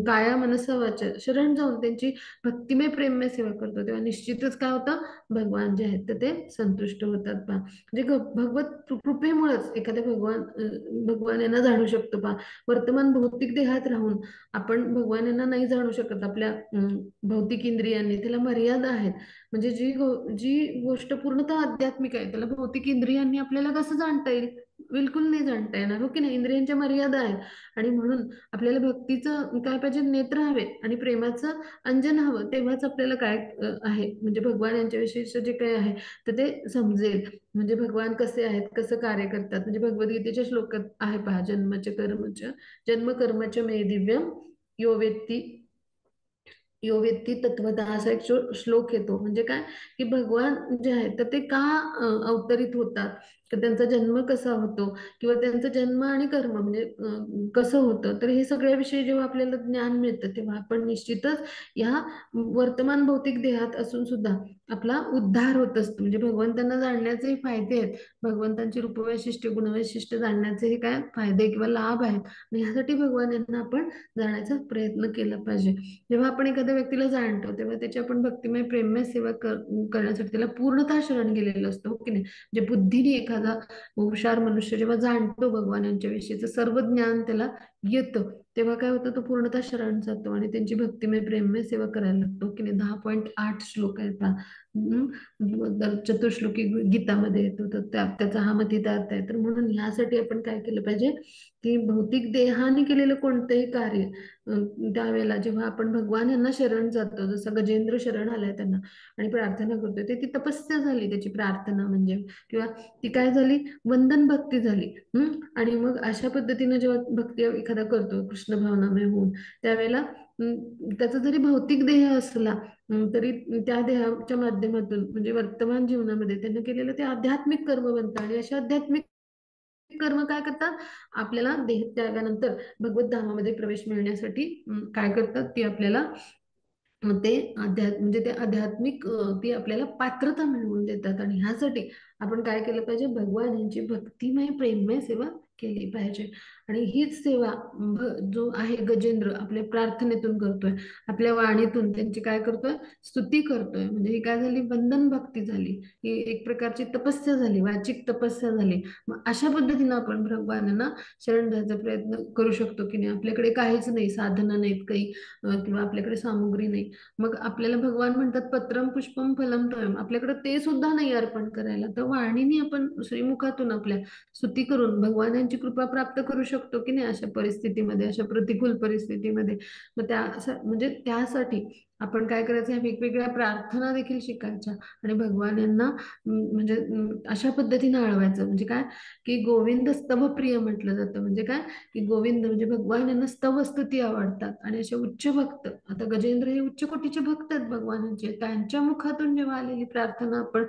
काया मनसा वाचा शरण जाऊन त्यांची भक्तिमय प्रेममय सेवा करतो, तेव्हा निश्चितच काय होतं, भगवान जे आहेत तर ते संतुष्ट होतात पहा. म्हणजे भगवत कृपेमुळेच एखाद्या भगवान यांना जाणू शकतो पहा. वर्तमान भौतिक देहात राहून आपण भगवानांना नाही जाणू शकत आपल्या भौतिक इंद्रियांनी, त्याला मर्यादा आहेत. म्हणजे जी गोष्ट पूर्णतः आध्यात्मिक आहे त्याला भौतिक इंद्रियांनी आपल्याला कसं जाणता येईल, बिलकुल नाही जाणता येणार, हो की नाही. इंद्रियांच्या मर्यादा आहेत. आणि म्हणून आपल्याला भक्तीचं काय पाहिजे, नेत्र हवे आणि प्रेमाचं अंजन हवं, तेव्हाच आपल्याला काय आहे म्हणजे भगवान यांच्याविषयीचं जे काही आहे तर ते समजेल. म्हणजे भगवान कसे आहेत, कसं कार्य करतात. म्हणजे भगवद्गीतेच्या श्लोकात आहे पहा, जन्म कर्मच मे दिव्यम यो वेत्ती यो वेत्ती तत्वतः, असा एक श्लोक येतो. म्हणजे काय, की भगवान जे आहेत तर ते का अवतरित होतात, तर त्यांचा जन्म कसा होतो, किंवा त्यांचा जन्म आणि कर्म म्हणजे कसं होतं, तर हे सगळ्याविषयी जेव्हा आपल्याला ज्ञान मिळतं तेव्हा आपण निश्चितच या वर्तमान भौतिक देहात असून सुद्धा आपला उद्धार होत असतो. म्हणजे भगवंतांना जाणण्याचे फायदे आहेत, भगवंतांची रूपवैशिष्ट्य गुणवैशिष्ट्य जाणण्याचे हे काय फायदे किंवा लाभ आहेत. आणि ह्यासाठी भगवान यांना आपण जाण्याचा प्रयत्न केला पाहिजे. जेव्हा आपण एखाद्या व्यक्तीला जाणतो तेव्हा त्याची आपण भक्तिमय प्रेममय सेवा करण्यासाठी त्याला पूर्णतः शरण गेलेलो असतो, हो की नाही. म्हणजे बुद्धीने एखादा हुशार मनुष्य जेव्हा जाणतो भगवानांच्या विषयीचं सर्व ज्ञान त्याला येतं, तेव्हा काय होतं, तो पूर्णतः शरण जातो आणि त्यांची भक्तिमय प्रेममय सेवा करायला लागतो, हो की नाही. 10.8 श्लोक आहेत पहा. चतुश्लोकी गीतामध्ये येतो, तर त्याचा हा मतितार्थ आहे. तर म्हणून ह्यासाठी आपण काय केलं पाहिजे, की भौतिक देहाने केलेलं कोणतंही कार्य त्यावेळेला जेव्हा आपण भगवान यांना शरण जातो, जसं गजेंद्र शरण आलाय त्यांना आणि प्रार्थना करतोय, ते ती तपस्या झाली त्याची प्रार्थना म्हणजे, किंवा ती काय झाली, वंदन भक्ती झाली. आणि मग अशा पद्धतीने जेव्हा भक्ती एखादा करतो कृष्ण भावनामय होऊन, त्यावेळेला त्याचा जरी भौतिक देह असला तरी त्या देहाच्या माध्यमातून म्हणजे वर्तमान जीवनामध्ये त्यांनी केलेलं ते आध्यात्मिक कर्म बनतं. आणि अशा आध्यात्मिक कर्म काय करतात, आपल्याला देह त्यागानंतर भगवत धामामध्ये प्रवेश मिळण्यासाठी काय करतात, ती आपल्याला ते म्हणजे ते आध्यात्मिक ती आपल्याला पात्रता मिळवून देतात. आणि ह्यासाठी आपण काय केलं पाहिजे, भगवान यांची भक्तिमय प्रेममय सेवा केली पाहिजे. आणि हीच सेवा जो आहे गजेंद्र आपल्या प्रार्थनेतून करतोय, आपल्या वाणीतून त्यांची काय करतोय, स्तुती करतोय. म्हणजे ही काय झाली, बंधन भक्ती झाली, ही एक प्रकारची तपस्या झाली, वाचिक तपस्या झाली. मग अशा पद्धतीनं आपण भगवानांना शरण जायचा प्रयत्न करू शकतो की नाही. आपल्याकडे काहीच नाही, साधनं नाहीत काही, किंवा आपल्याकडे सामुग्री नाही, मग आपल्याला भगवान म्हणतात पत्रम पुष्पम फलम तोयम, आपल्याकडे ते सुद्धा नाही अर्पण करायला, तर वाणीने आपण श्रीमुखातून आपल्या स्तुती करून भगवानांची कृपा प्राप्त करू शकतो की नाही, अशा परिस्थितीमध्ये, अशा प्रतिकूल परिस्थितीमध्ये. मग म्हणजे त्यासाठी आपण काय करायचं, ह्या वेगवेगळ्या प्रार्थना देखील शिकायच्या आणि भगवान यांना म्हणजे अशा पद्धतीने आळवायचं. म्हणजे काय, की गोविंद स्तव प्रिय म्हटलं जातं. म्हणजे काय, की गोविंद म्हणजे भगवान यांना स्तव स्तुती आवडतात. आणि असे उच्च भक्त, आता गजेंद्र हे उच्च कोटीचे भक्त आहेत भगवानांचे, त्यांच्या मुखातून जेव्हा आलेली प्रार्थना आपण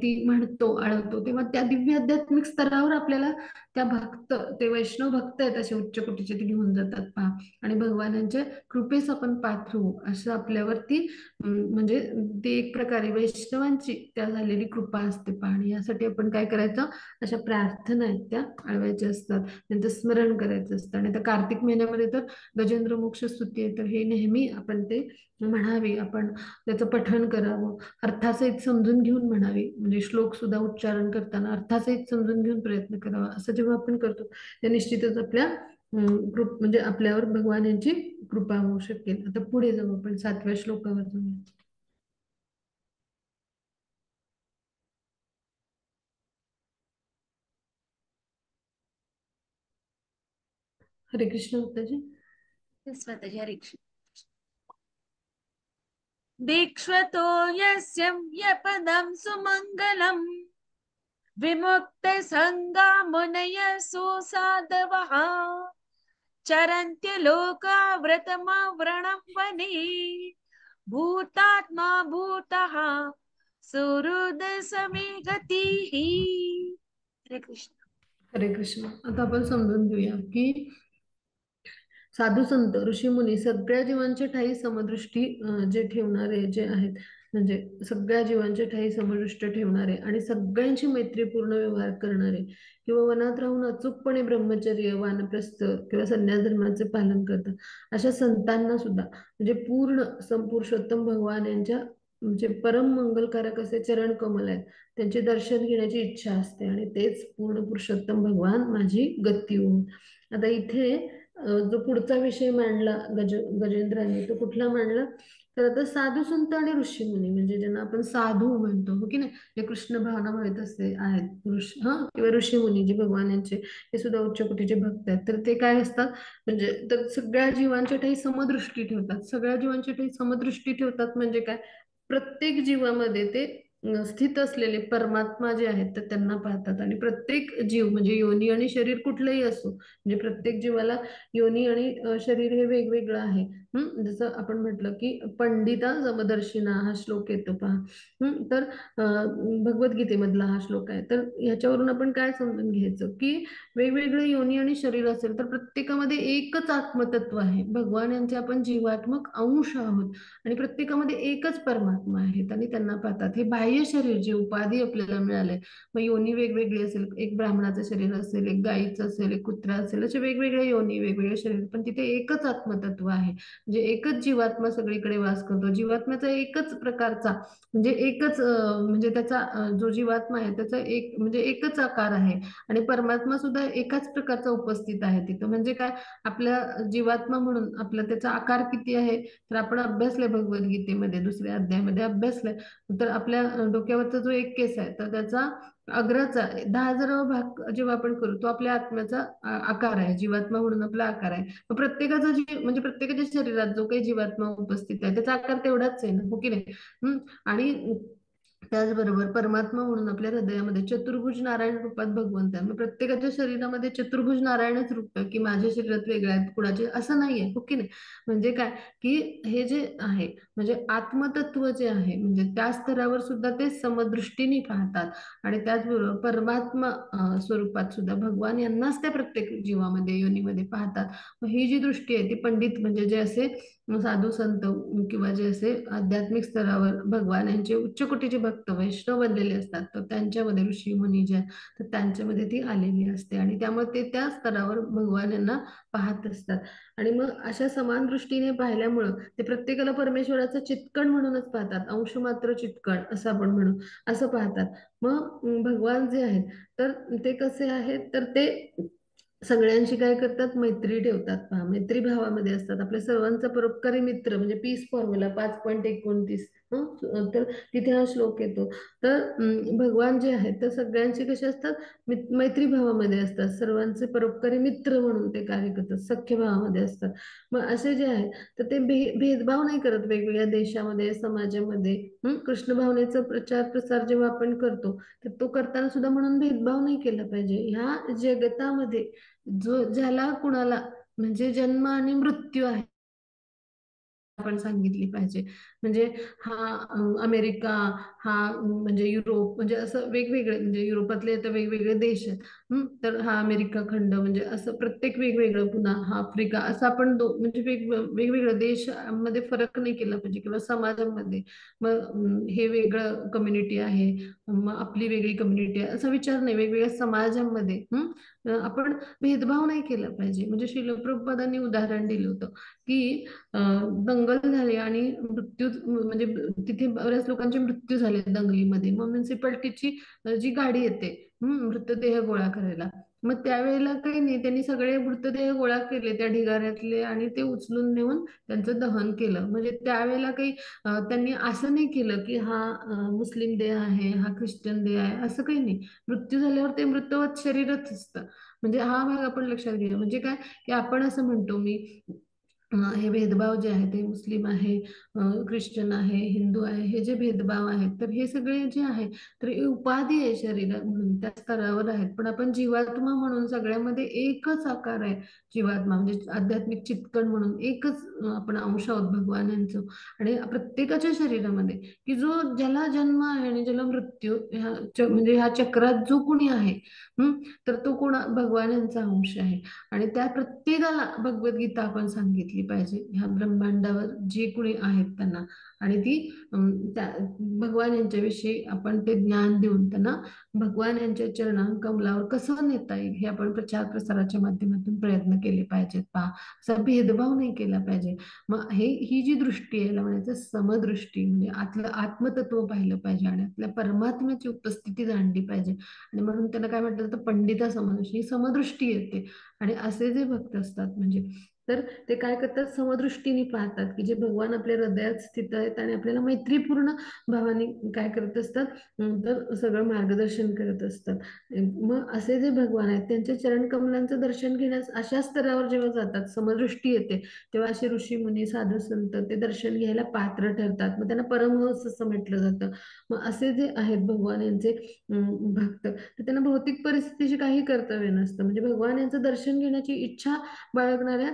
ती म्हणतो, आळवतो, तेव्हा त्या दिव्य आध्यात्मिक स्तरावर आपल्याला त्या भक्त, ते वैष्णव भक्त आहेत असे उच्च कोटीचे, ते घेऊन जातात पहा. आणि भगवानांच्या कृपेस आपण पात्र होऊ असं आपल्यावरती म्हणजे ती एक प्रकारे वैष्णवांची त्या झालेली कृपा असते पहा. आणि यासाठी आपण काय करायचं, अशा प्रार्थना आहेत त्या आळवायच्या असतात, त्यांचं स्मरण करायचं असतं. आणि आता कार्तिक महिन्यामध्ये तर गजेंद्र मोक्ष स्तुती आहे, तर हे नेहमी आपण ते म्हणावे, आपण त्याचं पठण करावं, अर्थासहित समजून घेऊन म्हणावे. म्हणजे श्लोक सुद्धा उच्चारण करताना अर्थासहित समजून घेऊन प्रयत्न करावा. असं जेव्हा आपण करतो ते निश्चितच आपल्या म्हणजे आपल्यावर भगवान यांची कृपा होऊ शकेल. आता पुढे जाऊ, आपण 7व्या श्लोकावर जाऊ. हरे कृष्ण माताजी. स्वतःच्या हरिकृष्ण दीक्षतो यस्य यपदं सुमङ्गलम् विमुक्तसङ्गा मुनयः सुसाधवः चरन्त्यलोकाव्रतमव्रणं वने भूतात्मा भूतः सुहृद समे गतिः. हरे कृष्ण. हरे कृष्ण. आता आपण समजून घेऊया की साधू संत ऋषीमुनी सगळ्या जीवांच्या ठायी समदृष्टी जे ठेवणारे जे आहेत, म्हणजे सगळ्या जीवांच्या ठायी समदृष्ट ठेवणारे आणि सगळ्यांशी मैत्रीपूर्ण व्यवहार करणारे किंवा वनात राहून अचूकपणे ब्रह्मचर्य वानप्रस्थ किंवा संन्यास धर्माचे पालन करतात, अशा संतांना सुद्धा म्हणजे पूर्ण संपुरुषोत्तम भगवान यांच्या म्हणजे परम मंगलकारक असे चरण कमल आहेत, त्यांचे दर्शन घेण्याची इच्छा असते आणि तेच पूर्ण पुरुषोत्तम भगवान माझी गती होऊन. आता इथे जो पुढचा विषय मांडला गजेंद्रांनी, तो कुठला मांडला? तर आता साधू संत आणि ऋषीमुनी म्हणजे ज्यांना आपण साधू म्हणतो, हो की नाही, जे कृष्ण भावना माहित असते आहेत किंवा ऋषीमुनी जे भगवान यांचे हे सुद्धा उच्च कोटीचे भक्त आहेत, तर ते काय असतात म्हणजे तर सगळ्या जीवांच्या ठायी समदृष्टी ठेवतात. सगळ्या जीवांच्या ठायी समदृष्टी ठेवतात म्हणजे काय? प्रत्येक जीवामध्ये ते स्थित असलेले परमात्मा जे आहेत तर त्यांना पाहतात आणि प्रत्येक जीव म्हणजे योनी आणि शरीर कुठलंही असो, म्हणजे प्रत्येक जीवाला योनी आणि शरीर हे वेगवेगळं आहे. जसं आपण म्हटलं की पंडिता समदर्शिना हा श्लोक येतो पहा. तर भगवद्गीतेमधला हा श्लोक आहे. तर ह्याच्यावरून आपण काय समजून घ्यायचं की वेगवेगळे योनी आणि शरीर असेल तर प्रत्येकामध्ये एकच आत्मतत्व आहे. भगवान यांचे आपण जीवात्मक अंश आहोत आणि प्रत्येकामध्ये एकच परमात्मा आहेत आणि त्यांना पाहतात. हे बाह्य शरीर जे उपाधी आपल्याला मिळाले, मग योनी वेगवेगळी असेल, एक ब्राह्मणाचं शरीर असेल, एक गाईचं असेल, एक कुत्रा असेल, असे वेगवेगळे योनी वेगवेगळे शरीर, पण तिथे एकच आत्मतत्व आहे, म्हणजे एकच जीवात्मा सगळीकडे वास करतो. जीवात्म्याचा एकच प्रकारचा म्हणजे एकच म्हणजे त्याचा जो जीवात्मा आहे त्याचा एक म्हणजे एकच आकार आहे आणि परमात्मा सुद्धा एकाच प्रकारचा उपस्थित आहे तिथं. म्हणजे काय, आपल्या जीवात्मा म्हणून आपला त्याचा आकार किती आहे तर आपण अभ्यासलंय भगवद्गीतेमध्ये दुसऱ्या अध्यायामध्ये अभ्यासलंय. तर आपल्या डोक्यावरचा जो एक केस आहे तर त्याचा अग्राचा 10,000वा भाग जेव्हा आपण करू तो आपल्या आत्म्याचा आकार आहे, जीवात्मा म्हणून आपला आकार आहे. मग प्रत्येकाचा म्हणजे प्रत्येकाच्या शरीरात जो काही जीवात्मा उपस्थित आहे त्याचा आकार तेवढाच आहे ना, हो की नाही? आणि त्याचबरोबर परमात्मा म्हणून आपल्या हृदयामध्ये चतुर्भुज नारायण रूपात भगवंत आहे. मग प्रत्येकाच्या शरीरामध्ये चतुर्भुज नारायणच रूप आहे की माझ्या शरीरात वेगळ्या आहेत कुणाचे, असं नाहीये, हो की नाही? म्हणजे काय की हे जे आहे म्हणजे आत्मतत्व जे आहे म्हणजे त्या स्तरावर सुद्धा ते समदृष्टीने पाहतात आणि त्याचबरोबर परमात्मा स्वरूपात सुद्धा भगवान यांनाच त्या प्रत्येक जीवामध्ये योनीमध्ये पाहतात. मग ही जी दृष्टी आहे ती पंडित म्हणजे जे असे साधू संत किंवा जे असे आध्यात्मिक स्तरावर भगवान यांचे उच्च कोटीचे भक्त वैष्णव बनलेले असतात तर त्यांच्यामध्ये ऋषी मुनी जे आहेत तर त्यांच्यामध्ये ती आलेली असते आणि त्यामुळे ते त्या स्तरावर भगवान यांना पाहत असतात. आणि मग अशा समान दृष्टीने पाहिल्यामुळं ते प्रत्येकाला परमेश्वराचं चित्कण म्हणूनच पाहतात, अंश मात्र चित्कण असं आपण म्हणू, असं पाहतात. मग भगवान जे आहेत तर ते कसे आहेत तर ते सगळ्यांशी काय करतात, मैत्री ठेवतात पहा, मैत्री भावामध्ये असतात, आपल्या सर्वांचा परोपकारी मित्र म्हणजे पीस फॉर्म्युला 5.29. तर तिथे हा श्लोक येतो. तर भगवान जे आहेत तर सगळ्यांचे कसे असतात, मैत्री भावामध्ये असतात, सर्वांचे परोपकारी मित्र म्हणून ते कार्य करतात, सख्य भावामध्ये असतात. मग असे जे आहेत तर ते भेदभाव नाही करत वेगवेगळ्या देशामध्ये समाजामध्ये. कृष्ण भावनेचा प्रचार प्रसार जेव्हा आपण करतो तर तो करताना सुद्धा म्हणून भेदभाव नाही केला पाहिजे. ह्या जगतामध्ये जो ज्याला कुणाला म्हणजे जन्म आणि मृत्यू आहे आपण सांगितली पाहिजे. म्हणजे हा अमेरिका, हा म्हणजे युरोप, म्हणजे असं वेगवेगळे म्हणजे युरोपातले तर वेगवेगळे देश आहेत. तर हा अमेरिका खंड म्हणजे असं प्रत्येक वेगवेगळं, पुन्हा हा आफ्रिका, असं आपण म्हणजे वेगवेगळ्या देशामध्ये फरक नाही केला पाहिजे किंवा समाजामध्ये. मग हे वेगळं कम्युनिटी आहे, मग आपली वेगळी कम्युनिटी आहे असा विचार नाही. वेगवेगळ्या समाजामध्ये आपण भेदभाव नाही केला पाहिजे. म्हणजे श्रील प्रभुपादांनी उदाहरण दिलं होतं की दंगल झाली आणि मृत्यू म्हणजे तिथे बऱ्याच लोकांचे मृत्यू झाले दंगलीमध्ये. मग म्युन्सिपाल्टीची जी गाडी येते मृतदेह गोळा करायला, मग त्यावेळेला काही नाही, त्यांनी सगळे मृतदेह गोळा केले त्या ढिगाऱ्यातले आणि ते उचलून नेऊन त्यांचं दहन केलं. म्हणजे त्यावेळेला काही त्यांनी असं नाही केलं की हा मुस्लिम देह आहे, हा ख्रिश्चन देह आहे, असं काही नाही. मृत्यू झाल्यावर ते मृतवत शरीरच असतं. म्हणजे हा भाग आपण लक्षात घ्या. म्हणजे काय की आपण असं म्हणतो मी हे भेदभाव जे आहे ते मुस्लिम आहे, ख्रिश्चन आहे, हिंदू आहे, हे जे भेदभाव आहेत तर हे सगळे जे आहे तर हे उपाधी आहे शरीर म्हणून त्या स्तरावर आहेत. पण आपण जीवात्मा म्हणून सगळ्यामध्ये एकच आकार आहे. जीवात्मा म्हणजे आध्यात्मिक चित्कण म्हणून एकच आपण अंश आहोत भगवान यांचं. आणि प्रत्येकाच्या शरीरामध्ये की जो ज्याला जन्म आहे आणि ज्याला मृत्यू म्हणजे ह्या चक्रात जो कोणी आहे, हम्म, तर तो कोणा भगवान यांचा अंश आहे. आणि त्या प्रत्येकाला भगवद्गीता आपण सांगितली पाहिजे ह्या ब्रह्मांडावर जे कुणी आहेत त्यांना. आणि ती त्या भगवान यांच्याविषयी आपण ते ज्ञान देऊन त्यांना भगवान यांच्या कमलावर कसं नेता येईल हे आपण प्रचार प्रसाराच्या माध्यमातून प्रयत्न केले पाहिजेत. पहा, असा भेदभाव नाही केला पाहिजे. मग ही जी दृष्टी आहे याला म्हणायचं समदृष्टी, म्हणजे आतलं आत्मतत्व पाहिलं पाहिजे आणि आपल्या परमात्म्याची उपस्थिती जाणली पाहिजे. आणि म्हणून त्याला काय म्हटलं जातं, पंडिता समदृष्टी, ही समदृष्टी येते. आणि असे जे भक्त असतात म्हणजे तर ते काय करतात, समदृष्टीने पाहतात की जे भगवान आपल्या हृदयात स्थित आहेत आणि आपल्याला मैत्रीपूर्ण भावाने काय करत असतात, तर सगळं मार्गदर्शन करत असतात. मग असे जे भगवान आहेत त्यांच्या चरण कमलांचं दर्शन घेण्यास अशा स्तरावर जेव्हा जातात, समदृष्टी येते, तेव्हा असे ऋषी मुनी साधू संत ते दर्शन घ्यायला पात्र ठरतात. मग त्यांना परमहंस असं म्हटलं जातं. मग असे जे आहेत भगवान यांचे भक्त, तर त्यांना भौतिक परिस्थितीशी काही कर्तव्य नसतं. म्हणजे भगवान यांचं दर्शन घेण्याची इच्छा बाळगणाऱ्या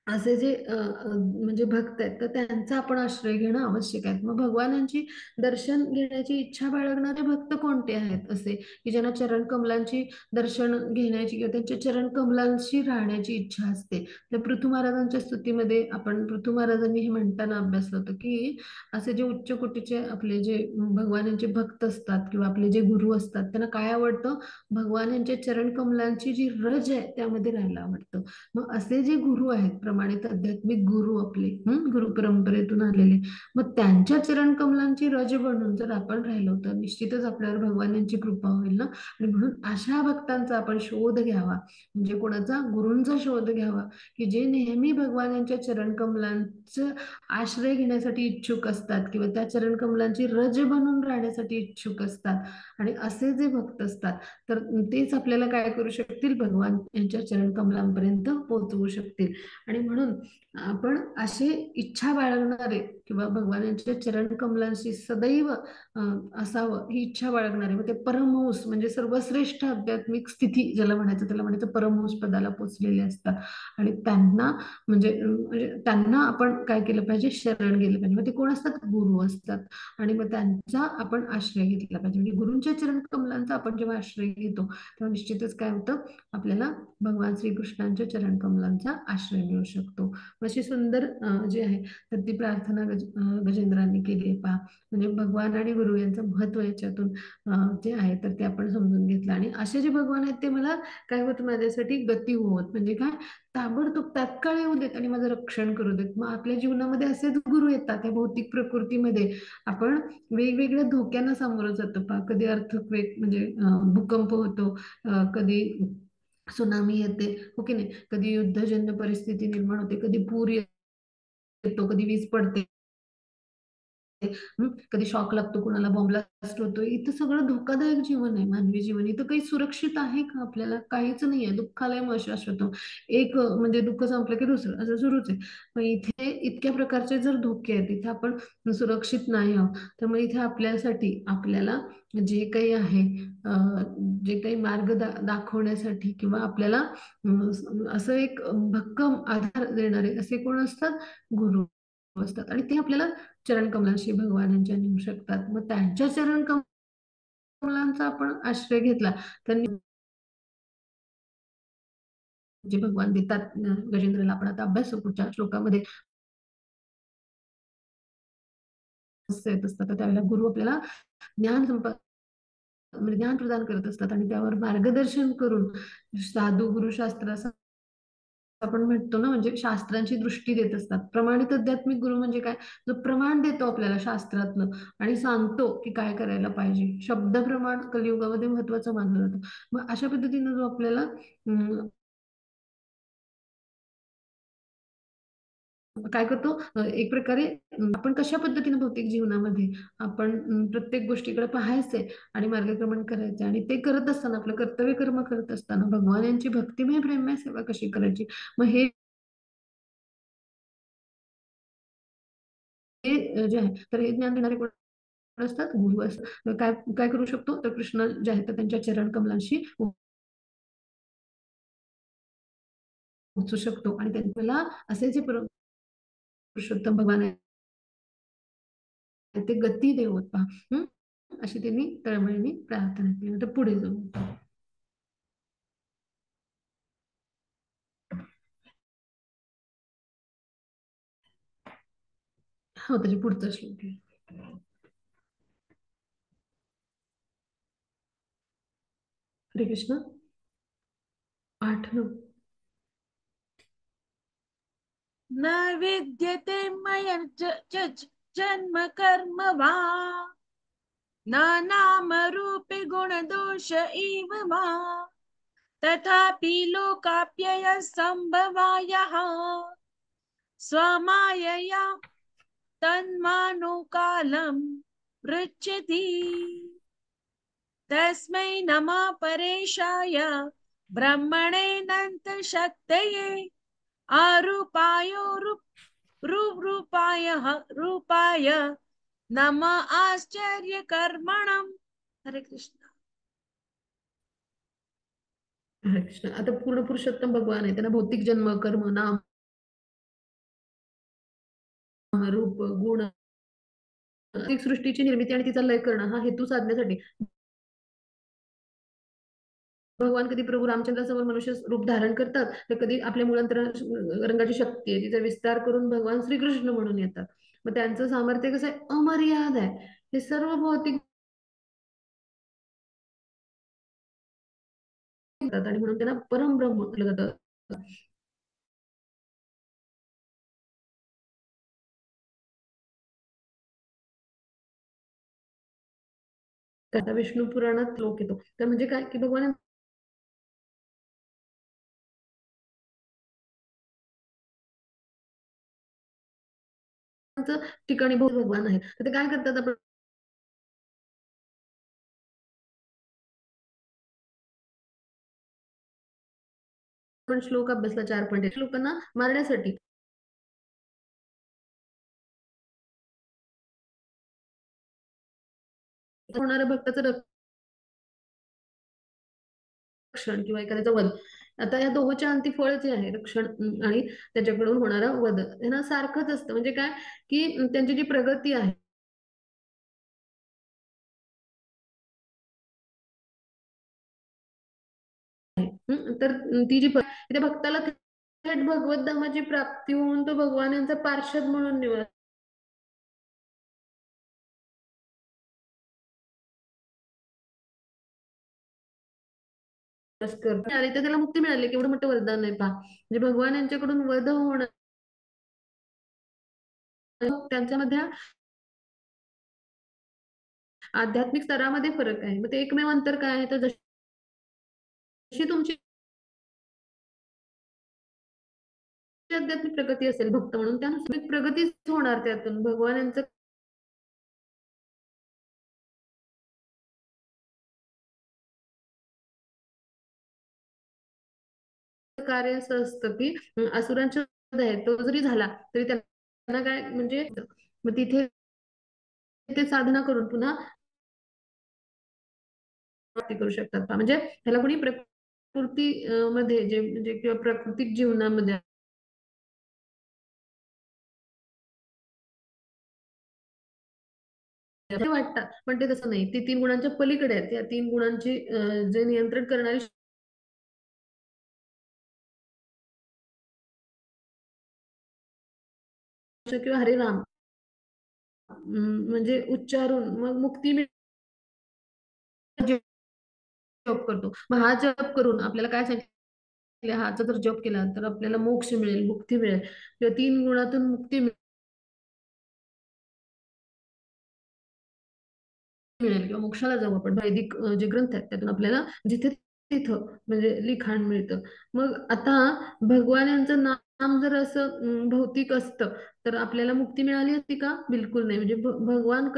असे जे म्हणजे भक्त आहेत तर त्यांचा आपण आश्रय घेणं आवश्यक आहे. मग भगवानांची दर्शन घेण्याची इच्छा बाळगणारे भक्त कोणते आहेत असे, की ज्यांना चरण कमलांची दर्शन घेण्याची किंवा त्यांच्या चरण कमलांशी राहण्याची इच्छा असते. तर पृथू महाराजांच्या स्तुतीमध्ये आपण पृथू महाराजांनी हे म्हणताना अभ्यासलं होतं की असे जे उच्च कोटीचे आपले जे भगवानांचे भक्त असतात किंवा आपले जे गुरु असतात त्यांना काय आवडतं, भगवान यांच्या चरण कमलांची जी रज आहे त्यामध्ये राहायला आवडतं. मग असे जे गुरु आहेत, प्रमाणित आध्यात्मिक गुरु आपले, गुरु परंपरेतून आलेले, मग त्यांच्या चरण कमलांची रज बनून जर आपण राहिलो तर निश्चितच आपल्यावर भगवान यांची कृपा होईल ना. आणि म्हणून अशा भक्तांचा आपण शोध घ्यावा, म्हणजे कोणाचा, गुरूंचा शोध घ्यावा की जे नेहमी भगवान यांच्या चरण कमलांचं आश्रय घेण्यासाठी इच्छुक असतात किंवा त्या चरण कमलांची रज बनून राहण्यासाठी इच्छुक असतात. आणि असे जे भक्त असतात तर तेच आपल्याला काय करू शकतील, भगवान यांच्या चरण कमलांपर्यंत पोहोचवू शकतील. आणि म्हणून आपण असे इच्छा बाळगणारे किंवा भगवानांच्या चरण कमलांशी सदैव असावं ही इच्छा बाळगणारे, मग ते परमहंस म्हणजे सर्वश्रेष्ठ आध्यात्मिक स्थिती ज्याला म्हणायचं त्याला म्हणायचं परमहंस पदाला पोचलेले असतात. आणि त्यांना म्हणजे त्यांना आपण काय केलं पाहिजे, शरण गेलं पाहिजे. मग ते कोण असतात, गुरु असतात. आणि मग त्यांचा आपण आश्रय घेतला पाहिजे. म्हणजे गुरूंच्या चरण कमलांचा आपण जेव्हा आश्रय घेतो तेव्हा निश्चितच काय होतं, आपल्याला भगवान श्रीकृष्णांच्या चरण कमलांचा आश्रय मिळू शकतो. अशी सुंदर जी आहे तर ती प्रार्थना गजेंद्रांनी केली आहे. पहा, म्हणजे भगवान आणि गुरु यांचं महत्व याच्यातून जे आहे तर ते आपण समजून घेतलं. आणि असे जे भगवान आहेत ते मला काय होत, माझ्यासाठी गती होत, म्हणजे काय, ताबडतोब तात्काळ येऊ देत आणि माझं रक्षण करू देत. मग आपल्या जीवनामध्ये असेच गुरु येतात या भौतिक प्रकृतीमध्ये. आपण वेगवेगळ्या धोक्यांना सामोरं जातो. पहा, कधी अर्थक्वेक म्हणजे भूकंप होतो, कधी सुनामी येते, हो की नाही, कधी युद्धजन्य परिस्थिती निर्माण होते, कधी पूर येतो, कधी वीज पडते, कधी शॉक लागतो, कुणाला बॉम्ब ब्लास्ट होतो. इथं सगळं धोकादायक जीवन आहे, मानवी जीवन. इथं काही सुरक्षित आहे का, आपल्याला काहीच नाही आहे. दुःखालय शाश्वत. एक म्हणजे दुःख संपलं की दुसरं असं सुरूच आहे. मग इथे इतक्या प्रकारचे जर धोके आहेत, इथे आपण सुरक्षित नाही आहोत. तर मग इथे आपल्यासाठी आपल्याला जे काही आहे, जे काही मार्ग दाखवण्यासाठी किंवा आपल्याला असं एक भक्कम आधार देणारे असे कोण असतात, गुरु असतात. आणि ते आपल्याला चरण कमलाशी भगवानांच्या नेऊ शकतात. मग त्यांच्या चरण कमलांचा आपण आश्रय घेतला तर जे भगवान देतात गजेंद्रला, आपण आता अभ्यास पुढच्या श्लोकामध्ये येत असतात. तर त्यावेळेला गुरु आपल्याला ज्ञान म्हणजे ज्ञान प्रदान करत असतात आणि त्यावर मार्गदर्शन करून साधू गुरु शास्त्र असं आपण म्हणतो ना, म्हणजे शास्त्रांची दृष्टी देत असतात. प्रमाणित आध्यात्मिक गुरु म्हणजे काय, जो प्रमाण देतो आपल्याला शास्त्रातलं आणि सांगतो की काय करायला पाहिजे. शब्द प्रमाण कलियुगामध्ये महत्वाचं मानलं जातं. मग अशा पद्धतीने जो आपल्याला काय करतो, एक प्रकारे आपण कशा पद्धतीने भौतिक जीवनामध्ये आपण प्रत्येक गोष्टीकडे पाहायचंय आणि मार्गक्रमण करायचंय. आणि ते करत असताना आपलं कर्तव्य कर्म करत असताना भगवान यांची भक्तिमय प्रेममय सेवा कशी करायची, मग हे जे आहे तर हे ज्ञान देणारे कोण असतात? गुरु असतात. काय काय करू शकतो तर कृष्ण जे आहे तर त्यांच्या चरण कमलांशी पोहोचू शकतो आणि त्यांना असे जे पुरुषोत्तम भगवान आहे ते गती देवत पहा. अशी त्यांनी तळमळीने प्रार्थना केली. तर पुढे जाऊ. हो त्याच्या पुढचा श्लोक आहे. हरे कृष्ण 8-9. न विद्यते मया जन्म कर्म वा न नाम रूपे गुण दोष इव वा तथापि लोकाप्यय संभवायः स्वमायया तन्मानुकालं पृच्छति तस्मै नमः परेशाय ब्रह्मणेऽनन्तशक्तये रूपाय नमः आश्चर्यकर्मणम्. हरे कृष्ण. हरे कृष्ण. आता पूर्ण पुरुषोत्तम भगवान आहे त्यांना भौतिक जन्म कर्म नाम रूप गुण सृष्टीची निर्मिती आणि तिचा लय करणं हा हेतू साधण्यासाठी भगवान कधी प्रभू रामचंद्रासमोर मनुष्य रूप धारण करतात तर कधी आपल्या मुलांतर रंगाची शक्ती आहे तिचा विस्तार करून भगवान श्रीकृष्ण म्हणून येतात. मग त्यांचं सामर्थ्य कसं आहे? अमर्याद आहे. हे सर्व भौतिक आणि म्हणून त्यांना परमब्रह्म म्हटलं जातं. आता विष्णू पुराणात श्लोक येतो तर म्हणजे काय की भगवान ठिकाणी भगवान आहे तर ते काय करतात आपण श्लोक अभ्यासला 4 पॉइंट श्लोकांना मारण्यासाठी होणाऱ्या भक्ताचं रक्षण किंवा एखाद्याचं वध. आता या दोहोच्या अंती फळ जे आहे रक्षण आणि त्याच्याकडून होणारा वध यांना सारखंच असतं. म्हणजे काय की त्यांची जी प्रगती आहे तर ती जी त्या भक्ताला थेट भगवत धामाची प्राप्ती होऊन तो भगवान यांचा पार्षद म्हणून निवड करतो आणि त्याला मुक्ती मिळाली की एवढं मोठं वरदान आहे पहा. म्हणजे भगवान यांच्याकडून वध होणं त्यांच्यामध्ये आध्यात्मिक स्तरामध्ये फरक आहे. मग ते एकमेव अंतर काय आहे तर जशी तुमची आध्यात्मिक प्रगती असेल भक्त म्हणून त्यानुसार प्रगतीच होणार त्यातून भगवान यांचं कार्य असं असतं की असुरांच्या आहे तो जरी झाला तरी त्यांना काय म्हणजे मग तिथे ते साधना करून पुन्हा प्राप्ती करू शकतात का म्हणजे ह्याला कोणी प्रकृती मध्ये जे म्हणजे किंवा प्राकृतिक जीवनामध्ये वाटतात पण ते तसं नाही. ते 3 गुणांच्या पलीकडे आहेत. त्या 3 गुणांचे जे नियंत्रण करणारी किंवा हरे राम म्हणजे उच्चारून मग मुक्ती जप करतो. मग हा जप करून आपल्याला काय सांगितलं हाचा जर जप केला तर आपल्याला मोक्ष मिळेल मुक्ती मिळेल किंवा 3 गुणातून मुक्ती मिळेल किंवा मोक्षाला जाऊ आपण. वैदिक जे ग्रंथ आहेत त्यातून आपल्याला जिथे तिथं म्हणजे लिखाण मिळतं. मग आता भगवान यांचं नाम जर असं भौतिक असतं तर आपल्याला मुक्ती मिळाली असती का? बिलकुल नाही. म्हणजे भगवान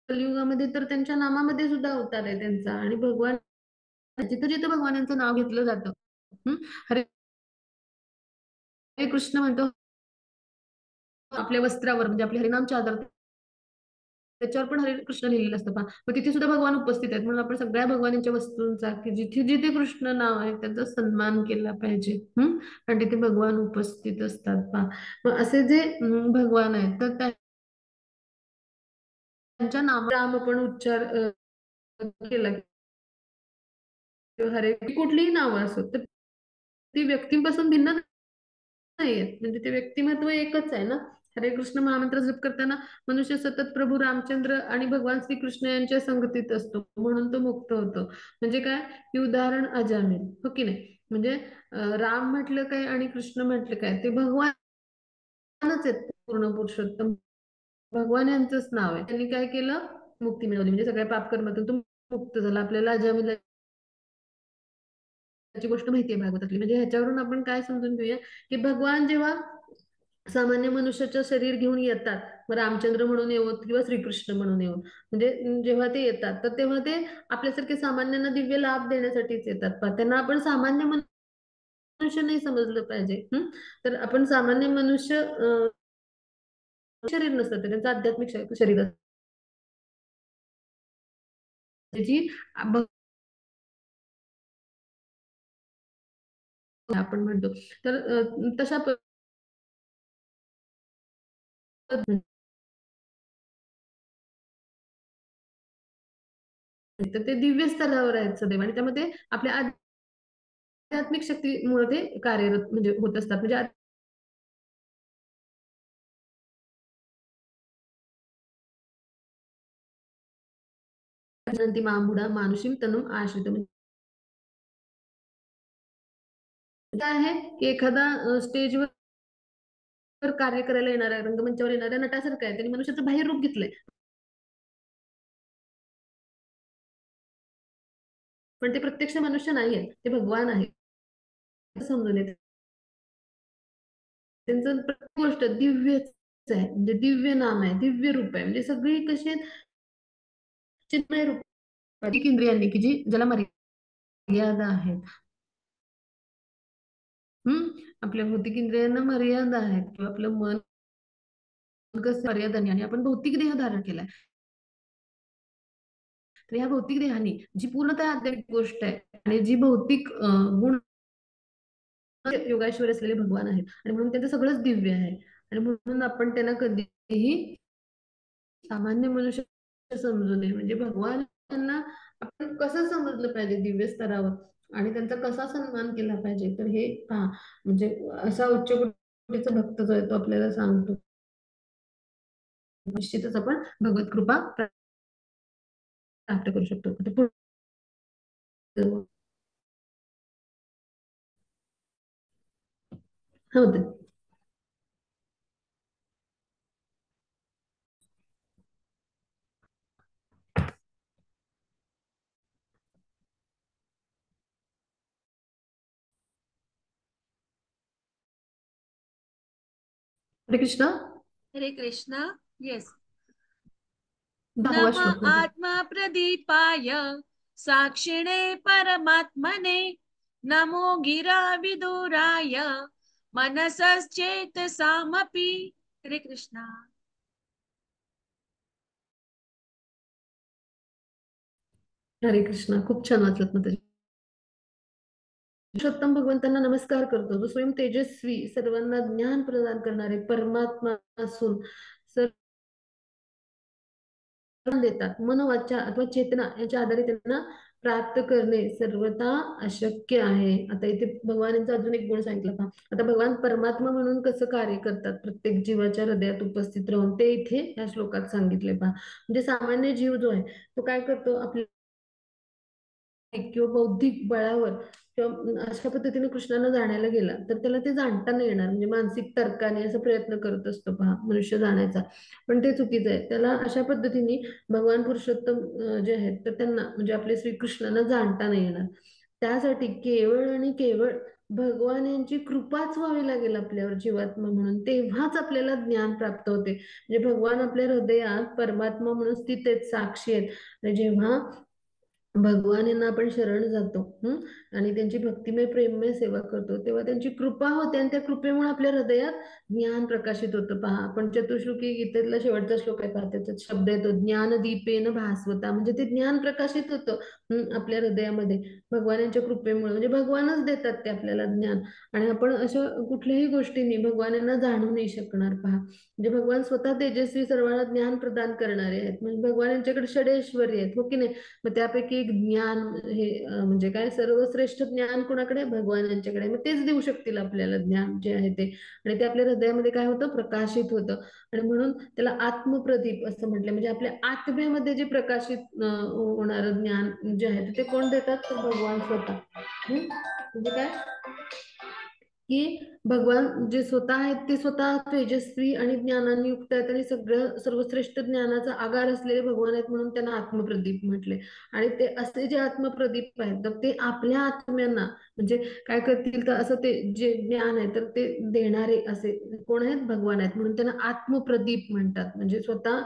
कलियुगामध्ये तर त्यांच्या नामामध्ये सुद्धा अवतार आहे त्यांचा आणि भगवान जिथं जिथं भगवान यांचं नाव घेतलं जातं हरे कृष्ण म्हणतो आपल्या वस्त्रावर म्हणजे आपले हरिनाम चादर त्याच्यावर पण हरे कृष्ण लिहिलेलं असतं पहा. मग तिथे सुद्धा भगवान उपस्थित आहेत, म्हणून आपण सगळ्या भगवानांच्या वस्तूंचा की जिथे जिथे कृष्ण नाव आहे त्याचा सन्मान केला पाहिजे. आणि तिथे भगवान उपस्थित असतात पहा. मग असे जे भगवान आहेत तर त्यांच्या नाम आपण उच्चार केला किंवा हरे कुठलीही नावं असो तर ती व्यक्तींपासून भिन्न नाहीयेत, म्हणजे ते व्यक्तिमत्व एकच आहे ना. हरे कृष्ण महामंत्र जप करताना मनुष्य सतत प्रभू रामचंद्र आणि भगवान श्रीकृष्ण यांच्या संगतीत असतो, म्हणून तो मुक्त होतो. म्हणजे काय की उदाहरण अजामिल, हो की नाही. म्हणजे राम म्हटलं काय आणि कृष्ण म्हटलं काय, ते भगवानच आहेत, पूर्ण पुरुषोत्तम भगवान यांचंच नाव आहे. त्यांनी काय केलं, मुक्ती मिळवली, म्हणजे सगळ्या पापकर्मातून तो मुक्त झाला. आपल्याला अजामिल ची गोष्ट माहितीये भागवतातली. म्हणजे ह्याच्यावरून आपण काय समजून घेऊया की भगवान जेव्हा सामान्य मनुष्याचं शरीर घेऊन येतात, मग रामचंद्र म्हणून येऊत किंवा श्रीकृष्ण म्हणून येऊन, म्हणजे जेव्हा ते येतात तर तेव्हा ते आपल्यासारखे सामान्यांना दिव्य लाभ देण्यासाठीच येतात पहा. त्यांना आपण सामान्य मनुष्य नाही समजलं पाहिजे. तर आपण सामान्य मनुष्य शरीर नसतं ते, त्यांचं आध्यात्मिक शरीर असतं. जी आपण म्हणतो तर तशा पद्धतीने तर ते दिव्य स्तरावर आहेत सदैव, आणि त्यामध्ये आपल्या आध्यात्मिक शक्तीमुळे ते कार्यरत म्हणजे होत असतात. म्हणजे जनती मामुडा मानुषीम तनुम आश्रित, म्हणजे काय आहे की एखादा स्टेजवर कार्य करायला येणाऱ्या रंगमंचावर येणाऱ्या नटासारखं आहे, त्यांनी मनुष्याचं बाह्य रूप घेतलंय, पण ते प्रत्यक्ष मनुष्य नाहीये, ते भगवान आहे समजून येते. त्यांचं प्रत्येक गोष्ट दिव्यच आहे, म्हणजे दिव्य नाम आहे, दिव्य रूप आहे, म्हणजे सगळी कशी आहेत, चिन्मय रूप भौतिक इंद्रियांनी की जी ज्याला मर्यादा आहेत. आपल्या भौतिक इंद्रियांना मर्यादा आहेत, किंवा आपलं मन कसं मर्यादाने, आणि आपण भौतिक देह धारण केलाय. तर या भौतिक देहाने जी पूर्णतः आध्यात्मिक गोष्ट आहे आणि जी भौतिक गुण योगाश्वर असलेले भगवान आहेत, आणि म्हणून त्यांचं सगळंच दिव्य आहे. आणि म्हणून आपण त्यांना कधीही सामान्य मनुष्य समजू नये. म्हणजे भगवान त्यांना आपण कसं समजलं पाहिजे दिव्य स्तरावर, आणि त्यांचा कसा सन्मान केला पाहिजे, तर हे पहा. म्हणजे असा उच्च कोटीचा भक्त जो आहे तो आपल्याला सांगतो. निश्चितच आपण भगवत कृपा प्राप्त करू शकतो. आता पुढे होते. हरे कृष्ण. हरे कृष्ण. येस. 10वा नम श्लोक मध्ये. आत्मा प्रदीपाय साक्षिणे परमात्मने नमो गिरा विदुराय मनसश्चेतसामपि. हरे कृष्णा. हरे कृष्ण. खूप छान वाचलत ना. पुरुषोत्तम भगवंतांना नमस्कार करतो, जो स्वयं तेजस्वी सर्वांना ज्ञान प्रदान करणारे परमात्मा असून देतात. मनोवाचा अथवा चेतना याच्या आधारे त्यांना प्राप्त करणे सर्वथा अशक्य आहे. आता इथे भगवान यांचा अजून एक गुण सांगितला पहा. आता भगवान परमात्मा म्हणून कसं कार्य करतात प्रत्येक जीवाच्या हृदयात उपस्थित राहून, ते इथे या श्लोकात सांगितले पहा. म्हणजे सामान्य जीव जो आहे तो काय करतो, आपल्या किंवा बौद्धिक बळावर किंवा अशा पद्धतीने कृष्णाला जाणायला गेला तर त्याला ते जाणता नाही येणार, म्हणजे मानसिक तर्काने असा प्रयत्न करत असतो पहा मनुष्य जाण्याचा. पण ते चुकीचं आहे. त्याला अशा पद्धतीने भगवान पुरुषोत्तम जे आहेत तर त्यांना म्हणजे आपले श्रीकृष्णांना जाणता नाही येणार. त्यासाठी केवळ आणि केवळ भगवान यांची कृपाच व्हावी लागेल आपल्यावर जीवात्मा म्हणून, तेव्हाच आपल्याला ज्ञान प्राप्त होते. म्हणजे भगवान आपल्या हृदयात परमात्मा म्हणून स्थित आहेत, साक्षी आहेत. आणि जेव्हा भगवान यांना आपण शरण जातो, आणि त्यांची भक्तिमय प्रेममय सेवा करतो, तेव्हा त्यांची कृपा होते आणि त्या कृपेमुळे आपल्या हृदयात ज्ञान प्रकाशित होतं. पहा, आपण चतुश्लोकी गीतेतला शेवटचा श्लोक आहे, पहा त्याच्यात शब्द येतो, ज्ञान दीपेन भास्वता, म्हणजे ते ज्ञान प्रकाशित होतं आपल्या हृदयामध्ये भगवान यांच्या कृपेमुळे. म्हणजे भगवानच देतात ते आपल्याला ज्ञान, आणि आपण अशा कुठल्याही गोष्टींनी भगवान यांना जाणू नाही शकणार. पहा, म्हणजे भगवान स्वतः तेजस्वी, सर्वांना ज्ञान प्रदान करणारे आहेत. म्हणजे भगवान यांच्याकडे षडेश्वरी आहेत, हो की नाही? मग त्यापैकी एक ज्ञान हे म्हणजे काय, सर्वश्रेष्ठ ज्ञान कोणाकडे? भगवान यांच्याकडे. मग तेच देऊ शकतील आपल्याला ज्ञान जे आहे ते, आणि ते आपल्या हृदयामध्ये काय होतं? प्रकाशित होतं. आणि म्हणून त्याला आत्मप्रदीप असं म्हटलं. म्हणजे आपल्या आत्म्यामध्ये जे प्रकाशित होणारं ज्ञान जे आहे ते कोण देतात? तर भगवान स्वतः. म्हणजे काय की भगवान जे स्वतः आहेत ते स्वतः तेजस्वी आणि ज्ञानाने युक्त आहेत, आणि सगळं सर्वश्रेष्ठ ज्ञानाचा आगार असलेले भगवान आहेत, म्हणून त्यांना आत्मप्रदीप म्हटले. आणि ते असे जे आत्मप्रदीप आहेत तर ते आपल्या आत्म्यांना म्हणजे काय करतील, तर असं ते जे ज्ञान आहे तर ते देणारे असे कोण आहेत? भगवान आहेत, म्हणून त्यांना आत्मप्रदीप म्हणतात. म्हणजे स्वतः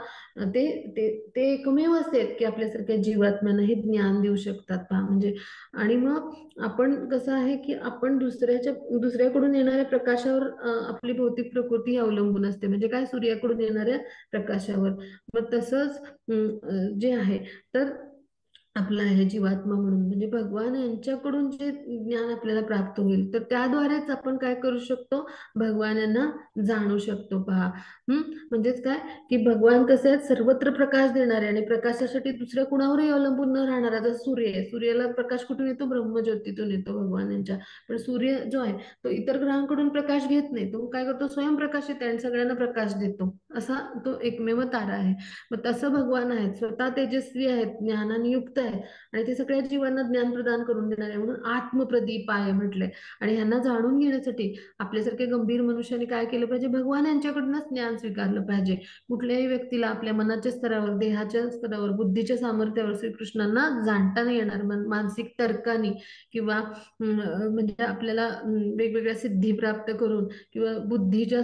ते ते ते एकमेव असे आहेत की आपल्यासारख्या जीवात्म्यांना हे ज्ञान देऊ शकतात. पहा म्हणजे, आणि मग आपण कसं आहे की आपण दुसऱ्याकडून येणाऱ्या प्रकाशावर आपली भौतिक प्रकृती ही अवलंबून असते. म्हणजे काय? सूर्याकडून येणाऱ्या प्रकाशावर. मग तसंच जे आहे तर आपला आहे जीवात्मा म्हणून, म्हणजे भगवान यांच्याकडून जे ज्ञान आपल्याला प्राप्त होईल तर त्याद्वारेच आपण काय करू शकतो? भगवान यांना जाणू शकतो. पहा, म्हणजेच काय की भगवान कसे आहेत? सर्वत्र प्रकाश देणारे, आणि प्रकाशासाठी दुसऱ्या कुणावरही अवलंबून न राहणारा. जर सूर्य आहे, सूर्याला प्रकाश कुठून येतो? ब्रह्मज्योतीतून येतो भगवान यांच्या. पण सूर्य जो आहे तो इतर ग्रहांकडून प्रकाश घेत नाही, तो काय करतो? स्वयंप्रकाशित आहे आणि सगळ्यांना प्रकाश देतो. असा तो एकमेव तारा आहे. मग तसं भगवान आहेत, स्वतः तेजस्वी आहेत, ज्ञानाने युक्त आहेत, आणि ते सगळ्या जीवांना ज्ञान प्रदान करून देणारे, म्हणून आत्मप्रदीपाय म्हटले. आणि ह्यांना जाणून घेण्यासाठी आपल्यासारख्या गंभीर मनुष्याने काय केलं पाहिजे? भगवान यांच्याकडूनच ज्ञान स्वीकारलं पाहिजे. कुठल्याही व्यक्तीला आपल्या मनाच्या स्तरावर, देहाच्या स्तरावर, बुद्धीच्या सामर्थ्यावर श्रीकृष्णांना जाणता नाही येणार. मानसिक तर्काने किंवा म्हणजे आपल्याला वेगवेगळ्या सिद्धी प्राप्त करून किंवा बुद्धीच्या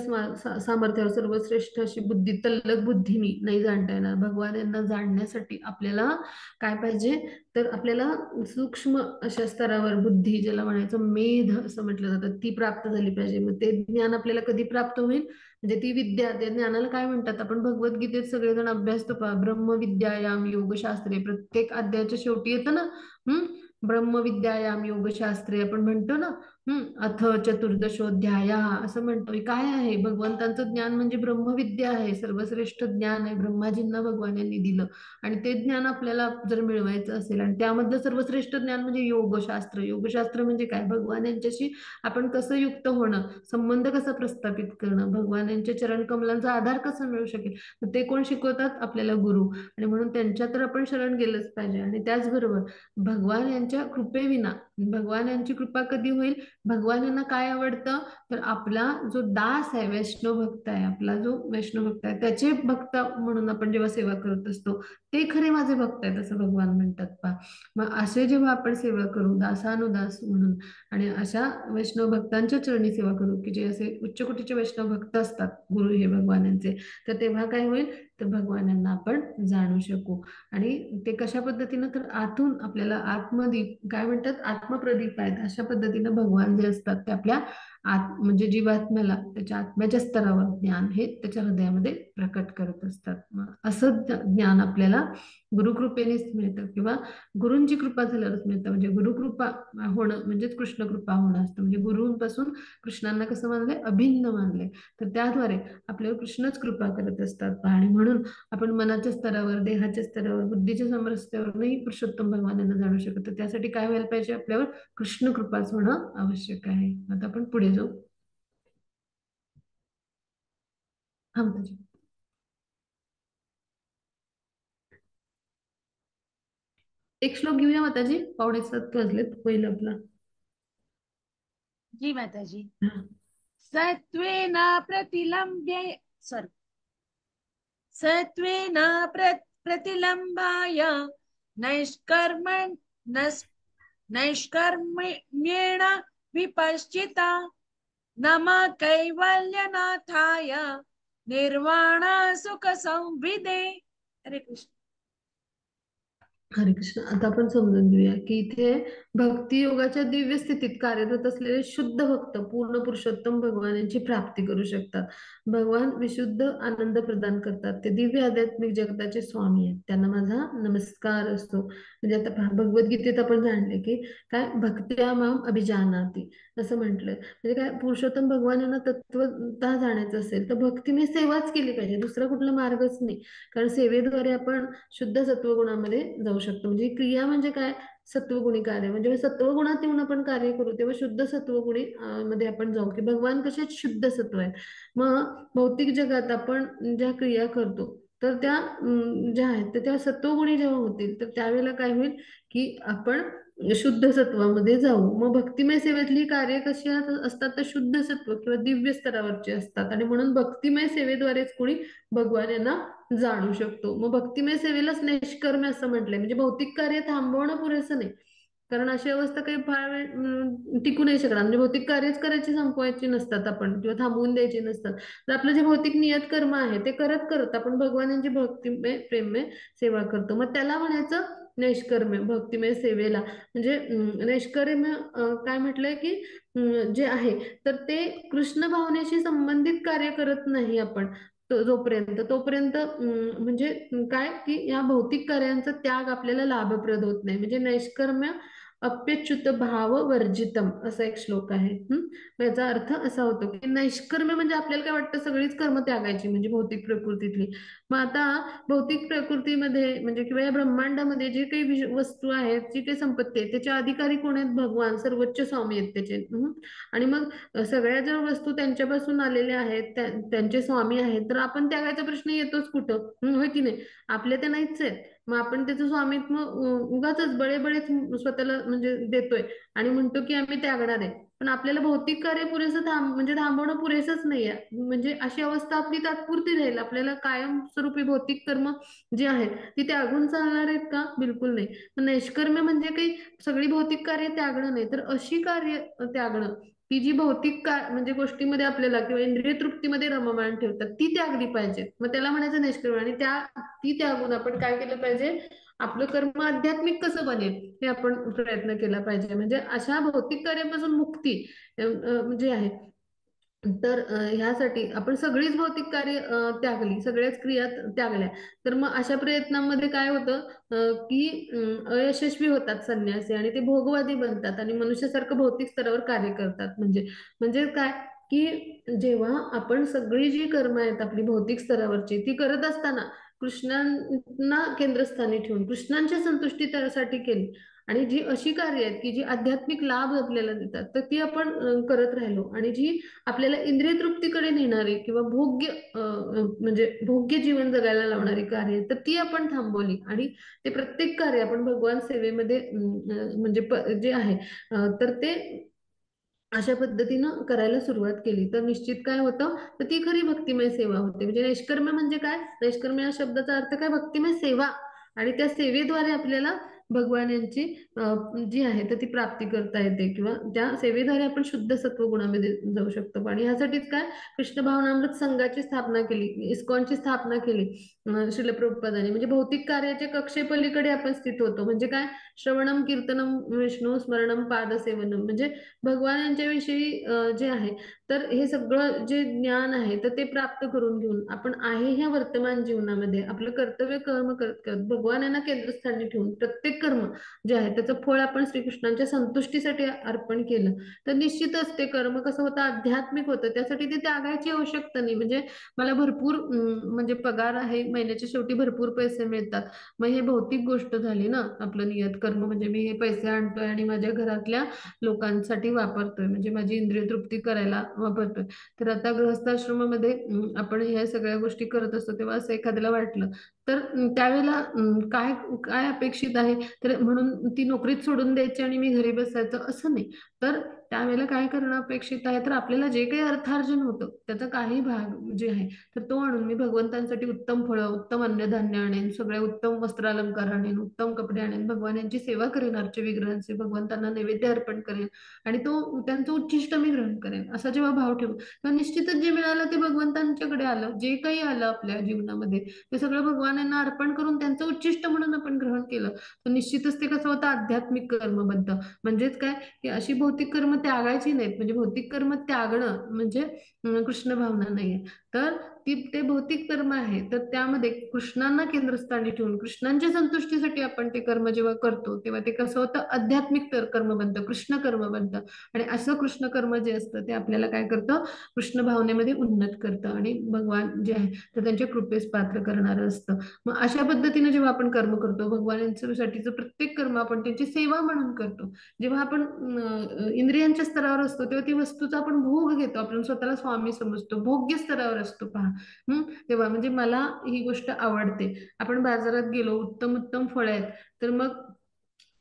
सामर्थ्यावर सर्वश्रेष्ठ अशी बुद्धी, तल्लख बुद्धीनी नाही जाणता येणार. भगवान यांना जाणण्यासाठी आपल्याला काय पाहिजे? तर आपल्याला सूक्ष्म अशा स्तरावर बुद्धी, ज्याला म्हणायचं मेध असं म्हटलं जातं, ती प्राप्त झाली पाहिजे. मग ते ज्ञान आपल्याला कधी प्राप्त होईल? म्हणजे ती विद्या, त्या ज्ञानाला काय म्हणतात? आपण भगवद्गीतेत सगळेजण अभ्यासतो पहा, ब्रह्मविद्यायाम योगशास्त्रे, प्रत्येक अध्यायाच्या शेवटी येतं ना, ब्रह्मविद्यायाम योगशास्त्रे आपण म्हणतो ना. अथ चतुर्दशोध्याय असं म्हणतो. काय आहे? भगवंतांचं ज्ञान म्हणजे ब्रह्मविद्या आहे, सर्वश्रेष्ठ ज्ञान आहे, ब्रह्माजींना भगवान यांनी दिलं. आणि ते ज्ञान आपल्याला जर मिळवायचं असेल, आणि त्यामधलं सर्वश्रेष्ठ ज्ञान म्हणजे योगशास्त्र. योगशास्त्र म्हणजे काय? भगवान यांच्याशी आपण कसं युक्त होणं, संबंध कसा प्रस्थापित करणं, भगवान यांच्या चरण कमलांचा आधार कसा मिळू शकेल, तर ते कोण शिकवतात? आपल्याला गुरु. आणि म्हणून त्यांच्या तर आपण शरण गेलंच पाहिजे. आणि त्याचबरोबर भगवान यांच्या कृपेविना, भगवान यांची कृपा कधी होईल? भगवान यांना काय आवडतं? तर आपला जो दास आहे, वैष्णव भक्त आहे, आपला जो वैष्णव भक्त आहे त्याचे भक्त म्हणून आपण जेव्हा सेवा करत असतो, ते खरे माझे भक्त आहेत असं भगवान म्हणतात. पहा, मग असे जेव्हा आपण सेवा करू दासानुदास म्हणून, आणि अशा वैष्णव भक्तांच्या चरणी सेवा करू की जे असे उच्च कोटीचे वैष्णव भक्त असतात, गुरु हे भगवान यांचे, तर तेव्हा काय होईल? तर भगवान यांना आपण जाणू शकू. आणि ते कशा पद्धतीनं? तर आतून आपल्याला आत्मदीप काय म्हणतात? आत्मप्रदीप आहेत. अशा पद्धतीनं भगवान जे असतात ते आपल्या म्हणजे जीवात्म्याला त्याच्या आत्म्याच्या स्तरावर ज्ञान हे त्याच्या हृदयामध्ये प्रकट करत असतात. मग असं ज्ञान आपल्याला गुरुकृपेनेच मिळतं, किंवा गुरूंची कृपा झाल्यावरच मिळतं. म्हणजे गुरुकृपा होणं म्हणजेच कृष्ण कृपा होणं असतं. म्हणजे गुरूंपासून कृष्णांना कसं मानलंय? अभिन्न मानलंय. तर त्याद्वारे आपल्यावर कृष्णच कृपा करत असतात. आणि म्हणून आपण मनाच्या स्तरावर, देहाच्या स्तरावर, बुद्धीच्या समरस्त्यावर नाही पुरुषोत्तम भगवानांना जाणू शकत. तर त्यासाठी काय व्हायला पाहिजे? आपल्यावर कृष्ण कृपाच होणं आवश्यक आहे. आता आपण पुढे जाऊ. हा माताजी. एक श्लोक घेऊया माताजी, 6:45 वाजलेत. पहिलं आपला. जी माताजी. हा. सत्वेन प्रतिलंब्य सॉरी सत्वेन प्रतिलंबाय नैष्कर्म नस- नैष्कर्म्येण विपश्चिता नम कैवल्यनाथाय निर्वाण सुख संविदे. हरे कृष्ण. हरे कृष्ण. आता आपण समजून घेऊया की इथे भक्ती योगाच्या दिव्य स्थितीत कार्यरत असलेले शुद्ध भक्त पूर्ण पुरुषोत्तम भगवान यांची प्राप्ती करू शकतात. भगवान विशुद्ध आनंद प्रदान करतात. ते दिव्य आध्यात्मिक जगताचे स्वामी आहेत. त्यांना माझा नमस्कार असतो. म्हणजे आता पहा, भगवद्गीतेत आपण जाणले की काय भक्त्या माम अभिजानाती असं म्हटलंय. म्हणजे काय, पुरुषोत्तम भगवान यांना तत्वतः जाणायचं असेल तर भक्तिमय सेवाच केली पाहिजे, दुसरा कुठला मार्गच नाही. कारण सेवेद्वारे आपण शुद्ध सत्वगुणामध्ये जाऊ शकतो. म्हणजे क्रिया म्हणजे काय, सत्वगुणी कार्य. म्हणजे सत्वगुणात येऊन आपण कार्य करू तेव्हा शुद्ध सत्वगुणी मध्ये आपण जाऊ, की भगवान कसे शुद्ध सत्व आहे. मग भौतिक जगात आपण ज्या क्रिया करतो तर त्या ज्या आहेत तर त्या सत्वगुणी जेव्हा होतील तर त्यावेळेला काय होईल की आपण शुद्ध सत्वामध्ये जाऊ. मग भक्तिमय सेवेतली कार्य कशी असतात तर शुद्ध सत्व किंवा दिव्य स्तरावरची असतात, आणि म्हणून भक्तिमय सेवेद्वारेच कोणी भगवान यांना जाणू शकतो. मग भक्तिमय सेवेलाच निष्कर्म असं म्हटलंय. म्हणजे भौतिक कार्य थांबवणं पुरेसं नाही, कारण अशी अवस्था काही फार वेळ टिकू नाही शकणार. म्हणजे भौतिक कार्यच करायची, संपवायची नसतात आपण किंवा थांबवून द्यायची नसतात. तर आपलं जे भौतिक नियत कर्म आहे ते करत करत आपण भगवानांची भक्तिमय प्रेममय सेवा करतो. मग त्याला म्हणायचं नैष्कर्म्य. भक्तिमय सेवेला म्हणजे नैष्कर्म्य काय म्हटलंय की जे आहे तर ते कृष्ण भावनेशी संबंधित कार्य करत नाही आपण. तोपर्यंत म्हणजे काय की या भौतिक कार्यांचा त्याग आपल्याला लाभप्रद होत नाही. म्हणजे नैष्कर्म्य अप्यच्युत भाव वर्जितम असा एक श्लोक आहे. याचा अर्थ असा होतो की नैष्कर्म्य म्हणजे आपल्याला काय वाटतं, सगळीच कर्म त्यागायची म्हणजे भौतिक प्रकृतीतली. मग आता भौतिक प्रकृतीमध्ये म्हणजे किंवा या ब्रह्मांडामध्ये जे काही वस्तू आहेत, जी काही संपत्ती आहे, त्याच्या अधिकारी कोण आहेत, भगवान सर्वोच्च स्वामी आहेत त्याचे. आणि मग सगळ्या ज्या वस्तू त्यांच्यापासून आलेल्या आहेत त्यांचे स्वामी आहेत, तर आपण त्यागायचा प्रश्न येतोच कुठं, होय की नाही. आपल्या त्या नाहीच आहेत. मग आपण त्याचं स्वामित्व उगाचच बळेबळेच स्वतःला म्हणजे देतोय आणि म्हणतो की आम्ही त्यागणार आहे. पण आपल्याला भौतिक कार्य पुरेसं म्हणजे थांबवणं पुरेसंच नाहीये. म्हणजे अशी अवस्था आपली तात्पुरती राहील. आपल्याला कायमस्वरूपी भौतिक कर्म जी आहेत ती त्यागून चालणार आहेत का, बिलकुल नाही. नैष्कर्म्य म्हणजे काही सगळी भौतिक कार्य त्यागणं नाही, तर अशी कार्य त्यागणं की जी भौतिक म्हणजे गोष्टीमध्ये आपल्याला किंवा इंद्रिय तृप्तीमध्ये रममाण ठेवतात ती त्यागली पाहिजे. मग त्याला म्हणायचं निष्कर्म. आणि ती त्यागून आपण काय केलं पाहिजे, आपलं कर्म आध्यात्मिक कसं बनेल हे आपण प्रयत्न केला पाहिजे. म्हणजे अशा भौतिक कार्यापासून मुक्ती म्हणजे आहे. तर ह्यासाठी आपण सगळीच भौतिक कार्य त्यागली, सगळ्याच क्रिया त्यागल्या, तर मग अशा प्रयत्नांमध्ये काय होतं की अयशस्वी होतात संन्यासी आणि ते भोगवादी बनतात आणि मनुष्यासारखं भौतिक स्तरावर कार्य करतात. म्हणजे काय की जेव्हा आपण सगळी जी कर्म आहेत आपली भौतिक स्तरावरची ती करत असताना कृष्णांना केंद्रस्थानी ठेवून कृष्णांच्या संतुष्टीसाठी केली, आणि जी अशी कार्य आहेत की जी आध्यात्मिक लाभ आपल्याला देतात तर ती आपण करत राहिलो, आणि जी आपल्याला इंद्रिय तृप्तीकडे नेणारी किंवा म्हणजे भोग्य जीवन जगायला लावणारी कार्य तर ती आपण थांबवली, आणि ते प्रत्येक कार्य आपण भगवान सेवेमध्ये म्हणजे जे आहे तर ते अशा पद्धतीनं करायला सुरुवात केली तर निश्चित काय होतं, तर ती खरी भक्तिमय सेवा होते. म्हणजे नैष्कर्म्य म्हणजे काय, नैष्कर्म्य या शब्दाचा अर्थ काय, भक्तिमय सेवा. आणि त्या सेवेद्वारे आपल्याला भगवान यांची जी आहे तर ती प्राप्ती करता येते, किंवा त्या सेवेद्वारे आपण शुद्ध सत्वगुणामध्ये जाऊ शकतो. आणि ह्यासाठीच काय, कृष्ण भावनामृत संघाची स्थापना केली, इस्कॉनची स्थापना केली श्रील प्रभुपादांनी. म्हणजे भौतिक कार्याच्या कक्षेपलीकडे आपण स्थित होतो. म्हणजे काय, श्रवणम कीर्तनम विष्णू स्मरणम पादसेवनम. म्हणजे भगवान यांच्याविषयी जे आहे तर हे सगळं जे ज्ञान आहे तर ते प्राप्त करून घेऊन आपण आहे ह्या वर्तमान जीवनामध्ये आपलं कर्तव्य कर्म करत करत भगवानांना केंद्रस्थानी ठेवून प्रत्येक कर्म जे आहे त्याचं फळ आपण श्रीकृष्णांच्या संतुष्टीसाठी अर्पण केलं तर निश्चितच ते कर्म कसं होतं, आध्यात्मिक होतं. त्यासाठी ते त्यागायची आवश्यकता नाही. म्हणजे मला भरपूर म्हणजे पगार आहे, महिन्याच्या शेवटी भरपूर पैसे मिळतात, मग हे भौतिक गोष्ट झाली ना आपलं नियत कर्म. म्हणजे मी हे पैसे आणतोय आणि माझ्या घरातल्या लोकांसाठी वापरतोय, म्हणजे माझी इंद्रिय तृप्ती करायला वापरतोय. तर आता गृहस्थाश्रमामध्ये आपण ह्या सगळ्या गोष्टी करत असतो तेव्हा असं एखाद्याला वाटलं तर त्यावेळेला काय काय अपेक्षित आहे, तर म्हणून ती नोकरीच सोडून द्यायची आणि मी घरी बसायचं असं नाही. तर त्यावेळेला काय करणं अपेक्षित आहे, तर आपल्याला जे काही अर्थार्जन होतं त्याचा काही भाग जे आहे तर तो आणून मी भगवंतांसाठी उत्तम फळं, उत्तम अन्नधान्य आणेन, सगळे उत्तम वस्त्रालंकार आणेन, उत्तम कपडे आणेन, भगवान यांची सेवा करेन, अर्च विग्रहांचे भगवंतांना नैवेद्य अर्पण करेन आणि तो त्यांचं उच्चिष्ट मी ग्रहण करेन, असा जेव्हा भाव ठेवू तेव्हा निश्चितच जे मिळालं ते भगवंतांच्याकडे आलं. जे काही आलं आपल्या जीवनामध्ये ते सगळं भगवानांना अर्पण करून त्यांचं उच्चिष्ट म्हणून आपण ग्रहण केलं तर निश्चितच ते कसं होतं, आध्यात्मिक कर्म बनतं. म्हणजेच काय, की अशी भौतिक कर्म त्यागायची नाहीत. म्हणजे भौतिक कर्म त्यागणं म्हणजे कृष्ण भावना नाहीये. तर ते भौतिक कर्म आहे तर त्यामध्ये कृष्णांना केंद्रस्थानी ठेवून कृष्णांच्या संतुष्टीसाठी आपण ते कर्म जेव्हा करतो तेव्हा ते कसं होतं, आध्यात्मिक तर कर्म बनतं, कृष्ण कर्म बनतं. आणि असं कृष्ण कर्म जे असतं ते आपल्याला काय करतं, कृष्ण भावनेमध्ये उन्नत करतं आणि भगवान जे आहे तर त्यांच्या कृपेस पात्र करणारं असतं. मग अशा पद्धतीने जेव्हा आपण कर्म करतो भगवानांसाठीचं प्रत्येक कर्म आपण त्यांची सेवा म्हणून करतो. जेव्हा आपण इंद्रियांच्या स्तरावर असतो तेव्हा ती वस्तूचा आपण भोग घेतो, आपण स्वतःला स्वामी समजतो, भोग्य स्तरावर असतो पहा. तेव्हा म्हणजे मला ही गोष्ट आवडते. आपण बाजारात गेलो, उत्तम उत्तम फळ आहेत तर मग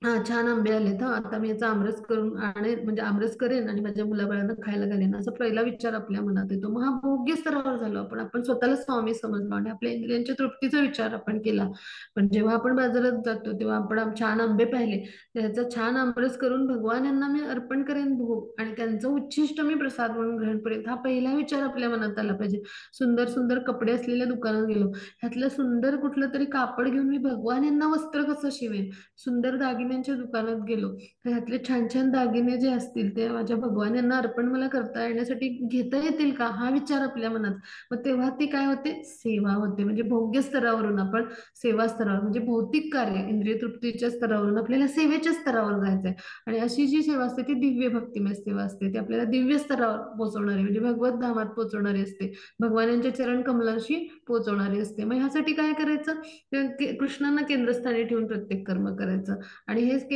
हा छान आंबे आले तर आता मी याचा आमरस करून आणेन, म्हणजे आमरस करेन आणि माझ्या मुलाबाळांना खायला घालेन, असा पहिला विचार आपल्या मनात येतो. मग हा भोग्य स्तरावर झालो, आपण स्वतःला स्वामी समजलो आणि आपल्या इंद्रियांच्या तृप्तीचा विचार आपण केला. पण जेव्हा आपण बाजारात जातो तेव्हा आपण छान आंबे पाहिले, त्याचा छान आमरस करून भगवान यांना मी अर्पण करेन भोग आणि त्यांचं उच्छिष्ट मी प्रसाद म्हणून ग्रहण करेन, हा पहिला विचार आपल्या मनात आला पाहिजे. सुंदर सुंदर कपडे असलेल्या दुकानात गेलो, ह्यातलं सुंदर कुठलं तरी कापड घेऊन मी भगवान यांना वस्त्र कसं शिवेन. सुंदर दागिन्यांच्या दुकानात गेलो तर ह्यातले छान छान दागिने जे असतील ते माझ्या भगवान यांना अर्पण मला करता येण्यासाठी घेता येतील का, हा विचार आपल्या मनात. मग तेव्हा ती काय होते, सेवा होते. म्हणजे भोग्य स्तरावरून आपण सेवा स्तरावर म्हणजे भौतिक कार्य इंद्रिय तृप्तीच्या स्तरावरून आपल्याला सेवेच्या स्तरावर जायचंय. आणि अशी जी सेवा असते ती दिव्य भक्तिमय सेवा असते, ती आपल्याला दिव्य स्तरावर पोहोचवणारी म्हणजे भगवत धामात पोहोचवणारी असते, भगवानांच्या चरण कमलाशी पोहोचवणारी असते. मग ह्यासाठी काय करायचं, कृष्णांना केंद्रस्थानी ठेवून प्रत्येक कर्म करायचं. आणि हेच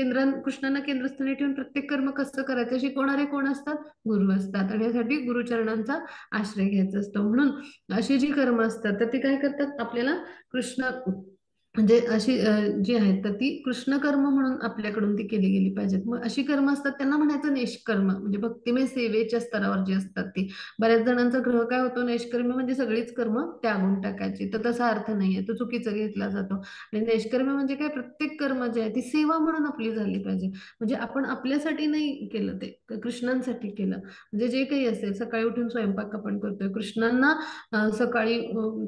कृष्णांना केंद्रस्थानी ठेवून प्रत्येक कर्म कसं करायचं शिकवणारे कोण असतात, गुरु असतात. आणि यासाठी गुरुचरणांचा आश्रय घ्यायचा असतो. म्हणून अशी जी कर्म असतात तर ती काय करतात, आपल्याला कृष्ण म्हणजे अशी जी आहेत तर ती कृष्ण कर्म म्हणून आपल्याकडून ती केली गेली पाहिजेत. मग अशी कर्म असतात त्यांना म्हणायचं निष्कर्म, म्हणजे भक्तिमय सेवेच्या स्तरावर जी असतात ती. बऱ्याच जणांचा ग्रह काय होतो, निष्कर्म म्हणजे सगळीच कर्म त्यागून टाकायची, तर तसा अर्थ नाहीये, तो चुकीचा घेतला जातो. आणि निष्कर्म म्हणजे काय, प्रत्येक कर्म जे आहे ती सेवा म्हणून आपली झाली पाहिजे. म्हणजे आपण आपल्यासाठी नाही केलं, ते कृष्णांसाठी केलं. म्हणजे जे काही असेल, सकाळी उठून स्वयंपाक आपण करतोय कृष्णांना, सकाळी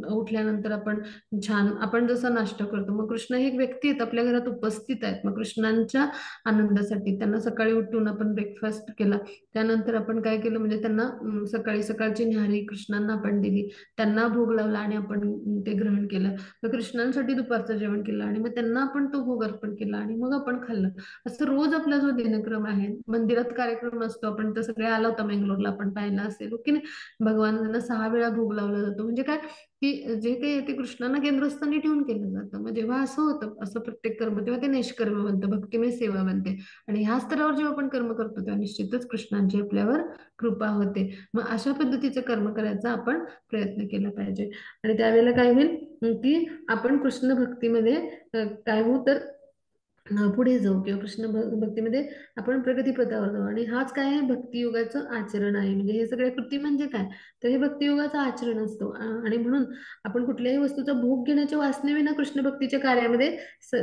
उठल्यानंतर आपण छान आपण जसा नाश्ता करतो, मग कृष्ण हे एक व्यक्ती आहेत आपल्या घरात उपस्थित आहेत, मग कृष्णांच्या आनंदासाठी त्यांना सकाळी उठून आपण ब्रेकफास्ट केला, त्यानंतर आपण काय केलं म्हणजे त्यांना सकाळी सकाळची न्याहारी कृष्णांना आपण दिली, त्यांना भोग लावला आणि आपण ते ग्रहण केलं. तर कृष्णांसाठी दुपारचं जेवण केलं आणि मग त्यांना आपण तो भोग अर्पण केला आणि मग आपण खाल्लं. असं रोज आपला जो दिनक्रम आहे, मंदिरात कार्यक्रम असतो, आपण तर सगळे आला होता बेंगलोरला, आपण पाहिला असेल की नाही, भगवानांना 6 वेळा भोग लावला जातो. म्हणजे काय, की जे काही आहे ते कृष्णांना केंद्रस्थानी ठेवून केलं जातं. मग जेव्हा असं होतं, असं प्रत्येक कर्म, तेव्हा ते निष्कर्म बनतं, भक्तिमय सेवा बनते. आणि ह्या स्तरावर जेव्हा आपण कर्म करतो तेव्हा निश्चितच कृष्णांची आपल्यावर कृपा होते. मग अशा पद्धतीचं कर्म करायचा आपण प्रयत्न केला पाहिजे. आणि त्यावेळेला काय होईल, की आपण कृष्ण भक्तीमध्ये काय होऊ तर पुढे जाऊ, किंवा कृष्ण भक्तीमध्ये आपण प्रगतीपथावर जाऊ. आणि हाच काय आहे, भक्तियोगाचं आचरण आहे. म्हणजे हे सगळे कृती म्हणजे काय, तर हे भक्तियोगाचं आचरण असतो. आणि म्हणून आपण कुठल्याही वस्तूचा भोग घेण्याच्या वासनेविना कृष्ण भक्तीच्या कार्यामध्ये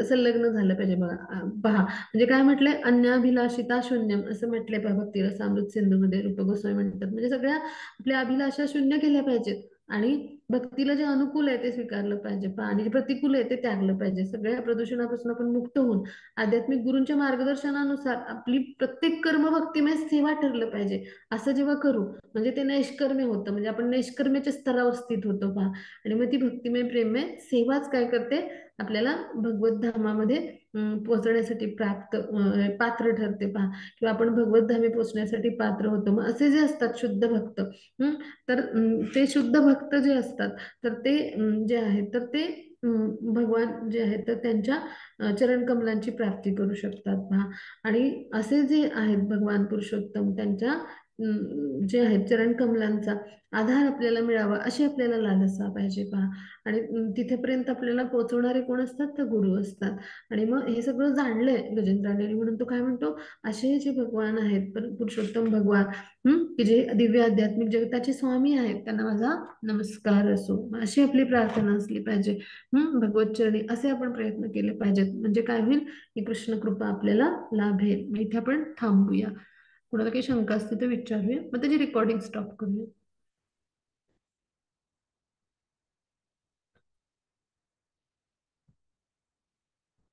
संलग्न झालं पाहिजे. बघा पहा, म्हणजे काय म्हटलंय, अन्याभिलाषिता शून्यम असं म्हटलंय पहा भक्ती रसामृत सिंधूमध्ये रूप गोस्वामी म्हणतात. म्हणजे सगळ्या आपल्या अभिलाषा शून्य केल्या पाहिजेत आणि भक्तीला जे अनुकूल आहे ते स्वीकारलं पाहिजे आणि जे प्रतिकूल आहे ते त्यागलं पाहिजे. सगळ्या प्रदूषणापासून आपण मुक्त होऊन आध्यात्मिक गुरूंच्या मार्गदर्शनानुसार आपली प्रत्येक कर्म भक्तिमय सेवा ठरलं पाहिजे. असं जेव्हा करू म्हणजे ते नैष्कर्म्य होतं, म्हणजे आपण नैष्कर्म्याच्या स्तरावर स्थित होतो पहा. आणि मग ती भक्तिमय प्रेममय सेवाच काय करते, आपल्याला भगवत धामामध्ये पोहोचण्यासाठी पात्र ठरते पहा, किंवा आपण भगवत धामी पोहोचण्यासाठी पात्र होतो. मग असे जे असतात शुद्ध भक्त, तर ते शुद्ध भक्त जे असतात तर ते जे आहेत तर ते भगवान जे आहेत तर त्यांच्या चरण कमलांची प्राप्ती करू शकतात पहा. आणि असे जे आहेत भगवान पुरुषोत्तम, त्यांच्या जे आहेत चरण कमलांचा आधार आपल्याला मिळावा अशी आपल्याला लालसा पाहिजे पहा. आणि तिथेपर्यंत आपल्याला पोहोचवणारे कोण असतात? तर गुरु असतात. आणि मग हे सगळं जाणलंय गजेंद्राने म्हणून तो काय म्हणतो, असे जे भगवान आहेत पुरुषोत्तम भगवान, की जे दिव्य आध्यात्मिक जगताचे स्वामी आहेत, त्यांना माझा नमस्कार असो. मग अशी आपली प्रार्थना असली पाहिजे. भगवत चरणी असे आपण प्रयत्न केले पाहिजेत. म्हणजे काय होईल की कृष्ण कृपा आपल्याला लाभेल. मग इथे आपण थांबूया. कुणाला काही शंका असते तर विचारूया, मग त्याची रेकॉर्डिंग स्टॉप करूया.